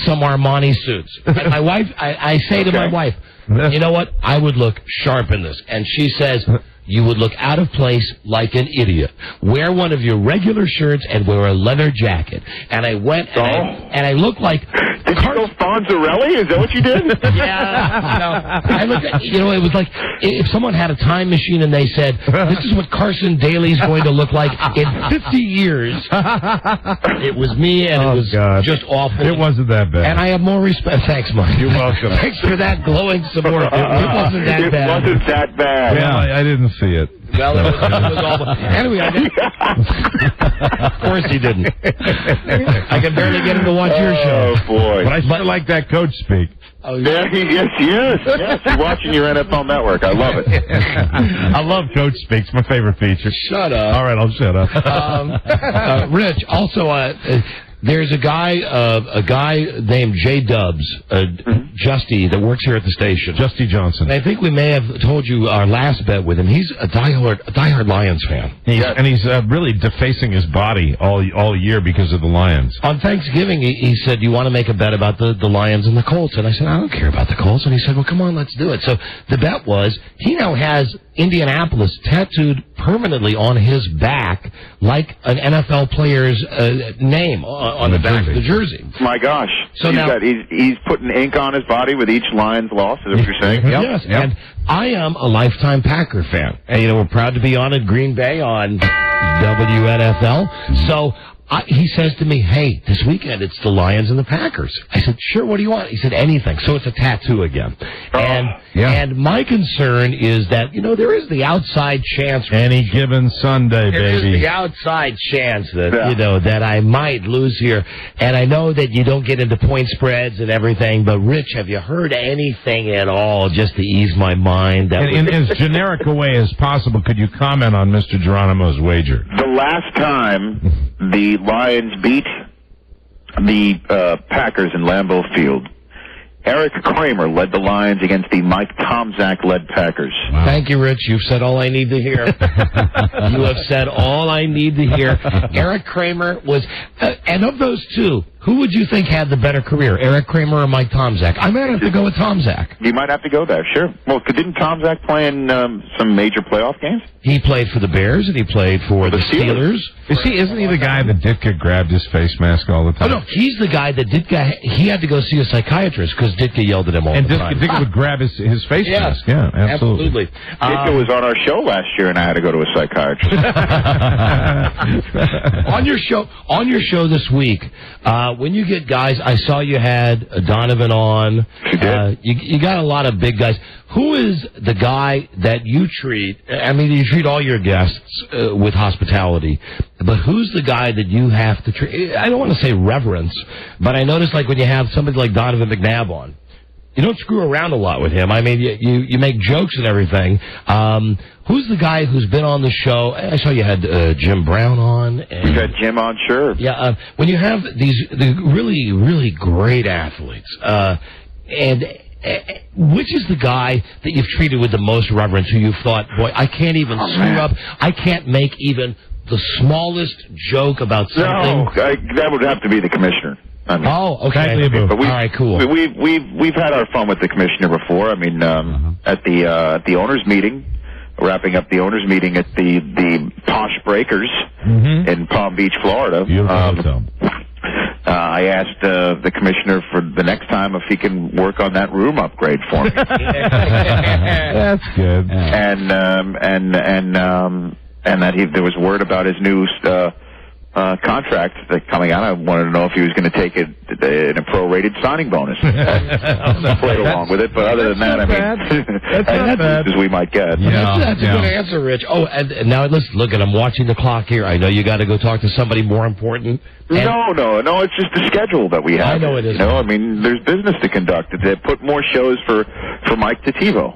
some Armani suits. And my wife, I say to my wife, you know what? I would look sharp in this. And she says... You would look out of place like an idiot. Wear one of your regular shirts and wear a leather jacket. And I went and I looked like... Did you go Fonzarelli? Is that what you did? Yeah. No. I looked at, it was like if someone had a time machine and they said, this is what Carson Daly's going to look like in 50 years. It was me, and it was just awful. It wasn't that bad. And I have more respect. Thanks, Mike. You're welcome. Thanks for that glowing support. It wasn't that bad. It wasn't that bad. Yeah, I didn't see it. Well, it was awful. Anyway, of course he didn't. I can barely get him to watch your show. Oh, boy. But I still like that coach speak. Oh, yeah, yes, he is. Yes, you're watching your NFL Network. I love it. I love Coach Speaks. My favorite feature. Shut up. All right, I'll shut up. Rich, also, there's a guy named J Dubs, Justy, that works here at the station. Justy Johnson. And I think we may have told you our last bet with him. He's a diehard Lions fan. And he's really defacing his body all year because of the Lions. On Thanksgiving, he said, "You want to make a bet about the Lions and the Colts?" And I said, "I don't care about the Colts." And he said, "Well, come on, let's do it." So the bet was he now has Indianapolis tattooed permanently on his back like an NFL player's name on the back of the jersey. My gosh. So he's putting ink on his body with each Lions loss, is what you're saying? Yes, and I am a lifetime Packer fan. And, we're proud to be on in Green Bay on WNFL. So he says to me, "Hey, this weekend it's the Lions and the Packers." I said, "Sure, what do you want?" He said, "Anything." So it's a tattoo again. And my concern is that, there is the outside chance. Any given Sunday, there baby. There is the outside chance that, that I might lose here. And I know that you don't get into point spreads and everything, but Rich, have you heard anything at all just to ease my mind? In as generic a way as possible, could you comment on Mr. Geronimo's wager? The last time the Lions beat the Packers in Lambeau Field, Eric Kramer led the Lions against the Mike Tomczak-led Packers. Wow. Thank you, Rich. You've said all I need to hear. You have said all I need to hear. Eric Kramer was, and of those two, who would you think had the better career, Eric Kramer or Mike Tomczak? I might have to go with Tomczak. You might have to go there, sure. Well, didn't Tomczak play in some major playoff games? He played for the Bears, and he played for the Steelers. Isn't he the guy that Ditka grabbed his face mask all the time? Oh, no, he's the guy that Ditka, he had to go see a psychiatrist because Ditka yelled at him all the time. And Ditka would grab his face mask. Yeah, absolutely. Ditka was on our show last year, and I had to go to a psychiatrist. On your show this week, when you get guys, I saw you had Donovan on. You got a lot of big guys. Who is the guy that you treat? I mean, you treat all your guests with hospitality, but who's the guy that you have to treat? I don't want to say reverence, but I notice like when you have somebody like Donovan McNabb on, you don't screw around a lot with him. I mean, you make jokes and everything. Who's the guy who's been on the show? I saw you had Jim Brown on. We've had Jim on, sure. Yeah, when you have these really, really great athletes, and which is the guy that you've treated with the most reverence, who you've thought, boy, I can't even screw up. I can't make even the smallest joke about something. No, that would have to be the commissioner. I mean, okay. But all right, cool. We've had our fun with the commissioner before. I mean, at the owners' meeting, wrapping up the owners' meeting at the Posh Breakers in Palm Beach, Florida. I asked the commissioner for the next time if he can work on that room upgrade for me. That's good. And that there was word about his new contract that coming out. I wanted to know if he was going to take it in a prorated signing bonus. I played along with it, but other than that, I mean, that's as bad as we might get. That's a good answer, Rich. Oh, and now listen, look, I'm watching the clock here. I know you got to go talk to somebody more important. No, it's just the schedule that we have. I know it is. You know, I mean, there's business to conduct. They put more shows for Mike to TiVo.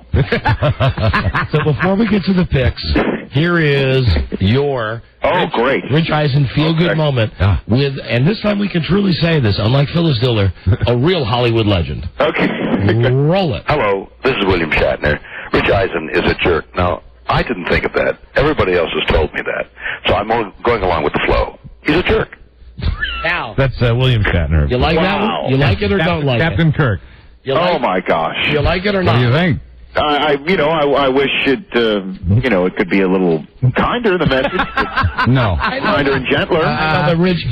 So before we get to the picks, here is your great Rich Eisen feel-good moment with, and this time we can truly say this, unlike Phyllis Diller, a real Hollywood legend. Okay. Roll it. Hello, this is William Shatner. Rich Eisen is a jerk. Now, I didn't think of that. Everybody else has told me that. So I'm going along with the flow. He's a jerk. Now. That's William Shatner. You like that one? You like it or don't like Captain it? Kirk. Oh my gosh! You like it or not? What do you think? I wish it, it could be a little kinder, the message. No. Kinder and gentler. Rich,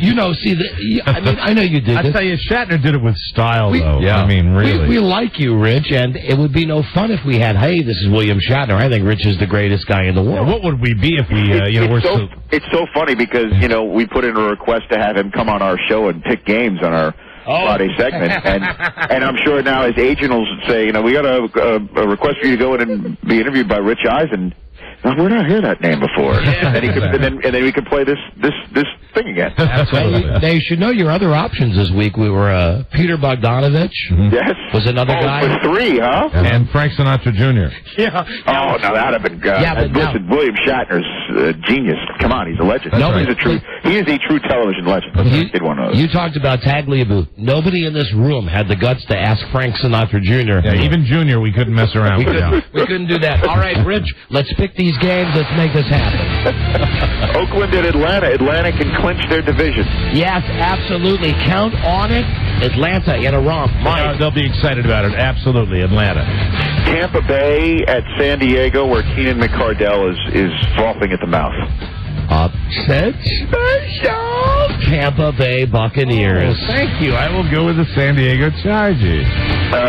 I know you did I this. tell you, Shatner did it with style, though. Yeah. I mean, really. We like you, Rich, and it would be no fun if we had, hey, this is William Shatner. I think Rich is the greatest guy in the world. What would we be if we, It's so funny because, we put in a request to have him come on our show and pick games on our Friday segment, and I'm sure now his agent will say, we got a request for you to go in and be interviewed by Rich Eisen. Now, where did I hear that name before? And then we could play this thing again. Absolutely. Now, you should know your other options this week. We were Peter Bogdanovich. Yes. Was another guy. It was 3, huh? And Frank Sinatra Jr. Yeah. Oh, now that'd have been good. Listen, William Shatner's genius. Come on, he's a legend. He is a true television legend. You talked about Tagliabue. Nobody in this room had the guts to ask Frank Sinatra Jr. Yeah, even Jr. we couldn't mess around with. We couldn't do that. All right, Rich, let's pick these games. Let's make this happen. Oakland and Atlanta. Atlanta can clinch their division. Yes, absolutely. Count on it. Atlanta in a romp. Mike. They'll be excited about it. Absolutely. Atlanta. Tampa Bay at San Diego, where Keenan McCardell is frothing at the mouth. Upset special. Tampa Bay Buccaneers. Oh, thank you. I will go with the San Diego Chargers.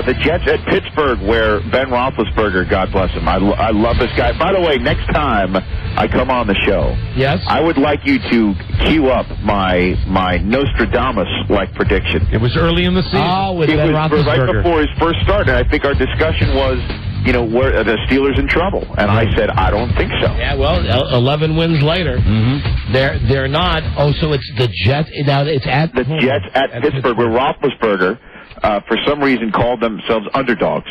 The Jets at Pittsburgh, where Ben Roethlisberger, God bless him. I love this guy. By the way, next time I come on the show, yes, I would like you to cue up my Nostradamus-like prediction. It was early in the season. Oh, with Ben Roethlisberger. Right before his first start, and I think our discussion was, were the Steelers in trouble? And I said, I don't think so. Yeah, well, 11 wins later. Mm-hmm. They're not. Oh, so it's the Jets. Now it's at the Jets at Pittsburgh, where Roethlisberger, for some reason, called themselves underdogs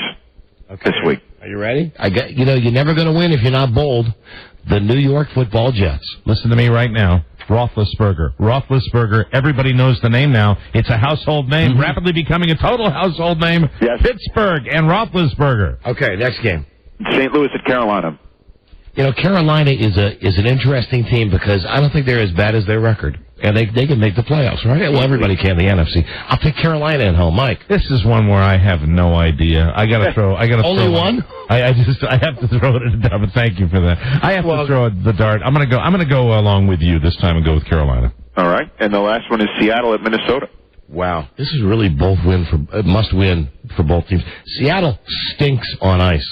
this week. Are you ready? You're never going to win if you're not bold. The New York Football Jets. Listen to me right now. Roethlisberger. Everybody knows the name now. It's a household name, rapidly becoming a total household name. Yes. Pittsburgh and Roethlisberger. Okay, next game. St. Louis at Carolina. Carolina is an interesting team because I don't think they're as bad as their record. And they can make the playoffs, right? Well, everybody can, the NFC. I'll pick Carolina at home. Mike. This is one where I have no idea. I gotta throw Only one? I have to throw it in the dart, but thank you for that. I have to throw the dart. I'm gonna go along with you this time and go with Carolina. All right. And the last one is Seattle at Minnesota. Wow. This is really must win for both teams. Seattle stinks on ice.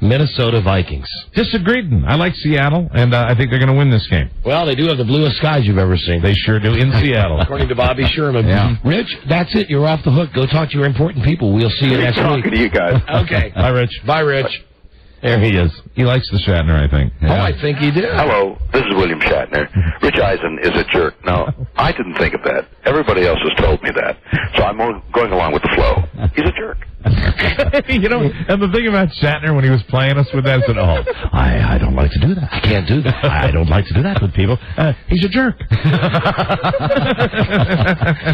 Minnesota Vikings. Disagreed. I like Seattle, and I think they're going to win this game. Well, they do have the bluest skies you've ever seen. They sure do in Seattle. According to Bobby Sherman. Yeah. Rich, that's it. You're off the hook. Go talk to your important people. We'll see you next week. Talking to you guys. Okay. Bye, Rich. Bye, Rich. There he is. He likes the Shatner, I think. Oh, I think he did. Hello, this is William Shatner. Rich Eisen is a jerk. Now, I didn't think of that. Everybody else has told me that. So I'm going along with the flow. He's a jerk. You know, and the thing about Shatner when he was playing us with that, said, "Oh, I don't like to do that. I can't do that. I don't like to do that with people. He's a jerk."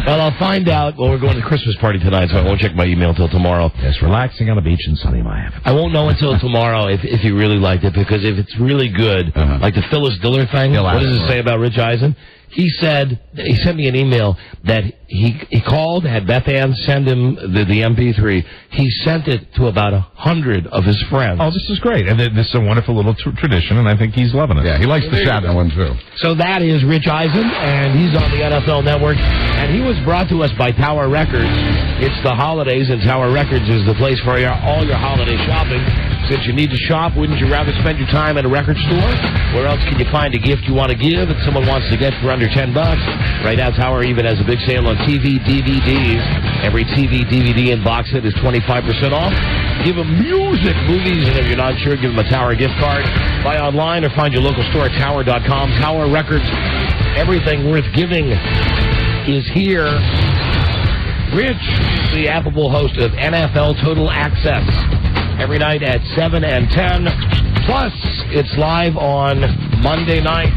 Well, I'll find out. Well, we're going to the Christmas party tonight, so I won't check my email until tomorrow. Yes, relaxing on the beach in sunny Miami. I won't know until tomorrow if you really liked it, because if it's really good, like the Phyllis Diller thing, what does it say about Rich Eisen? He said, he sent me an email that he called, had Beth Ann send him the MP3. He sent it to about 100 of his friends. Oh, this is great. And this is a wonderful little tradition, and I think he's loving it. Yeah, he likes the Shatner one, too. So that is Rich Eisen, and he's on the NFL Network. And he was brought to us by Tower Records. It's the holidays, and Tower Records is the place for all your holiday shopping. Since you need to shop, wouldn't you rather spend your time at a record store? Where else can you find a gift you want to give that someone wants to get for under $10? Right now, Tower even has a big sale on TV DVDs. Every TV DVD and box set is 25% off. Give them music, movies, and if you're not sure, give them a Tower gift card. Buy online or find your local store at Tower.com. Tower Records, everything worth giving is here. Rich is the affable host of NFL Total Access. Every night at 7 and 10. Plus, it's live on Monday night,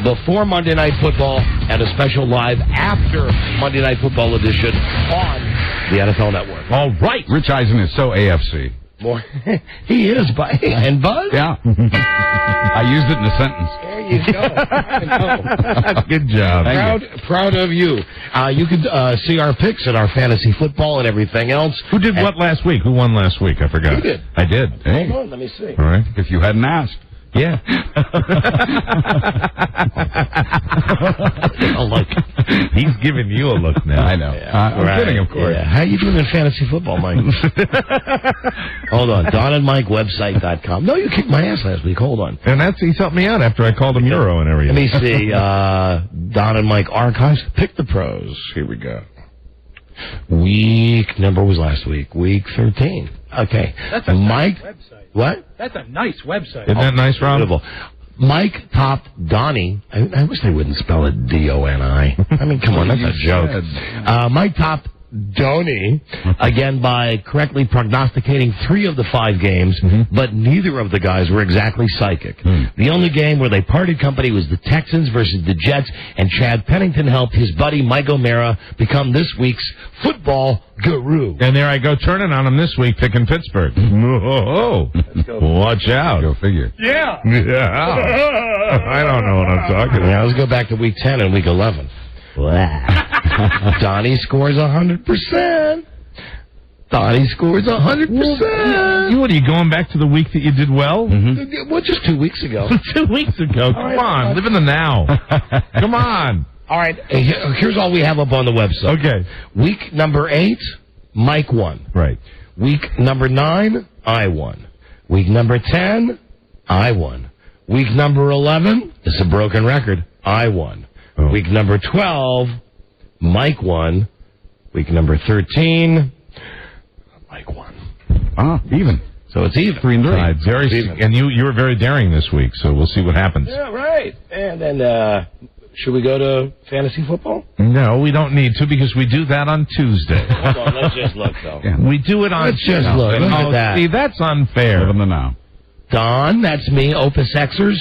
before Monday Night Football, and a special live after Monday Night Football edition on the NFL Network. All right. Rich Eisen is so AFC. More. He is, and Buzz? Yeah. I used it in a sentence. There you go. Good job. Proud of you. You can see our picks and our fantasy football and everything else. Who did what last week? Who won last week? I forgot. You did. I did. Hey. Hold on, let me see. All right. If you hadn't asked. Yeah. He's giving you a look now. I know. I'm kidding, of course. Yeah. How you doing in fantasy football, Mike? Hold on. DonandMikeWebsite.com. No, you kicked my ass last week. Hold on. And he's helped me out after I called him Euro and everything. Let me see. Don and Mike Archives. Pick the pros. Here we go. Week number was last week. Week 13. Okay. That's a Mike. nice website. What? That's a nice website. Isn't that nice, Rob? Beautiful. Mike topped Donnie. I wish they wouldn't spell it D-O-N-I. I mean, come on, that's a joke. Mike topped Donnie, again, by correctly prognosticating 3 of the 5 games, but neither of the guys were exactly psychic. The only game where they parted company was the Texans versus the Jets, and Chad Pennington helped his buddy Mike O'Mara become this week's football guru. And there I go turning on him this week, picking Pittsburgh. Oh, watch out. Go figure. Yeah. Yeah. I don't know what I'm talking about. Now, let's go back to week 10 and week 11. Donnie scores 100%. Donnie scores 100%. What are you going back to the week that you did well? Well, just 2 weeks ago. 2 weeks ago. Come on, live in the now. Come on. All right, here's all we have up on the website. Okay. Week number 8, Mike won. Right. Week number 9, I won. Week number 10, I won. Week number 11, it's a broken record, I won. Oh. Week number 12, Mike won. Week number 13, Mike won. Ah, even. So it's even. 3 and 3. Very even. And you were very daring this week, so we'll see what happens. Yeah, right. And then, should we go to fantasy football? No, we don't need to because we do that on Tuesday. Hold on, let's just look, though. Yeah. We do it on Let's just look. Look at that. See, that's unfair. Live in the now. Don, that's me, Opus Xers,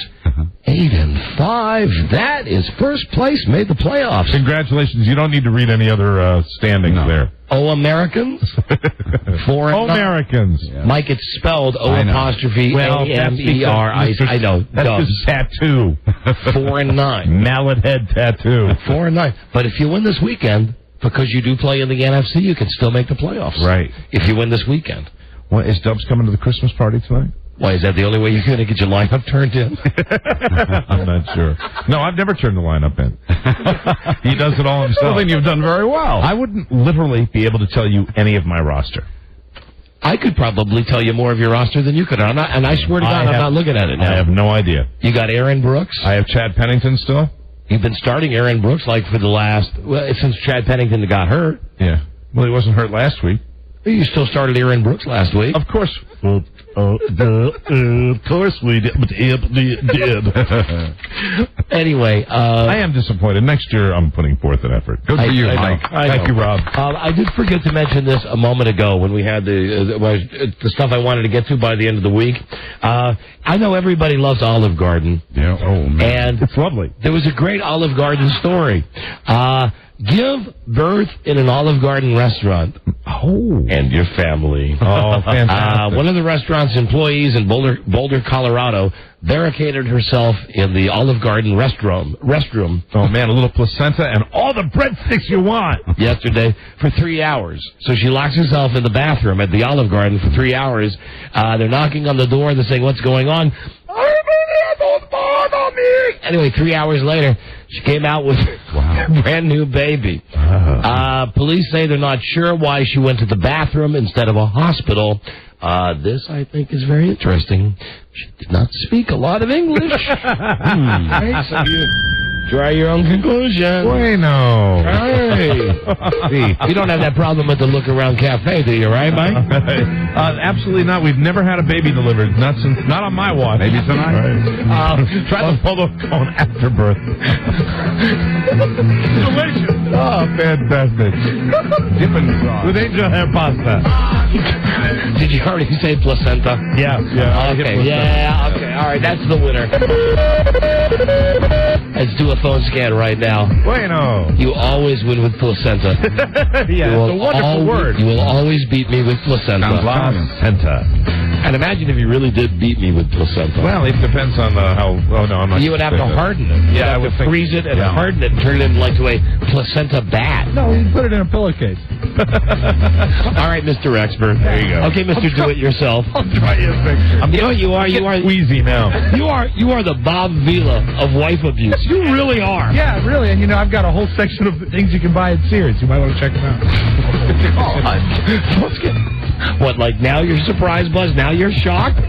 8 and 5. That is first place, made the playoffs. Congratulations. You don't need to read any other standings there. O Americans, 4 and 9. Americans. Yeah. Mike, it's spelled O apostrophe A-M-E-R. I know. That's his tattoo. 4 and 9. Mallet head tattoo. 4 and 9. But if you win this weekend, because you do play in the NFC, you can still make the playoffs. Right. If you win this weekend. Well, is Dubs coming to the Christmas party tonight? Why, is that the only way you're going to get your lineup turned in? I'm not sure. No, I've never turned the lineup in. He does it all himself. Well, then you've done very well. I wouldn't literally be able to tell you any of my roster. I could probably tell you more of your roster than you could. And I swear to God, I'm not looking at it now. I have no idea. You got Aaron Brooks. I have Chad Pennington still. You've been starting Aaron Brooks like for the last, since Chad Pennington got hurt. Yeah. Well, he wasn't hurt last week. You still started Aaron Brooks last week. Of course. Of course we did. Anyway. I am disappointed. Next year, I'm putting forth an effort. Good for you, Mike. Thank you, Rob. I did forget to mention this a moment ago when we had the stuff I wanted to get to by the end of the week. I know everybody loves Olive Garden. Yeah. Oh, man. And it's lovely. There was a great Olive Garden story. Give birth in an Olive Garden restaurant. Oh. And your family. Oh, fantastic. One of the restaurant's employees in Boulder, Colorado, barricaded herself in the Olive Garden restroom. Oh, man, a little placenta and all the breadsticks you want. Yesterday for 3 hours. So she locks herself in the bathroom at the Olive Garden for 3 hours. They're knocking on the door. They're saying, what's going on? Don't bother me. Anyway, 3 hours later, she came out with a brand new baby. Police say they're not sure why she went to the bathroom instead of a hospital. This, I think, is very interesting. She did not speak a lot of English. Right, so you draw your own conclusion. Bueno. Hey. You don't have that problem at the Look Around Cafe, do you, right, Mike? Absolutely not. We've never had a baby delivered. Not on my watch. Maybe tonight. Try the polo cone after birth. Delicious. Oh, fantastic. Dipping sauce. With angel hair pasta. Did you already say placenta? Yeah. Okay. Yeah. Okay. All right. That's the winner. Let's do a phone scan right now. Bueno. You always win with placenta. Yeah, it's a wonderful word. You will always beat me with placenta. Placenta. And imagine if you really did beat me with placenta. Well, it depends on how. Oh no, I'm not. You would have to harden it. Yeah, I would freeze it and harden it and turn it into a placenta bat. No, you put it in a pillowcase. All right, Mr. Expert. There you go. Okay, Mr. Do-It-Yourself. I'll try you a picture. You know what you are? You are wheezy now. You are the Bob Vila of wife abuse. You really are. Yeah, really. And I've got a whole section of things you can buy at Sears. You might want to check them out. What, like now you're surprised, Buzz? Now you're shocked?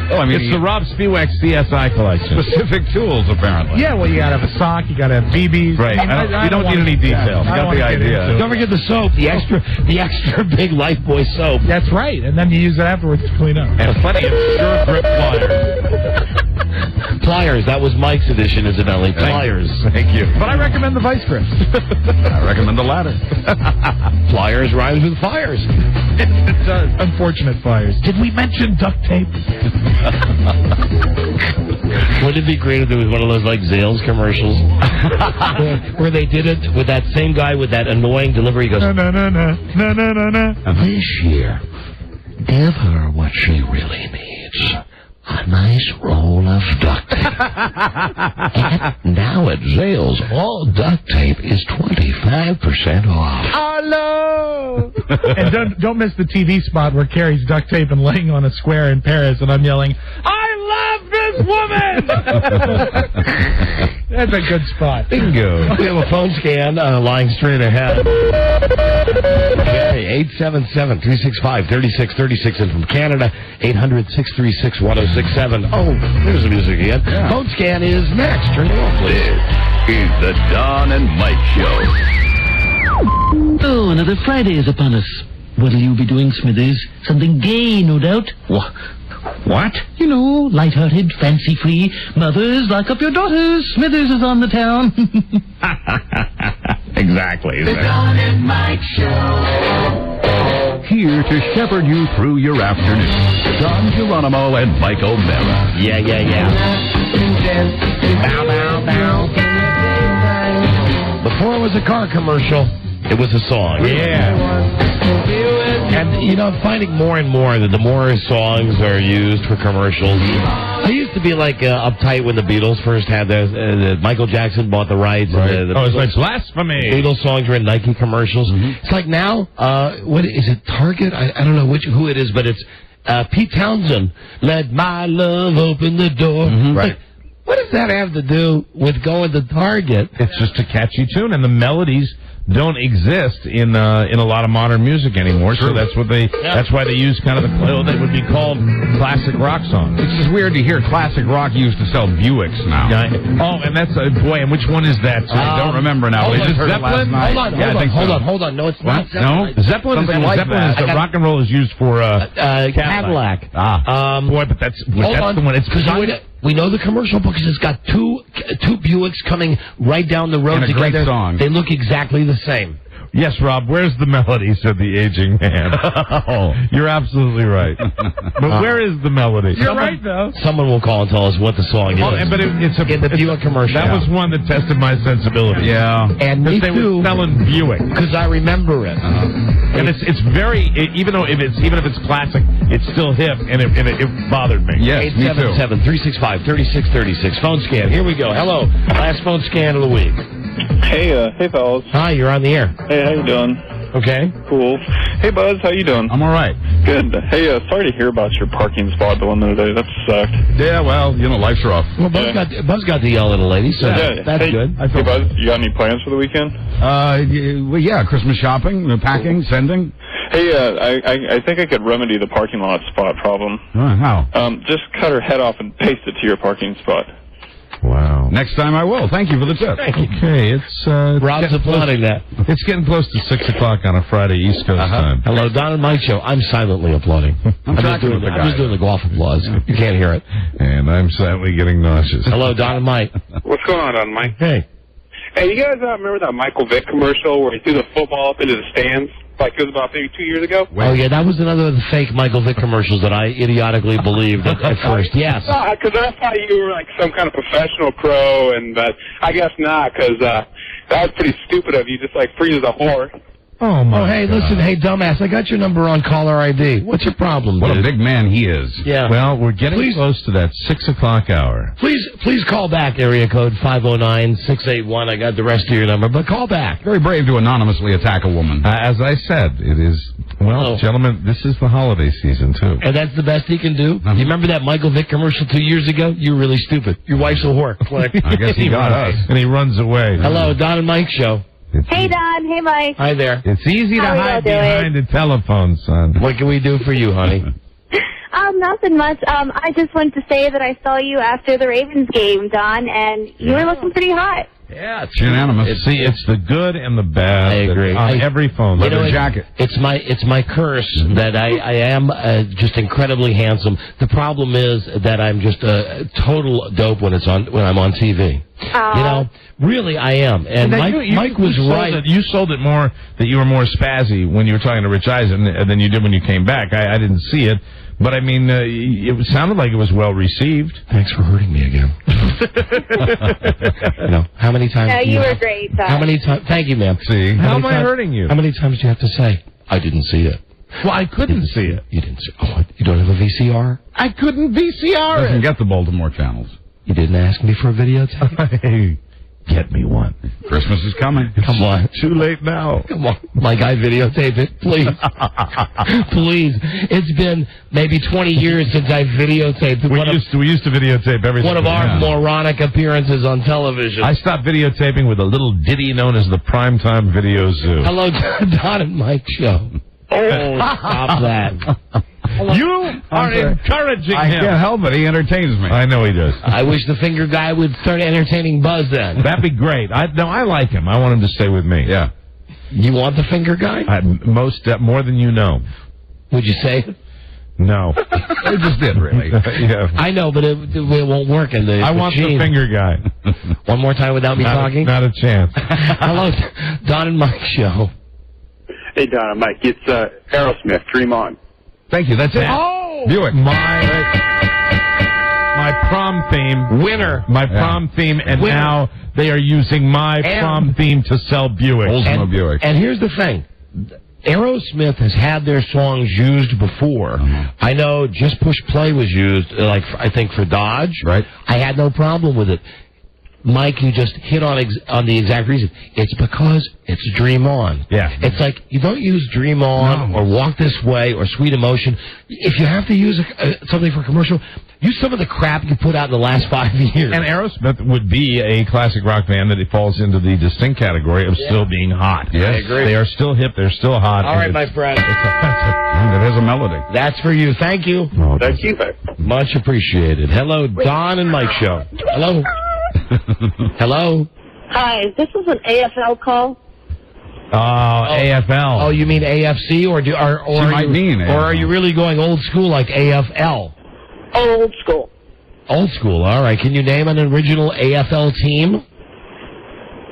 Oh, I mean, it's the Rob Spiewak CSI collection. Specific tools, apparently. Yeah, well, you got to have a sock. You got to have BBs. Right. You don't need any details. You got the idea. Don't forget the soap, the extra big Lifebuoy soap. That's right. And then you use it afterwards to clean up. And plenty of Sure Grip pliers. Pliers. That was Mike's edition, incidentally. Pliers. Thank you. But I recommend the Vice Grips. I recommend the latter. Pliers rhymes with fires. It does. Unfortunate fires. Did we mention duct tape? Wouldn't it be great if there was one of those like Zales commercials where they did it with that same guy with that annoying delivery? He goes, No. This year, give her what she really needs. A nice roll of duct tape. And now at Zales, all duct tape is 25% off. Hello! And don't miss the TV spot where Carrie's duct tape and laying on a square in Paris, and I'm yelling, I love this woman! That's a good spot. Bingo. We have a phone scan lying straight ahead. Okay, 877-365-3636, and from Canada, 800-636-1067. Oh, there's the music again. Yeah. Phone scan is next. Turn it off, please. This is the Don and Mike Show. Oh, another Friday is upon us. What'll you be doing, Smithers? Something gay, no doubt. What? You know, light-hearted, fancy-free. Mothers, lock up your daughters. Smithers is on the town. Exactly. The Don and Mike Show. Here to shepherd you through your afternoon, Don Geronimo and Mike O'Mara. Yeah. Bow. Before it was a car commercial, it was a song. Yeah. And, I'm finding more and more that the more songs are used for commercials. I used to be, uptight when the Beatles first had Michael Jackson bought the rights. Right. And It's like blasphemy. Beatles songs were in Nike commercials. Mm-hmm. It's like now, what is it, Target? I don't know who it is, but it's Pete Townsend. Let my love open the door. Mm-hmm. Right. What does that have to do with going to Target? It's just a catchy tune, and the melodies don't exist in a lot of modern music anymore. So that's what that's why they use kind of they would be called classic rock songs. It's just weird to hear classic rock used to sell Buicks now. And that's boy. And which one is that? I don't remember now. Is it Zeppelin? Hold on. No, it's not Zeppelin. No, Zeppelin is the rock and roll is used for Cadillac. Boy, but that's the one. It's we know the commercial because it's got two Buicks coming right down the road and a together. Great song. They look exactly the same. Yes, Rob, where's the melody, said the aging man. You're absolutely right. But where is the melody? You're right, though. Someone will call and tell us what the song is. But it's in the Buick commercial. That was one that tested my sensibility. Yeah. And me they too. were selling Buick. Because I remember it. And it's very, even if it's classic, it's still hip, and it bothered me. Yes, me too. 877-365-3636. Phone scan. Here we go. Hello. Last phone scan of the week. Hey, fellas. Hi, you're on the air. Hey, how you doing? Okay. Cool. Hey, Buzz, how you doing? I'm all right. Good. Hey, sorry to hear about your parking spot the one other day. That sucked. Yeah, well, life's rough. Well, Buzz got to yell at a lady, so that's good. Hey, Buzz, you got any plans for the weekend? Yeah, Christmas shopping, packing, sending. Hey, I think I could remedy the parking lot spot problem. How? Just cut her head off and paste it to your parking spot. Wow. Next time I will. Thank you for the tip. Okay, it's Rob's applauding that. It's getting close to 6 o'clock on a Friday East Coast time. Hello, Don and Mike Show. I'm silently applauding. I'm just doing the golf applause. You can't hear it. And I'm silently getting nauseous. Hello, Don and Mike. What's going on, Don, Mike? Hey. Hey, you guys remember that Michael Vick commercial where he threw the football up into the stands? Like it was about maybe 2 years ago? Oh, yeah, that was another of the fake Michael Vick commercials that I idiotically believed at first. Yes. Because I thought you were like some kind of professional pro, and I guess not, because that was pretty stupid of you, just like freeze a whore. Oh, hey, God. Listen, hey, dumbass, I got your number on caller ID. What's your problem, What dude? a big man he is. Yeah. Well, we're getting close to that 6 o'clock hour. Please call back, area code 509-681. I got the rest of your number, but call back. Very brave to anonymously attack a woman. As I said, it is, gentlemen, this is the holiday season, too. And that's the best he can do? You remember that Michael Vick commercial 2 years ago? You're really stupid. Your wife's a whore. Click. I guess he got us. And he runs away. Hello, Don and Mike Show. Hey, Don. Hey, Mike. Hi there. It's easy to hide behind a telephone, son. What can we do for you, honey? Nothing much. I just wanted to say that I saw you after the Ravens game, Don, and you were looking pretty hot. Yeah, it's unanimous. It's the good and the bad. I agree. On every phone. Leather jacket. It's my curse that I am just incredibly handsome. The problem is that I'm just a total dope when I'm on TV. You know, really, I am. And Mike was right. You sold it more that you were more spazzy when you were talking to Rich Eisen than you did when you came back. I didn't see it. But, I mean, it sounded like it was well received. Thanks for hurting me again. How many times? No, you were great. How many times? Thank you, ma'am. See, how am I hurting you? How many times do you have to say, I didn't see it? Well, I couldn't see it. You didn't see it. Oh, you don't have a VCR? I couldn't VCR Doesn't it. get the Baltimore channels. You didn't ask me for a videotape? Hey, get me one. Christmas is coming. Come on. Too late now. Come on. My guy, videotape it, please. Please. It's been maybe 20 years since I videotaped We used to videotape everything. One of our moronic appearances on television. I stopped videotaping with a little ditty known as the Primetime Video Zoo. Hello, Don and Mike Show. Oh, stop that. You are encouraging him. I can't help it. He entertains me. I know he does. I wish the finger guy would start entertaining Buzz then. That'd be great. I like him. I want him to stay with me. Yeah. You want the finger guy? More than you know. Would you say it? No. I just did, really. Yeah. I know, but it won't work in the I want the finger guy. One more time without me talking? Not a chance. Hello, Don and Mike Show. Hey, Don and Mike. It's Aerosmith. Dream On. Thank you. That's it. Oh! Buick. My prom theme. Winner. My prom theme, and Winner. now they are using my prom theme to sell Buick. Oldsmobile Buick. And here's the thing. Aerosmith has had their songs used before. I know Just Push Play was used, I think, for Dodge. Right. I had no problem with it. Mike, you just hit on the exact reason. It's because it's Dream On. Yeah. It's like you don't use Dream On or Walk This Way or Sweet Emotion. If you have to use something for commercial, use some of the crap you put out in the last 5 years. And Aerosmith would be a classic rock band that it falls into the distinct category of still being hot. Yes. I agree. They are still hip. They're still hot. All right, my friend. It's offensive. It has a melody. That's for you. Thank you. Thank you. Much appreciated. Hello, Don and Mike Show. Hello. Hello. Hi, this is an AFL call. AFL. Oh, you mean AFC, or are you really going old school like AFL? Old school. Old school. All right. Can you name an original AFL team?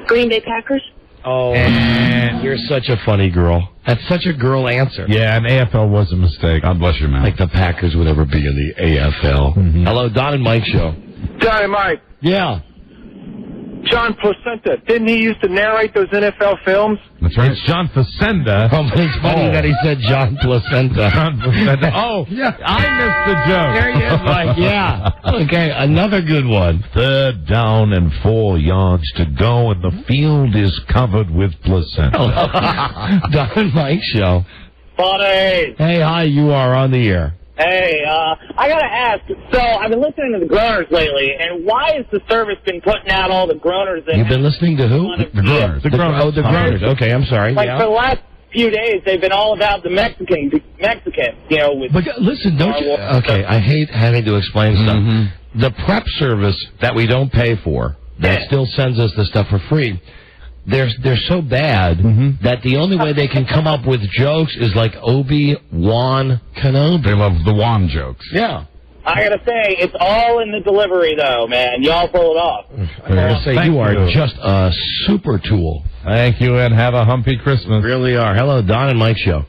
Green Bay Packers. Oh, and you're such a funny girl. That's such a girl answer. Yeah, and AFL was a mistake. God bless you, man. Like the Packers would ever be in the AFL. Mm-hmm. Hello, Don and Mike Show. Don and Mike. Yeah. John Placenta. Didn't he used to narrate those NFL films? That's right. It's John Facenda. Oh, it's funny that he said John Placenta. John Placenta. Oh, yeah. I missed the joke. There he is, Mike. Yeah. Okay, another good one. 3rd down and 4 yards to go, and the field is covered with placenta. Don and Mike Show. Buddy. Hey, hi, you are on the air. Hey, I gotta ask, so I've been listening to the Groaners lately, and why has the service been putting out all the Groaners in? You've been listening to who? The Groaners. The Groaners. Okay, I'm sorry. Like, yeah. for the last few days, they've been all about the Mexican, you know, with... But listen, don't you... Okay, I hate having to explain stuff. The prep service that we don't pay for, that still sends us the stuff for free, they're so bad that the only way they can come up with jokes is like Obi-Wan Kenobi. They love the Wan jokes. Yeah. I gotta say, it's all in the delivery, though, man. Y'all pull it off. I gotta say, you are just a super tool. Thank you, and have a humpy Christmas. Really are. Hello, Don and Mike Show.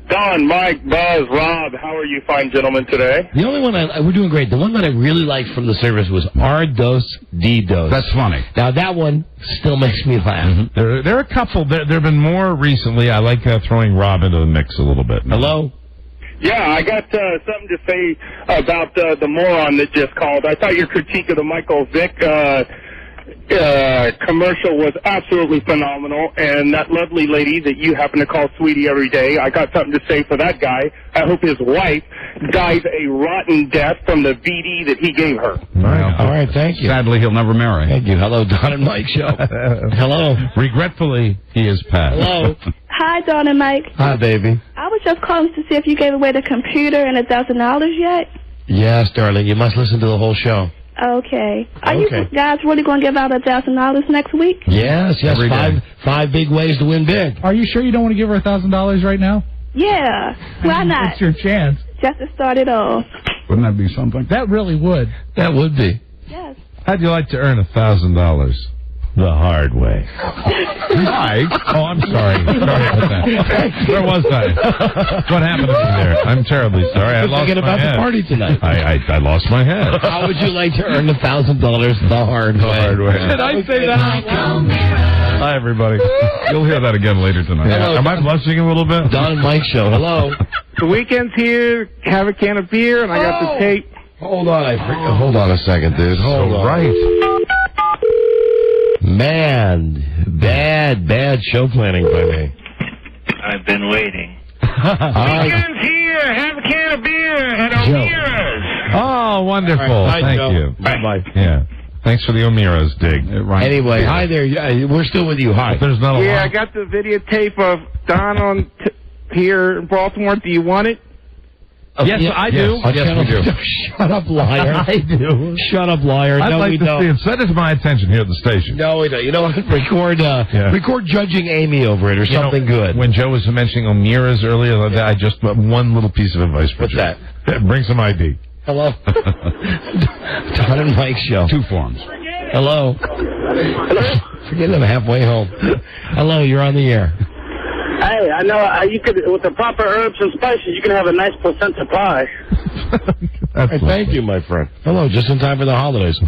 Don, Mike, Buzz, Rob, how are you fine gentlemen today? The only one we're doing great. The one that I really liked from the service was R Dos D Dos. That's funny. Now that one still makes me laugh. There are a couple. There have been more recently. I like throwing Rob into the mix a little bit. Hello? Yeah, I got something to say about the moron that just called. I thought your critique of the Michael Vick commercial was absolutely phenomenal, and that lovely lady that you happen to call Sweetie every day, I got something to say for that guy. I hope his wife dies a rotten death from the VD that he gave her. All right, thank you. Sadly, he'll never marry. Thank you. Hello, Don and Mike Show. Hello. Regretfully, he is passed. Hello. Hi, Don and Mike. Hi, baby. I was just calling to see if you gave away the computer and $1,000 yet. Yes, darling. You must listen to the whole show. Okay. Are you guys really going to give out $1,000 next week? Yes. Five big ways to win big. Are you sure you don't want to give her $1,000 right now? Yeah. Why not? It's your chance. Just to start it off. Wouldn't that be something? That really would. That would be. Yes. How'd you like to earn $1,000? The hard way. Mike. Oh, I'm sorry. Sorry about that. Where was I? What happened to me there? I'm terribly sorry. I lost my about head. the party tonight. I lost my head. How would you like to earn $1,000 the hard way? The hard way. Did I say that? Hi, everybody. You'll hear that again later tonight. Hello. Am I blushing a little bit? Don and Mike Show. Hello. The weekend's here. Have a can of beer, and I got the tape. Hold on. Hold on a second, dude. Hold on. Right. Man, bad show planning by me. I've been waiting. Weekend's here. Have a can of beer at O'Meara's. Oh, wonderful. Right, Thank Joe. you. Bye-bye. Yeah. Thanks for the O'Meara's dig. Anyway, hi there. Yeah, we're still with you. Hi. There's not a Yeah, lot. I got the videotape of Don on here in Baltimore. Do you want it? Yes, I do. Yes, we do. Shut up, liar. I do. Shut up, liar. I'd No, like we to don't. see it. Send it to my attention here at the station. No, we don't. You know what? Record Judging Amy over it or something good. When Joe was mentioning O'Meara's earlier, I just one little piece of advice for What's Joe. that? Bring some ID. Hello. Don and Mike Show. 2 forms. Hello. Forget I'm halfway home. Hello, you're on the air. Hey, I know you could, with the proper herbs and spices, you can have a nice placenta pie. Hey, thank you, my friend. Hello, just in time for the holidays.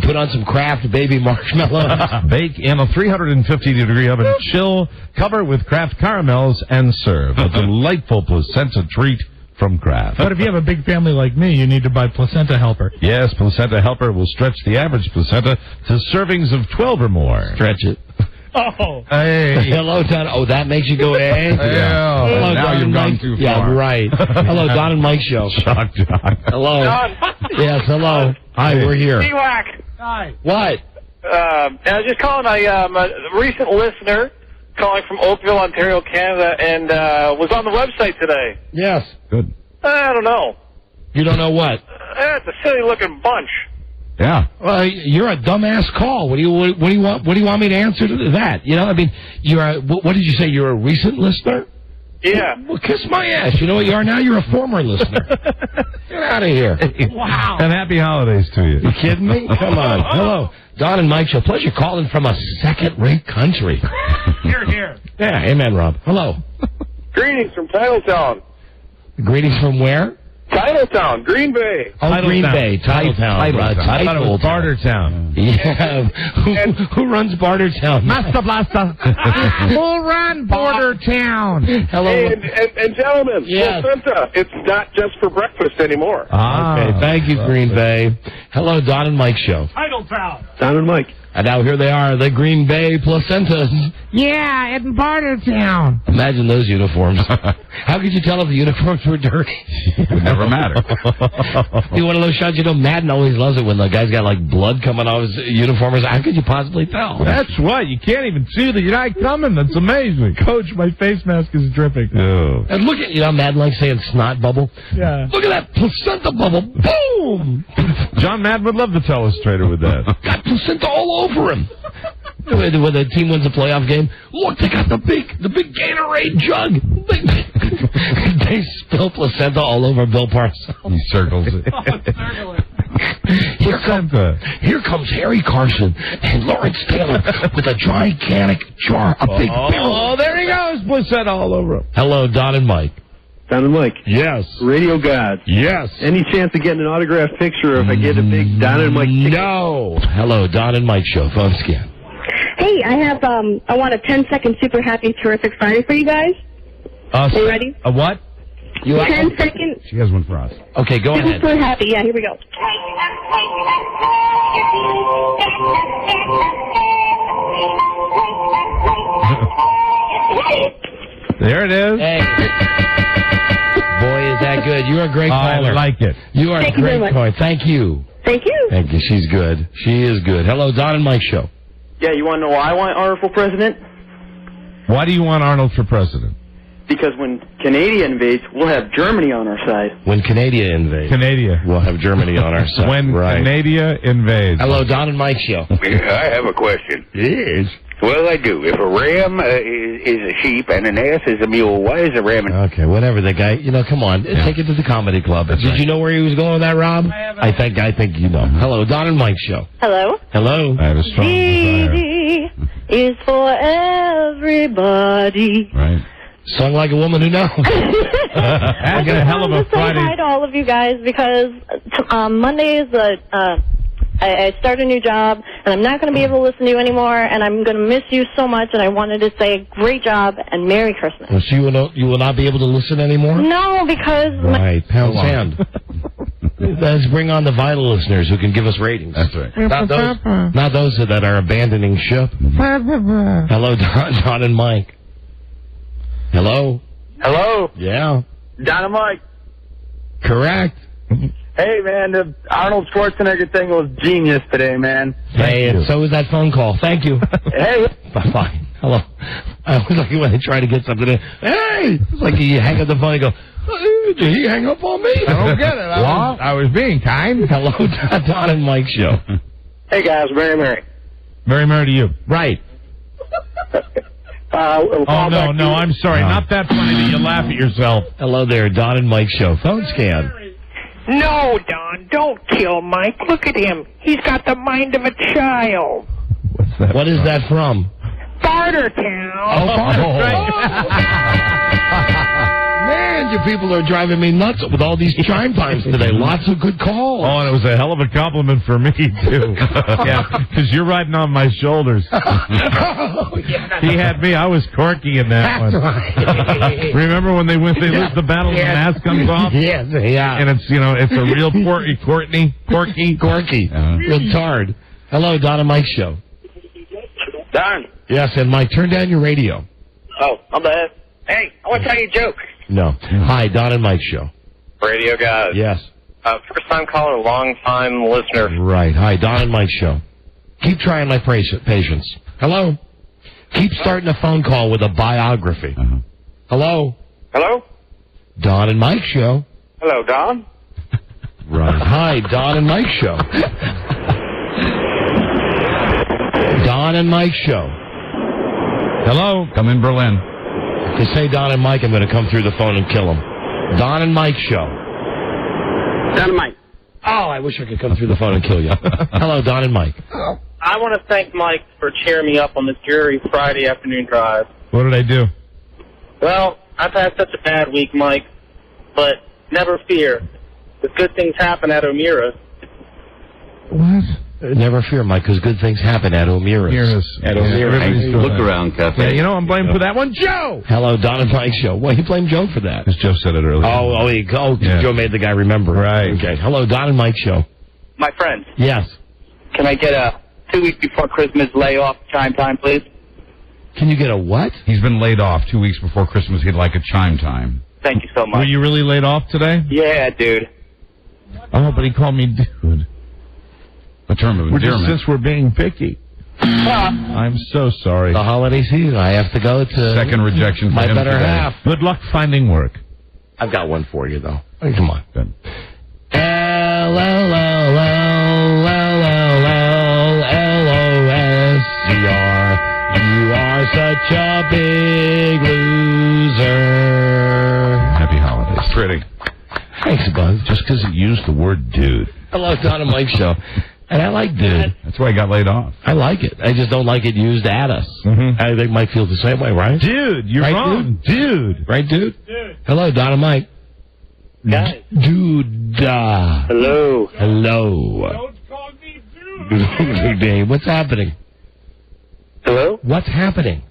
Put on some Kraft baby marshmallows. Bake in a 350-degree oven. Chill. Cover with Kraft caramels and serve. A delightful placenta treat from Kraft. But if you have a big family like me, you need to buy Placenta Helper. Yes, Placenta Helper will stretch the average placenta to servings of 12 or more. Stretch it. Oh. Hey. Hello, Don. Oh, that makes you go, eh? Yeah. Hello, Now Don you've and gone Mike. too far. Yeah, right. Hello, Don and Mike Show. Shock jock. Hello. Yes, hello. Hi, we're here. T-Wack. Hi. What? I was just calling. I'm a recent listener calling from Oakville, Ontario, Canada, and was on the website today. Yes. Good. I don't know. You don't know what? It's a silly-looking bunch. Yeah. Well, you're a dumbass call. What do you want? What do you want me to answer to that? You know, I mean, what did you say? You're a recent listener? Yeah. Well, kiss my ass. You know what you are now? You're a former listener. Get out of here. Wow. And happy holidays to you. You kidding me? Come on. Hello, Don and Mike Show. Pleasure calling from a second-rate country. Here. Yeah, amen, Rob. Hello. Greetings from Titletown. Greetings from where? Titletown, Green Bay. Oh, Green Bay. Titletown. I thought it was Bartertown. Yeah. Who runs Bartertown? Master Blaster. We'll run Bordertown. Hello. Hey, and gentlemen, Yes. placenta, it's not just for breakfast anymore. Okay, thank you, Green Bay. Hello, Don and Mike Show. Titletown. Don and Mike. And now here they are, the Green Bay Placentas. Yeah, in Bartertown. Imagine those uniforms. How could you tell if the uniforms were dirty? It would never matter. See, one of those shots, you know, Madden always loves it when the guy's got, like, blood coming off his uniform. How could you possibly tell? That's right. You can't even see that you're not coming. That's amazing. Coach, my face mask is dripping. Oh. And look at, you know, Madden likes saying snot bubble. Yeah. Look at that placenta bubble. Boom! John Madden would love to tell us straighter with that. Got placenta all over him. When the team wins a playoff game, look, they got the big Gatorade jug. They spill placenta all over Bill Parcells. He circles it. Here comes Harry Carson and Lawrence Taylor with a gigantic jar, a big barrel. Oh, there he goes. Placenta all over him. Hello, Don and Mike. Don and Mike. Yes. Radio gods. Yes. Any chance of getting an autographed picture if I get a big Don and Mike ticket? No. Hello, Don and Mike Show. Phone scan. Hey, I want a 10-second super happy terrific Friday for you guys. Are you ready? A what? 10 seconds. She has one for us. Okay, go ahead. Super happy. Yeah, here we go. There it is. Hey. Boy, is that good. You're a great caller. I like it. You are a great caller. Thank you. Thank you. Thank you. She's good. She is good. Hello, Don and Mike Show. Yeah, you want to know why I want Arnold for president? Why do you want Arnold for president? Because when Canada invades, we'll have Germany on our side. When Canada invades, We'll have Germany on our side. When Canada invades. Hello, Don and Mike Show. I have a question. Yes. Well, I do. If a ram is a sheep and an ass is a mule, why is a ram... Okay, whatever. The guy, you know, come on. Take it to the comedy club. Did you know where he was going with that, Rob? I think you know. Hello, Don and Mike Show. Hello. Hello. I have a strong desire. D is for everybody. Right. Sung like a woman who knows. I got a hell of a just want to say hi to all of you guys because Monday is I start a new job, and I'm not going to be able to listen to you anymore, and I'm going to miss you so much, and I wanted to say great job and Merry Christmas. So you will not be able to listen anymore? No, because... Right, pound sand. Let's bring on the vital listeners who can give us ratings. That's right. Not those that are abandoning ship. Hello, Don and Mike. Hello? Hello? Yeah. Don and Mike. Correct. Hey, man, the Arnold Schwarzenegger thing was genius today, man. Hey, and so was that phone call. Thank you. Hey. Bye. Hello. I always like it when they try to get something in. Hey! It's like you hang up the phone and go, did he hang up on me? I don't get it. I was being kind. Hello, Don and Mike Show. Hey, guys, Very Merry. Very merry to you. Right. Oh, no, I'm sorry. No. Not that funny that you laugh at yourself. Hello there, Don and Mike Show. Phone scan. No, Don, don't kill Mike. Look at him. He's got the mind of a child. What is that from? Bartertown. Oh, Man, you people are driving me nuts with all these chime times today. Lots of good calls. Oh, and it was a hell of a compliment for me, too. Yeah, because you're riding on my shoulders. He had me. I was Corky in that one. Right. Remember when they lose the battle and the mask comes off? Yes, yeah. And it's a real Corky. Retard. Hello, Don and Mike show. Don. Yes, and Mike, turn down your radio. Oh, I'm bad. Hey, I want to tell you a joke. No. Hi, Don and Mike show. Radio guys. Yes. First-time caller, long-time listener. Right. Hi, Don and Mike show. Keep trying my patience. Hello? Keep starting a phone call with a biography. Hello? Hello? Don and Mike show. Hello, Don. Right. Hi, Don and Mike show. Don and Mike show. Hello? Come in Berlin. If they say Don and Mike, I'm going to come through the phone and kill them. Don and Mike show. Don and Mike. Oh, I wish I could come through the phone and kill you. Hello, Don and Mike. I want to thank Mike for cheering me up on this dreary Friday afternoon drive. What did I do? Well, I've had such a bad week, Mike, but never fear. The good things happen at O'Meara's. What? Never fear, Mike, because good things happen at O'Meara's. At O'Meara's. Look around, Cafe. Yeah, you know I'm blaming for that one? Joe! Hello, Don and Mike show. Well, you blame Joe for that. Because Joe said it earlier. Yeah. Joe made the guy remember. Right. Okay. Hello, Don and Mike show. My friend, Yes. can I get a 2 weeks before Christmas layoff chime time, please? Can you get a what? He's been laid off 2 weeks before Christmas. He'd like a chime time. Thank you so much. Were you really laid off today? Yeah, dude. Oh, but he called me dude. A term of endearment. Since we're being picky. I'm so sorry. The holiday season. I have to go to Second rejection for my him better today. half. Good luck finding work. I've got one for you, though. Come on. Good. LOLOLOLOSCR. You are such a big loser. Happy holidays. Pretty. Thanks, Buzz. Just because he used the word dude. Hello, Don and Mike show. And I like dude. That's why he got laid off. I like it. I just don't like it used at us. Mm-hmm. I think Mike feels the same way, right? Dude, you're right, wrong. Dude. Right, dude? Hello, Don and Mike. Guys. Dude. Hello. Hello. Don't call me dude. Dave, what's happening? Hello? What's happening?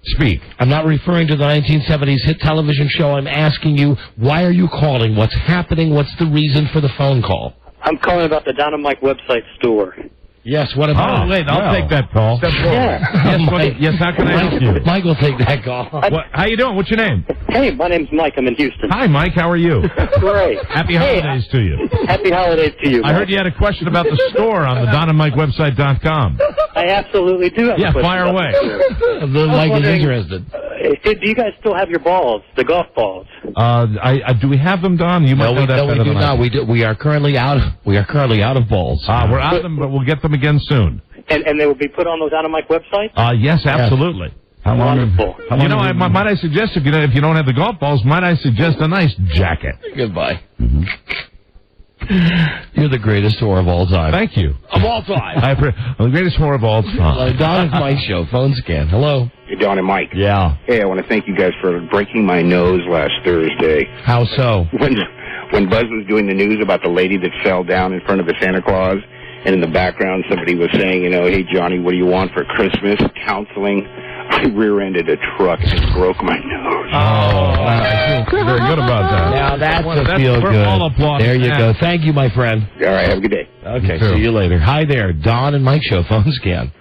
Speak. I'm not referring to the 1970s hit television show. I'm asking you, why are you calling? What's happening? What's the reason for the phone call? I'm calling about the Don and Mike website store. Yes, what about? Oh, wait, I'll take that call. Yes, how can I help you? Mike will take that call. How you doing? What's your name? Hey, my name's Mike. I'm in Houston. Hi, Mike. How are you? Great. Happy holidays to you. Happy holidays to you. I heard you had a question about the store on the DonandMikeWebsite.com. I absolutely do have a question. Fire away. Mike is interested. Do you guys still have your balls, the golf balls? Do we have them, Don? You might know that better we do than I not. do. We are currently out. We are currently out of balls. We're out of them, but we'll get them again soon. And they will be put on the Don and Mike website? Yes, absolutely. How long? Wonderful. Might I suggest if you don't have the golf balls, might I suggest a nice jacket? Goodbye. You're the greatest whore of all time. Thank you. Of all time. I'm the greatest whore of all time. Don and Mike show. Phone scan. Hello. Hey, Don and Mike. Yeah. Hey, I want to thank you guys for breaking my nose last Thursday. How so? When Buzz was doing the news about the lady that fell down in front of the Santa Claus, and in the background somebody was saying, hey, Johnny, what do you want for Christmas? Counseling. I rear-ended a truck and broke my nose. I feel very good about that. Now that's We're feel good. all applauding There you that. go. Thank you, my friend. All right, have a good day. Okay, see you later. Hi there, Don and Mike show. Phone scan.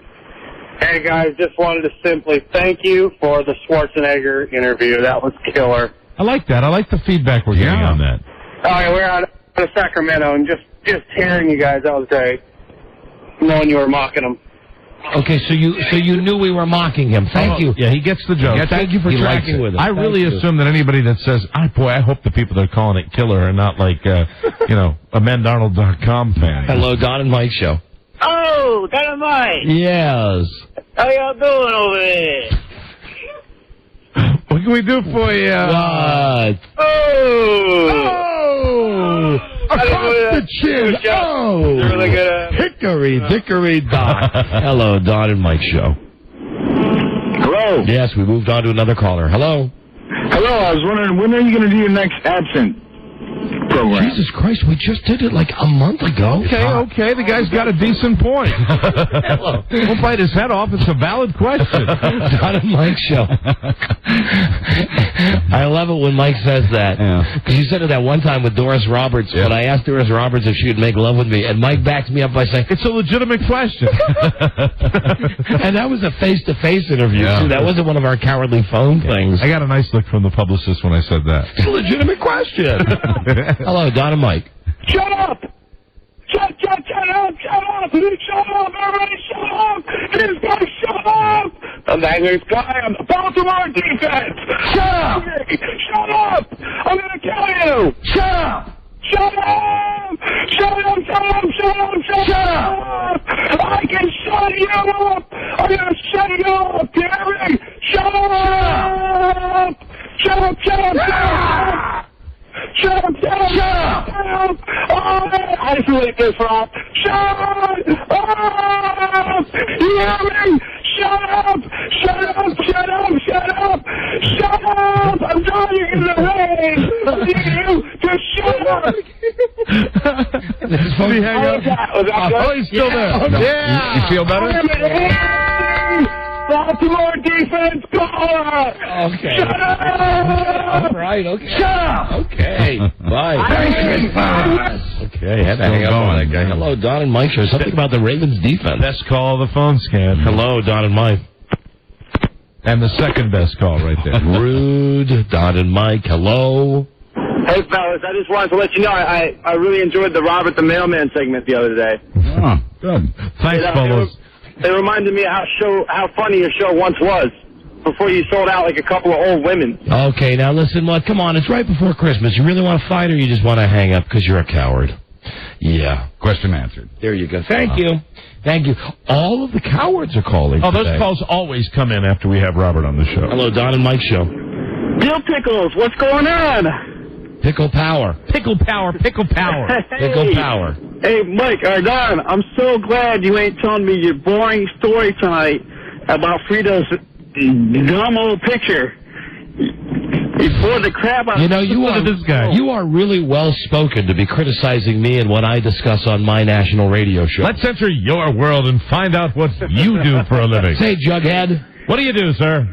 Hey, guys, just wanted to simply thank you for the Schwarzenegger interview. That was killer. I like that. I like the feedback we're getting on that. Oh, yeah, we're out of Sacramento, and just hearing you guys, that was great. Knowing you were mocking them. Okay, so you knew we were mocking him. Thank you. Yeah, he gets the joke. Thank you for tracking with us. I really assume that anybody that says, I hope the people that are calling it killer are not like, a MenDonald.com fan. Hello, Don and Mike show. Oh, Don and Mike. Yes. How y'all doing over there? What can we do for you? What? Oh! Across the chin. Oh! Really good, Hickory dickory dock. Hello, Don and Mike show. Hello. Yes, we moved on to another caller. Hello. Hello, I was wondering, when are you going to do your next absent program? Jesus Christ, we just did it like a month ago. Okay, the guy's got a decent point. Don't bite his head off. It's a valid question. Don and Mike show. I love it when Mike says that. Because you said it that one time with Doris Roberts, when I asked Doris Roberts if she would make love with me, and Mike backs me up by saying, it's a legitimate question. And that was a face-to-face interview, too. That wasn't one of our cowardly phone things. I got a nice look from the publicist when I said that. It's a legitimate question. Hello, Don and Mike. Shut up! Shut up! Shut up! Shut up! Everybody shut up! This guy, shut up! The Langley's guy on the Baltimore defense! Shut up! Shut up! I'm gonna kill you! Shut up! Shut up! Shut up! Shut up! Shut up! Shut up! I can shut you up! I'm gonna shut you up, Gary! Shut up! Shut up! Shut up! Shut up! Shut up! Shut up! Shut up! Shut up! Oh, I see where it goes from. Shut up! You hear me? Shut up! Shut up! Shut up! Shut up! Shut up! I'm telling you in the rain! I need you to shut up! Did he hang up? Was that good? Oh, he's still there. Yeah! You feel better? Baltimore defense caller! Okay. Shut up! All right, okay. Shut up! Okay, bye. Okay, had to hang up on that guy. Hello, Don and Mike show. Something about the Ravens defense. Best call of the phone scan. Hello, Don and Mike. And the second best call right there. Rude, Don and Mike, hello. Hey, fellas, I just wanted to let you know I really enjoyed the Robert the Mailman segment the other day. Oh, good. Thanks, fellas. It reminded me of how funny your show once was before you sold out like a couple of old women. Okay, now listen, come on, it's right before Christmas. You really want to fight or you just want to hang up because you're a coward? Yeah. Question answered. There you go. Thank you. Thank you. All of the cowards are calling those today. calls always come in after we have Robert on the show. Hello, Don and Mike show. Dill Pickles, what's going on? Pickle power. Pickle power. Pickle power. Pickle power. Hey, Mike, or Don, I'm so glad you ain't telling me your boring story tonight about Frida's dumb old picture. You bored the crap out of this guy. You are really well-spoken to be criticizing me and what I discuss on my national radio show. Let's enter your world and find out what you do for a living. Say, Jughead. What do you do, sir?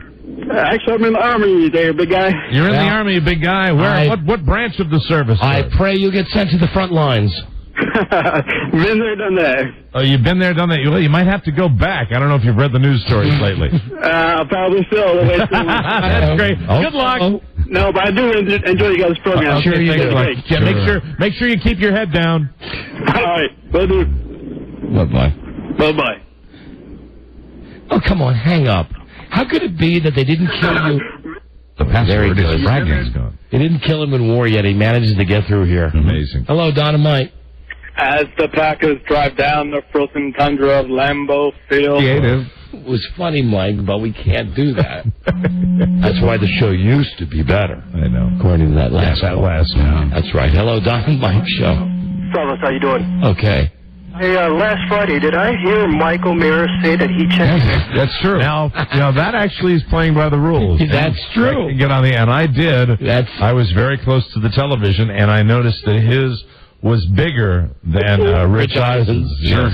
Actually, I'm in the Army there, big guy. You're in the Army, big guy. Where? What branch of the service? I pray you get sent to the front lines. Been there, done that. Oh, you've been there, done that. You might have to go back. I don't know if you've read the news stories lately. Probably still. That's great. Good luck. No, but I do enjoy you guys' program. Sure you do. Yeah, make sure you keep your head down. All right. Will do. Bye-bye. Bye-bye. Oh, come on. Hang up. How could it be that they didn't kill you? The password is bragging's gone. They didn't kill him in war yet. He manages to get through here. Amazing. Hello, Don and Mike. As the Packers drive down the frozen tundra of Lambeau Field. Creative. It was funny, Mike, but we can't do that. That's why the show used to be better. I know. According to that last one. one. That's right. Hello, Don and Mike show. Fellas, how you doing? Okay. Hey, last Friday, did I hear Mike O'Meara say that he checked? That's true. Now, that actually is playing by the rules. That's true. I can get on and I did. I was very close to the television, and I noticed that his was bigger than Rich Eisen's. Sure.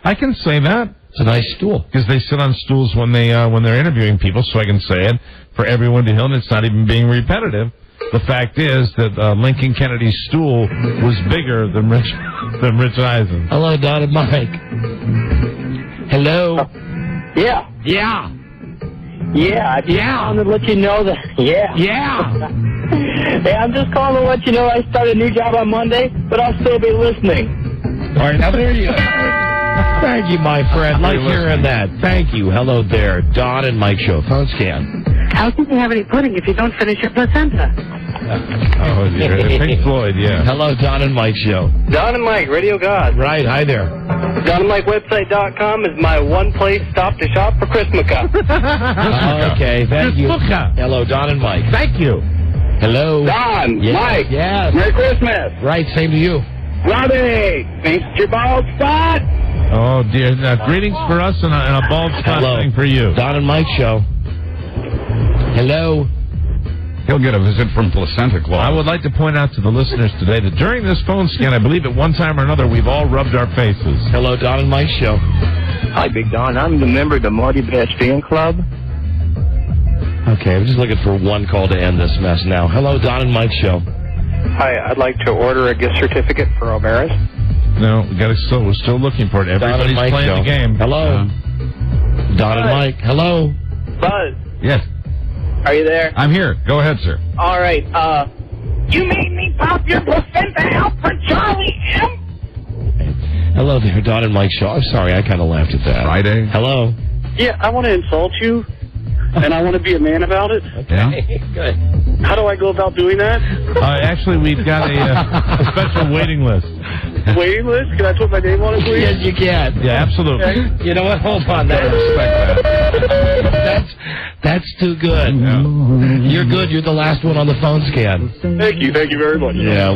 I can say that. It's a nice stool. Because they sit on stools when they're interviewing people, so I can say it for everyone to hear, and it's not even being repetitive. The fact is that Lincoln Kennedy's stool was bigger than Rich Eisen. Hello, Don and Mike. Hello. Yeah. Yeah. Yeah. I just wanted to let you know that. Yeah. Yeah. Hey, I'm just calling to let you know I started a new job on Monday, but I'll still be listening. All right, now there you go. Thank you, my friend. Like hearing that. Thank you. Hello there. Don and Mike show. Phone scan. How can you have any pudding if you don't finish your placenta? Oh, yeah. Pink Floyd, yeah. Hello, Don and Mike show. Don and Mike, Radio God. Right, hi there. DonandMikeWebsite.com is my one place stop to shop for Christmas. Okay, thank you. Hello, Don and Mike. Thank you. Hello. Don, yes, Mike. Yes. Merry Christmas. Right, same to you. Robbie, thanks your bald spot. Oh, dear. Greetings for us and a bald spot thing for you. Don and Mike show. Hello. He'll get a visit from Placenta Claus. I would like to point out to the listeners today that during this phone scan, I believe at one time or another, we've all rubbed our faces. Hello, Don and Mike Show. Hi, Big Don. I'm the member of the Marty Bass fan club. Okay, I'm just looking for one call to end this mess now. Hello, Don and Mike Show. Hi, I'd like to order a gift certificate for O'Mara's. No, we're still looking for it. Everybody's playing the game. Hello. Don and Mike. Hello. Buzz, Yes, are you there? I'm here. Go ahead, sir. All right, you made me pop your placenta out for Charlie M. Hello there, Don and Mike Show. I'm sorry, I kind of laughed at that. Friday. Hello. Yeah, I want to insult you, and I want to be a man about it. Okay, good. How do I go about doing that? Actually, we've got a special waiting list. Waiting list? Can I put my name on it, please? Yes, you can. Yeah, absolutely. Okay. You know what? Hold on. I respect that. That's too good. Yeah. You're good. You're the last one on the phone scan. Thank you very much. Yeah.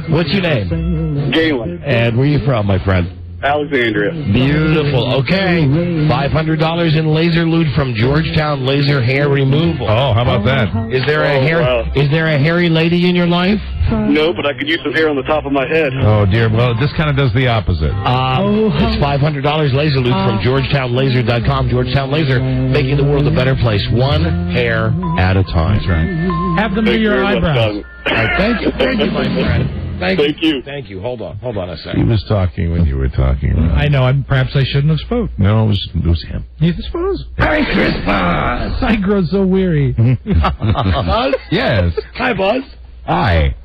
What's your name? Galen. And where are you from, my friend? Alexandria. Beautiful. Okay. $500 in laser loot from Georgetown Laser Hair Removal. Oh, how about that? Is there a wow. Is there a hairy lady in your life? No, but I could use some hair on the top of my head. Oh, dear. Well, this kind of does the opposite. It's $500 laser loot from GeorgetownLaser.com. Georgetown Laser, making the world a better place, one hair at a time. That's right. Have them do your eyebrows. All right, thank you, my friend. Thank you. Thank you. Hold on a He second. was talking when you were talking. Right? I know. Perhaps I shouldn't have spoke. No, it was him. You suppose? Merry Christmas! I grow so weary. Buzz? Yes. Hi, Buzz. Hi.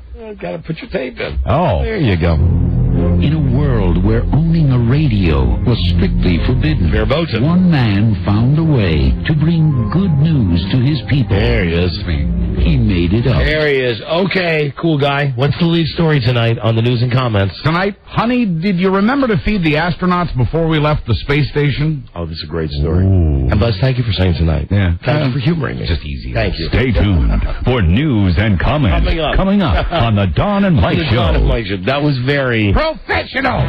Gotta put your tape in. Oh. There you go. In a world where owning a radio was strictly forbidden, Verboten. one man found a way to bring good news to his people. There he is. He made it up. There he is. Okay, cool guy. What's the lead story tonight on the news and comments? Tonight, honey, did you remember to feed the astronauts before we left the space station? Oh, this is a great story. And Buzz, thank you for saying tonight. Yeah. Thank you for humoring me. Just easy. Thank you. Stay tuned for news and comments Coming up. on the Don and Mike The Show. Don and Mike Show. That was very Professional!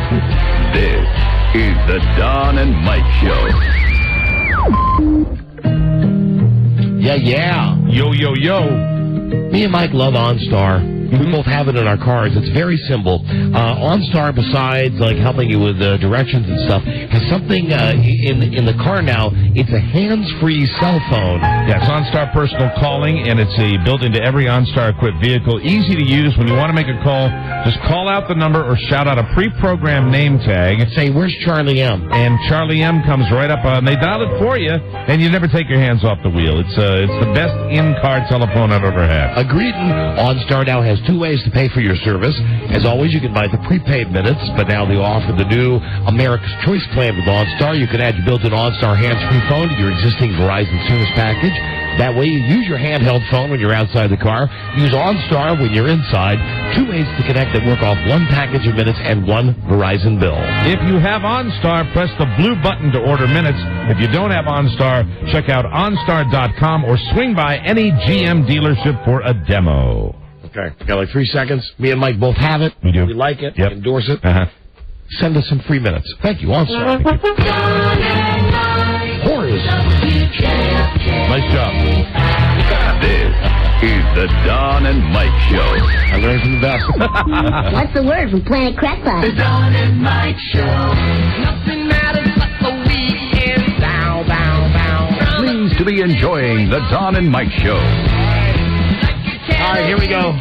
This is the Don and Mike Show. Yeah. Yo, yo, yo. Me and Mike love OnStar. We both have it in our cars. It's very simple. OnStar, besides like helping you with directions and stuff, has something in the car now. It's a hands-free cell phone. Yeah, it's OnStar Personal Calling, and it's built into every OnStar-equipped vehicle. Easy to use. When you want to make a call, just call out the number or shout out a pre-programmed name tag. Say, where's Charlie M? And Charlie M comes right up, and they dial it for you, and you never take your hands off the wheel. It's the best in-car telephone I've ever had. Agreed. OnStar now has two ways to pay for your service. As always, you can buy the prepaid minutes, but now they offer the new America's Choice plan with OnStar. You can add your built-in OnStar hands-free phone to your existing Verizon service package. That way, you use your handheld phone when you're outside the car. Use OnStar when you're inside. Two ways to connect that work off one package of minutes and one Verizon bill. If you have OnStar, press the blue button to order minutes. If you don't have OnStar, check out OnStar.com or swing by any GM dealership for a demo. Okay, got like 3 seconds. Me and Mike both have it. We do. We like it. Yep. Endorse it. Uh-huh. Send us some free minutes. Thank you, OnStar. Horrors. Nice job. This is the Don and Mike Show. I learned from the best. What's the word from Planet Crackpot? The Don and Mike Show. Nothing matters but the weekend. Bow, bow, bow. Pleased to be enjoying the Don and Mike Show. All right, here we go.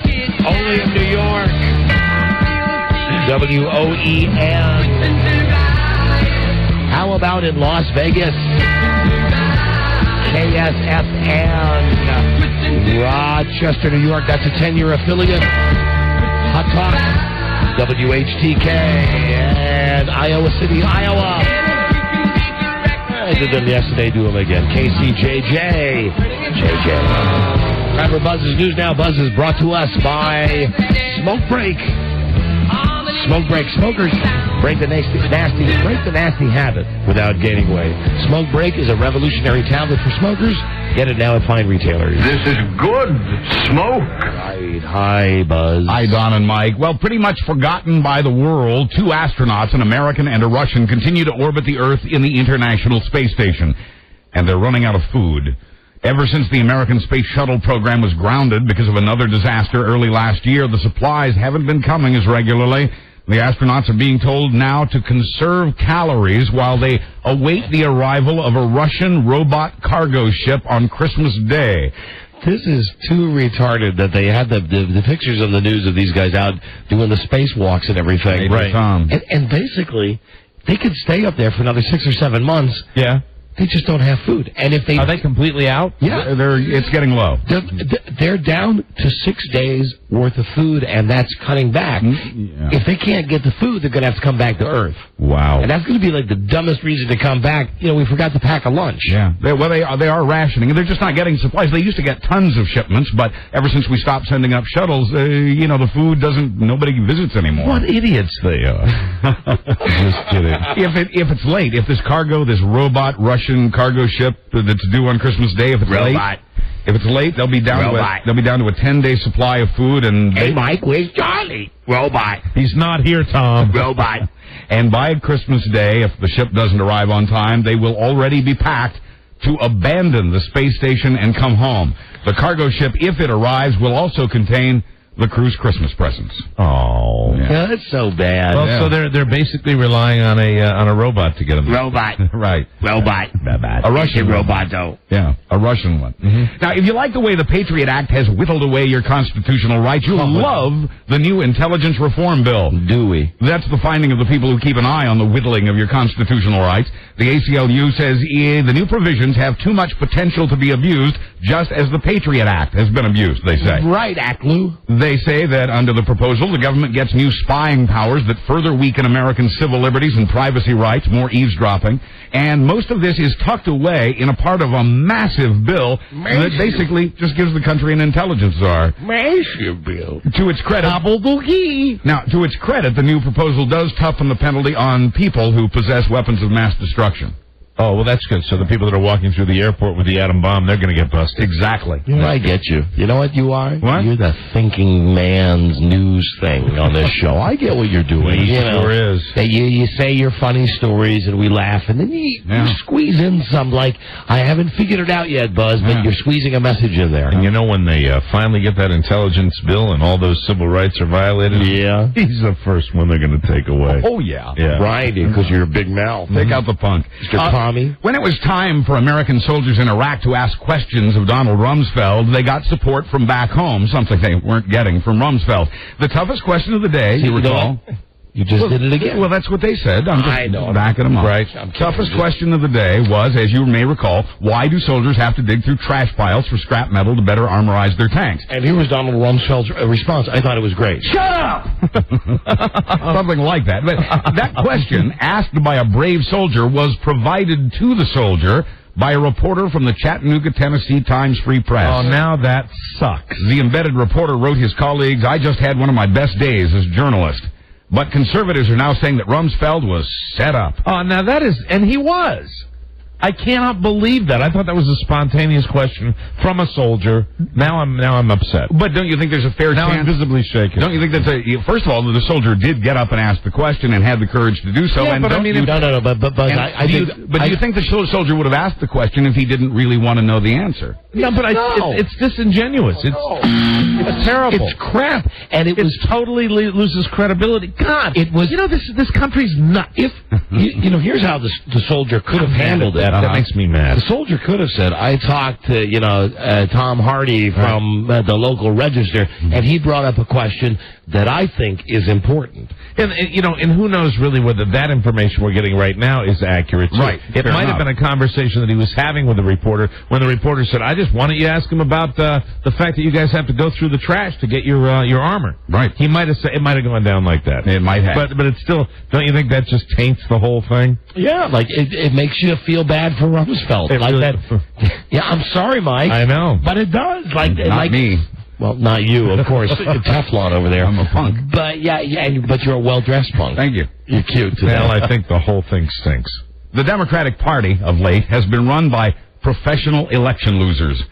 Only in New York. WOEN. How about in Las Vegas? KSFN. Rochester, New York. That's a 10-year affiliate. Hot Talk. WHTK. And Iowa City, Iowa. I did them yesterday. Do them again. KCJJ. JJ. Time for Buzz's News Now. Buzz is brought to us by Smoke Break. Smoke Break. Smokers break the nasty habit without gaining weight. Smoke Break is a revolutionary tablet for smokers. Get it now at fine retailers. This is good smoke. Right. Hi, Buzz. Hi, Don and Mike. Well, pretty much forgotten by the world, 2 astronauts, an American and a Russian, continue to orbit the Earth in the International Space Station. And they're running out of food. Ever since the American Space Shuttle program was grounded because of another disaster early last year, the supplies haven't been coming as regularly. The astronauts are being told now to conserve calories while they await the arrival of a Russian robot cargo ship on Christmas Day. This is too retarded that they had the pictures on the news of these guys out doing the spacewalks and everything. Right. And basically, they could stay up there for another 6 or 7 months. Yeah. They just don't have food. And if they are they completely out? Yeah, it's getting low. They're down to 6 days worth of food, and that's cutting back. Yeah. If they can't get the food, they're going to have to come back to Earth. Wow. And that's going to be like the dumbest reason to come back. You know, we forgot to pack a lunch. Yeah. They are rationing, and they're just not getting supplies. They used to get tons of shipments, but ever since we stopped sending up shuttles, the food nobody visits anymore. What idiots they are. Just kidding. If it's late, if this robot Russian cargo ship that's due on Christmas Day, if it's late, they'll be down to a 10-day supply of food. And hey, Mike, where's Charlie? Robot. He's not here, Tom. Robot. And by Christmas Day, if the ship doesn't arrive on time, they will already be packed to abandon the space station and come home. The cargo ship, if it arrives, will also contain the crew's Christmas presents. Oh, yeah, that's so bad. Well, so they're basically relying on a robot to get them. Robot, right? Robot, a Russian robot, though. Yeah, a Russian one. Mm-hmm. Now, if you like the way the Patriot Act has whittled away your constitutional rights, you'll love the new Intelligence Reform Bill. Do we? That's the finding of the people who keep an eye on the whittling of your constitutional rights. The ACLU says the new provisions have too much potential to be abused, just as the Patriot Act has been abused. They say. Right, ACLU. They say that under the proposal, the government gets new spying powers that further weaken American civil liberties and privacy rights, more eavesdropping, and most of this is tucked away in a part of a massive bill that basically just gives the country an intelligence czar. Massive bill. To its credit, Now, to its credit, the new proposal does toughen the penalty on people who possess weapons of mass destruction. Oh, well, that's good. So the people that are walking through the airport with the atom bomb, they're going to get busted. Exactly. I get you. You know what you are? What? You're the thinking man's news thing on this show. I get what you're doing. He sure is. You say your funny stories and we laugh, and then you squeeze in some, like, I haven't figured it out yet, Buzz, but you're squeezing a message in there. And you know when they finally get that intelligence bill and all those civil rights are violated? Yeah. He's the first one they're going to take away. Oh, yeah. Right, because you're a big mouth. Take out the punk. Tommy. When it was time for American soldiers in Iraq to ask questions of Donald Rumsfeld, they got support from back home, something they weren't getting from Rumsfeld. The toughest question of the day, you recall... You just did it again. Well, that's what they said. I'm just backing them up. Right. Toughest question of the day was, as you may recall, why do soldiers have to dig through trash piles for scrap metal to better armorize their tanks? And here was Donald Rumsfeld's response. I thought it was great. Shut up! Something like that. But that question, asked by a brave soldier, was provided to the soldier by a reporter from the Chattanooga, Tennessee Times Free Press. Oh, now that sucks. The embedded reporter wrote his colleagues, I just had one of my best days as a journalist. But conservatives are now saying that Rumsfeld was set up. Oh, now that is, and he was. I cannot believe that. I thought that was a spontaneous question from a soldier. Now I'm upset. But don't you think there's a fair chance? Now I'm visibly shaken. Don't you think that's first of all, the soldier did get up and ask the question and had the courage to do so. Yeah, and but I mean, do you think the soldier would have asked the question if he didn't really want to know the answer? No, but it's disingenuous. It's terrible. It's crap, and it totally loses credibility. God, it was. You know, this country's nuts. If here's how the soldier could have handled it. That makes me mad. The soldier could have said, I talked to, Tom Hardy from the local Register, and he brought up a question that I think is important. And who knows really whether that information we're getting right now is accurate. Too. Right. It might have been a conversation that he was having with the reporter when the reporter said, why don't you ask him about the fact that you guys have to go through the trash to get your armor. Right. He might have said, it might have gone down like that. It might have. But it's still, don't you think that just taints the whole thing? Yeah, like it makes you feel bad for Rumsfeld. Yeah, I'm sorry, Mike. I know. But it does. Not me. Well, not you, of course. Teflon over there. I'm a punk. But but you're a well-dressed punk. Thank you. You're cute today. Well, I think the whole thing stinks. The Democratic Party of late has been run by professional election losers.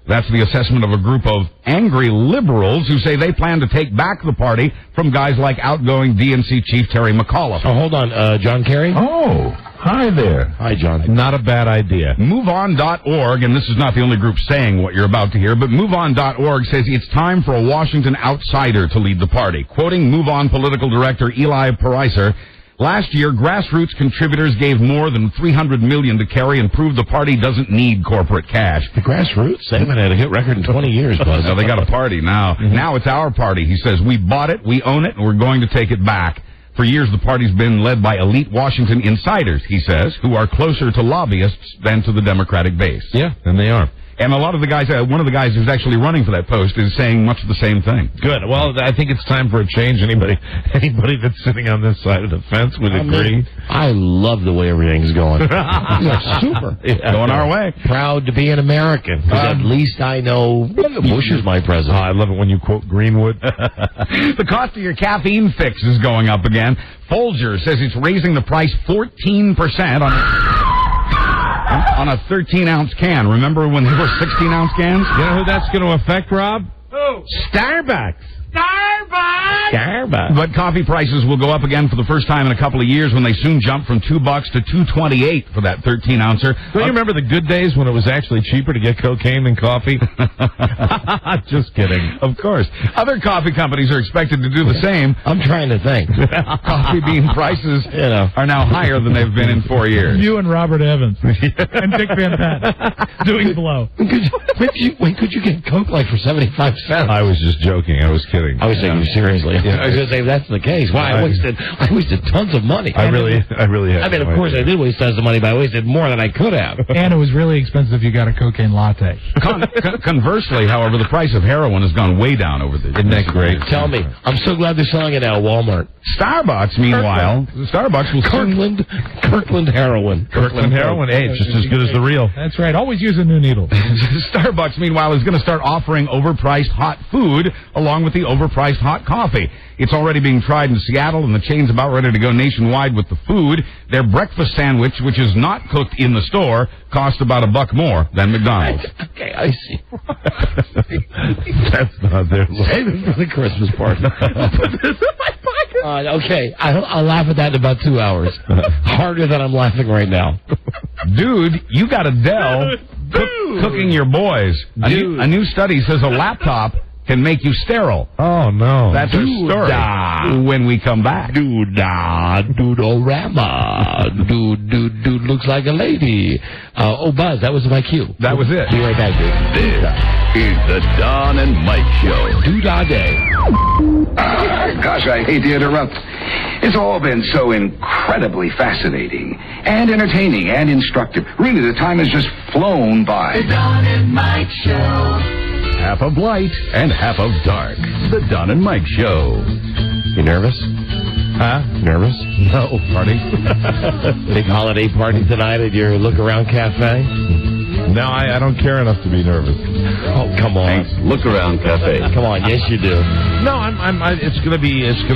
That's the assessment of a group of angry liberals who say they plan to take back the party from guys like outgoing DNC Chief Terry McAuliffe. Oh, hold on. John Kerry? Oh, Hi there. Hi, John. Not a bad idea. MoveOn.org, and this is not the only group saying what you're about to hear, but MoveOn.org says it's time for a Washington outsider to lead the party. Quoting MoveOn political director Eli Pariser, last year, grassroots contributors gave more than $300 million to Kerry and proved the party doesn't need corporate cash. The grassroots? They haven't had a hit record in 20 years, Buzz. No, they got a party now. Now it's our party. He says, we bought it, we own it, and we're going to take it back. For years, the party's been led by elite Washington insiders, he says, who are closer to lobbyists than to the Democratic base. Yeah, and they are. And a lot of the guys, one of the guys who's actually running for that post is saying much the same thing. Good. Well, I think it's time for a change. Anybody that's sitting on this side of the fence would agree. I love the way everything's going. Super. Yeah, going our way. Proud to be an American. At least I know Bush is my president. I love it when you quote Greenwood. The cost of your caffeine fix is going up again. Folger says it's raising the price 14% on a 13-ounce can. Remember when they were 16-ounce cans? You know who that's going to affect, Rob? Who? Starbucks. But coffee prices will go up again for the first time in a couple of years when they soon jump from $2 to $2.28 for that 13-ouncer. Don't you remember the good days when it was actually cheaper to get cocaine than coffee? Just kidding. Of course. Other coffee companies are expected to do the same. I'm trying to think. Coffee bean prices are now higher than they've been in 4 years. You and Robert Evans and Dick Van Patten doing blow. Could you get Coke like for 75 cents? I was just joking. I was kidding. I was saying you seriously. Yeah. I was going to say, if that's the case, why? I wasted tons of money. I really had. I mean, of course, I did waste tons of money, but I wasted more than I could have. And it was really expensive if you got a cocaine latte. Conversely, however, the price of heroin has gone way down over the years. Isn't that great? Tell me. I'm so glad they're selling it now at Walmart. Starbucks, meanwhile, Starbucks will Kirkland heroin. Kirkland heroin, hey, it's just as good as the real. That's right. Always use a new needle. Starbucks, meanwhile, is going to start offering overpriced hot food along with the overpriced hot coffee. It's already being tried in Seattle, and the chain's about ready to go nationwide with the food. Their breakfast sandwich, which is not cooked in the store, costs about $1 more than McDonald's. Okay, I see. That's not their look. Save it for the Christmas party. Put this in my pocket. Okay, I'll laugh at that in about 2 hours. Harder than I'm laughing right now. Dude, you got Adele cooking your boys. A new study says a laptop can make you sterile. Oh, no. That's our story when we come back. Doodorama. Dude looks like a lady. Buzz, that was my cue. That was it. Be right back, dude. This is the Don and Mike Show. Doodah Day. Gosh, I hate to interrupt. It's all been so incredibly fascinating and entertaining and instructive. Really, the time has just flown by. The Don and Mike Show. Half of light and half of dark. The Don and Mike Show. You nervous? Huh? Nervous? No. Party? Big holiday party tonight at your Look Around Cafe? No, I don't care enough to be nervous. Oh, come on. Thanks. Look Around Cafe. Come on, yes you do. No, it's gonna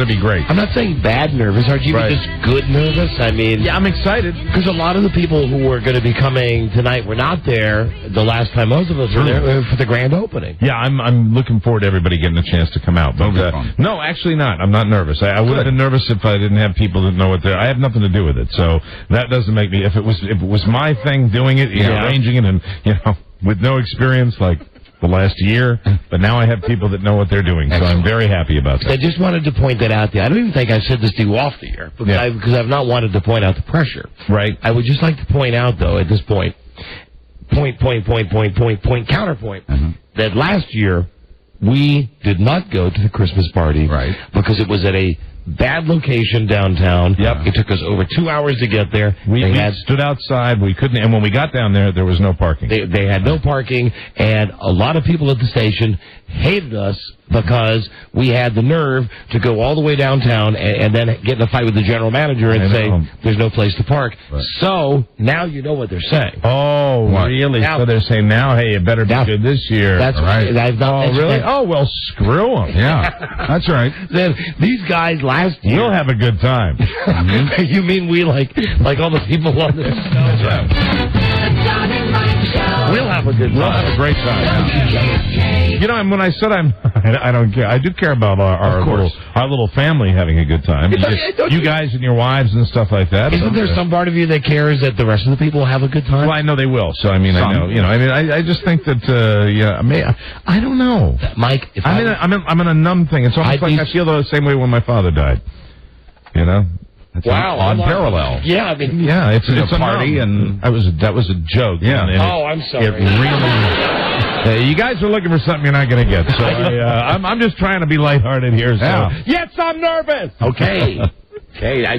be great. I'm not saying bad nervous. Aren't you just good nervous? I mean, yeah, I'm excited because a lot of the people who were going to be coming tonight were not there the last time most of us were there for the grand opening. Yeah, I'm looking forward to everybody getting a chance to come out. But no, actually not. I'm not nervous. I would have been nervous if I didn't have people that know what they're. I have nothing to do with it, so that doesn't make me. If it was my thing doing it, arranging it, and with no experience like the last year, but now I have people that know what they're doing, so I'm very happy about that. I just wanted to point that out there. I don't even think I said this to you off the air, because I've not wanted to point out the pressure. Right. I would just like to point out, though, at this point, counterpoint, that last year we did not go to the Christmas party because it was at a bad location downtown. Yep. It took us over 2 hours to get there. We stood outside. We couldn't, and when we got down there was no parking. They had no parking, and a lot of people at the station hated us because we had the nerve to go all the way downtown and then get in a fight with the general manager and say there's no place to park. Right. So now you know what they're saying. Oh, really? Now, so they're saying now, hey, you better be good this year. That's right. Really? Oh, well, screw them. Yeah, that's right. Then these guys last year. We'll have a good time. You mean we like all the people on this show? That's right. We'll have a good time. We'll have a great time. You know, and when I said I'm I don't care. I do care about our little family having a good time. You guys and your wives and stuff like that. Isn't there some part of you that cares that the rest of the people have a good time? Well, I know they will. So I mean, I know. I just think that. I don't know, Mike. I'm in a numb thing. It's almost like I feel the same way when my father died. You know. It's an odd parallel. Yeah, I mean, it's a party, and that was a joke. Yeah. I'm sorry. It really. You guys are looking for something you're not going to get. So I'm just trying to be lighthearted here. So yes, I'm nervous. Okay. Okay, I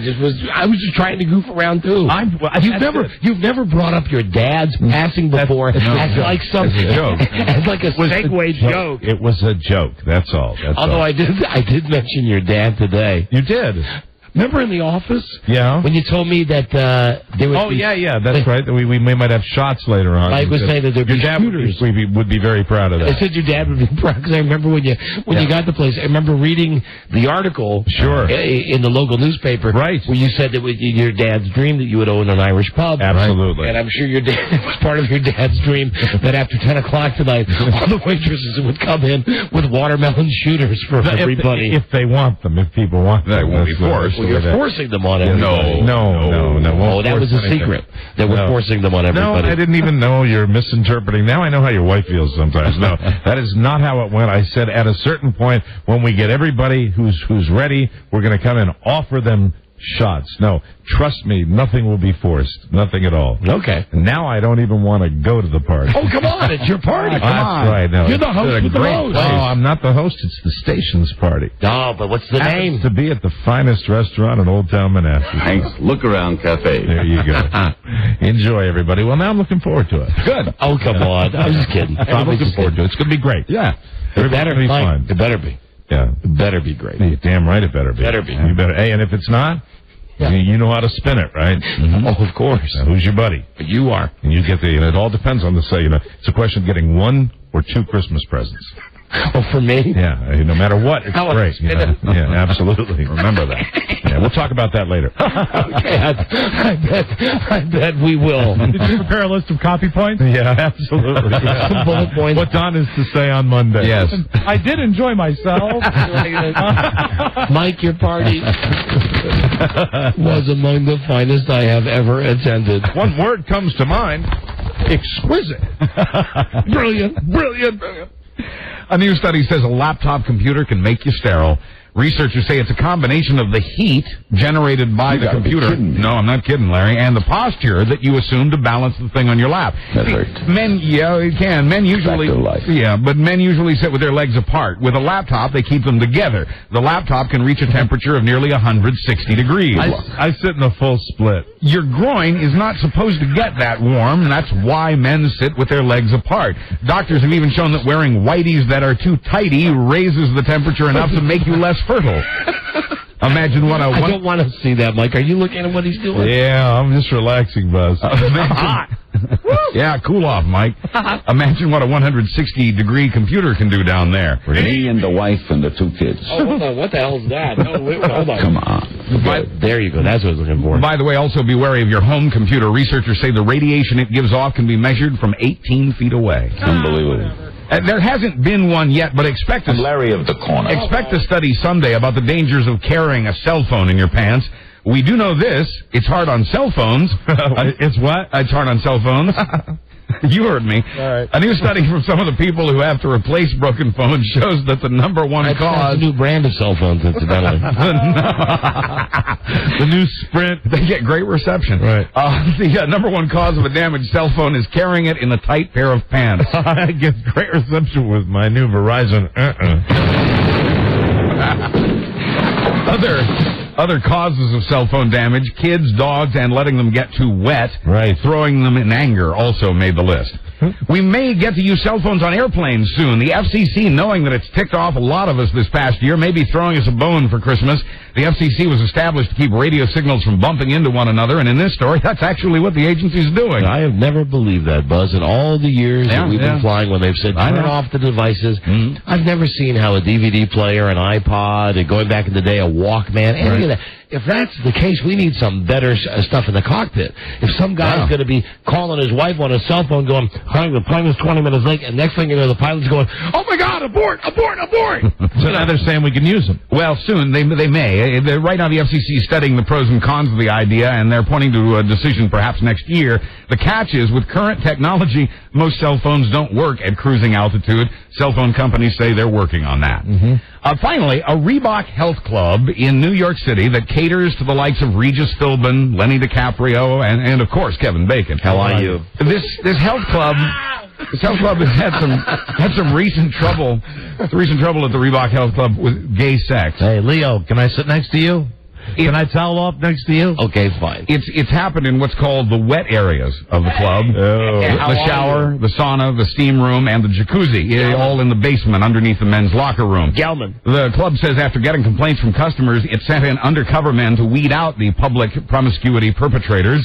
was just trying to goof around too. You've never brought up your dad's passing before as like some joke, as like a segue joke. It was a joke. That's all. Although I did mention your dad today. You did. Remember in the office? Yeah. When you told me that there was... Oh, yeah, that's right. We might have shots later on. Mike was saying that there'd be shooters. We would be very proud of that. I said your dad would be proud, because I remember when you got the place, I remember reading the article in the local newspaper where you said that your dad's dream that you would own an Irish pub. Absolutely. Right? And I'm sure it was part of your dad's dream that after 10 o'clock tonight, all the waitresses would come in with watermelon shooters for everybody. If they want them, if people want them. That won't be forced. Well, you're forcing them on everybody. No. Oh, that was a secret. That we're forcing them on everybody. No, I didn't even know. You're misinterpreting. Now I know how your wife feels sometimes. No, that is not how it went. I said at a certain point, when we get everybody who's ready, we're going to come and offer them shots. No, trust me, nothing will be forced. Nothing at all. Okay. Now I don't even want to go to the party. Oh, come on. It's your party. Come on. That's right. No, you're the host with the most. No, I'm not the host. It's the station's party. Oh, but what's the name? To be at the finest restaurant in Old Town Manassas. Thanks. Look Around Cafe. There you go. Enjoy, everybody. Well, now I'm looking forward to it. Good. Oh, come on. I'm just kidding. I'm looking forward to it. It's going to be great. Yeah. It better be fun. It better be. Yeah. It better be great. You're damn right it better be. Better be. You better. Hey, and if it's not, you know how to spin it, right? Mm-hmm. Oh, of course. Now, who's your buddy? You are. And you get it all depends on it's a question of getting 1 or 2 Christmas presents. Oh, for me? Yeah, no matter what, it's great. Yeah, absolutely. Remember that. Yeah, we'll talk about that later. Okay, I bet we will. Did you prepare a list of copy points? Yeah, absolutely. Some bullet points. What Don is to say on Monday. Yes. I did enjoy myself. Mike, your party was among the finest I have ever attended. One word comes to mind. Exquisite. Brilliant. A new study says a laptop computer can make you sterile. Researchers say it's a combination of the heat generated by the computer. No, I'm not kidding, Larry. And the posture that you assume to balance the thing on your lap. That hurts. Men, it can. Men usually, but men usually sit with their legs apart. With a laptop, they keep them together. The laptop can reach a temperature of nearly 160 degrees. I sit in a full split. Your groin is not supposed to get that warm. That's why men sit with their legs apart. Doctors have even shown that wearing whiteies that are too tighty raises the temperature enough to make you less fertile. Imagine what I don't want to see that, Mike. Are you looking at what he's doing? Yeah, I'm just relaxing, Buzz. Yeah, cool off, Mike. Imagine what a 160-degree computer can do down there. Me and the wife and the 2 kids. Oh, hold on. What the hell is that? No, wait, hold on. Come on. There you go. That's what I was looking for. By the way, also be wary of your home computer. Researchers say the radiation it gives off can be measured from 18 feet away. Unbelievable. There hasn't been one yet, but expect a Larry of the corner. Expect a study someday about the dangers of carrying a cell phone in your pants. We do know this. It's hard on cell phones. It's what? It's hard on cell phones. You heard me. All right. A new study from some of the people who have to replace broken phones shows that the number one cause... That's a new brand of cell phones, incidentally. The new Sprint. They get great reception. Right. The number one cause of a damaged cell phone is carrying it in a tight pair of pants. I get great reception with my new Verizon. Other causes of cell phone damage, kids, dogs, and letting them get too wet. Right. Throwing them in anger also made the list. We may get to use cell phones on airplanes soon. The FCC, knowing that it's ticked off a lot of us this past year, may be throwing us a bone for Christmas. The FCC was established to keep radio signals from bumping into one another, and in this story, that's actually what the agency's doing. I have never believed that, Buzz, in all the years that we've been flying when they've said turn off the devices. I've never seen how a DVD player, an iPod, and going back in the day, a Walkman, any of that. if that's the case, we need some better stuff in the cockpit. If some guy's going to be calling his wife on his cell phone going, honey, the plane is 20 minutes late, and next thing you know, the pilot's going, oh, my God, abort, abort, abort. So now they're saying we can use them. Well, soon they may. Right now the FCC is studying the pros and cons of the idea, and they're pointing to a decision perhaps next year. The catch is, with current technology, most cell phones don't work at cruising altitude. Cell phone companies say they're working on that. Finally, a Reebok health club in New York City that caters to the likes of Regis Philbin, Lenny DiCaprio, and of course, Kevin Bacon. How are you? This health club... This health club has had some recent trouble at the Reebok Health Club with gay sex. Hey, Leo, can I sit next to you? Can I towel off next to you? Okay, fine. It's happened in what's called the wet areas of the club. The shower, the sauna, the steam room, and the jacuzzi, all in the basement underneath the men's locker room. Gelman. The club says after getting complaints from customers, it sent in undercover men to weed out the public promiscuity perpetrators.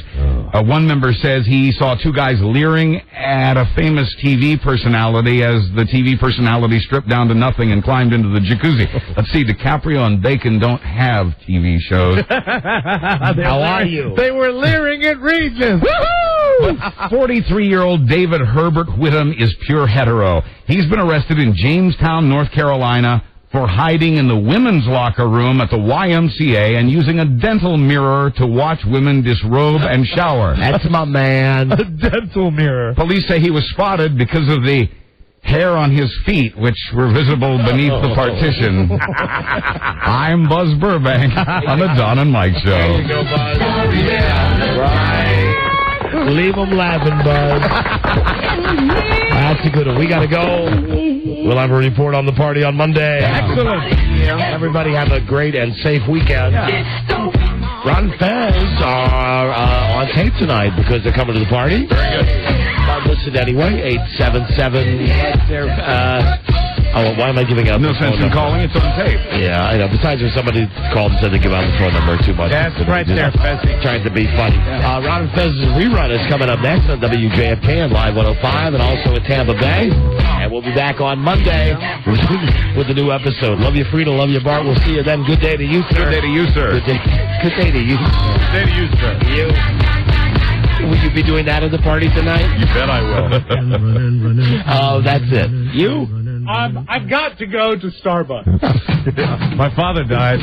One member says he saw two guys leering at a famous TV personality as the TV personality stripped down to nothing and climbed into the jacuzzi. Let's see, DiCaprio and Bacon don't have TV shows. How are you? They were leering at Regis. But 43-year-old David Herbert Whittam is pure hetero. He's been arrested in Jamestown, North Carolina, for hiding in the women's locker room at the YMCA and using a dental mirror to watch women disrobe and shower. That's my man. A dental mirror. Police say he was spotted because of the hair on his feet, which were visible beneath the partition. I'm Buzz Burbank on the Don and Mike Show. There you go, Buzz. Yeah, right. Leave them laughing, Buzz. That's a good one. We got to go. We'll have a report on the party on Monday. Excellent. Everybody have a great and safe weekend. Ron Fez are on tape tonight because they're coming to the party. Very good. Listen anyway, 877. Why am I giving out? No sense in calling. It's on tape. Yeah, I know. Besides, if somebody called and said they give out the phone number too much. That's right there, Fezzy. Trying to be funny. Ron Fez's rerun is coming up next on WJFK and Live 105 and also in Tampa Bay. And we'll be back on Monday with a new episode. Love you, Frida. Love you, Bart. We'll see you then. Good day to you, sir. Good day to you, sir. Good day to you. Good day to you, sir. You. Will you be doing that at the party tonight? You bet I will. Oh, that's it. You? I've got to go to Starbucks. My father died.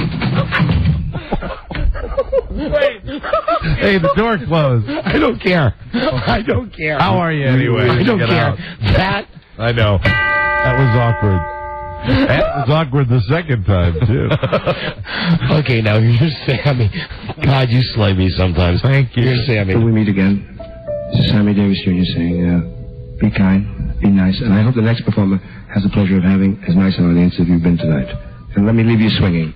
Wait. Hey, the door closed. I don't care. I don't care. How are you anyway? I don't care. Out. That. I know. That was awkward. That was awkward the second time, too. Okay, now you're Sammy. God, you slay me sometimes. Thank you. You're Sammy. Till we meet again, this is Sammy Davis Jr. saying, be kind, be nice, and I hope the next performer has the pleasure of having as nice an audience as you've been tonight. And let me leave you swinging.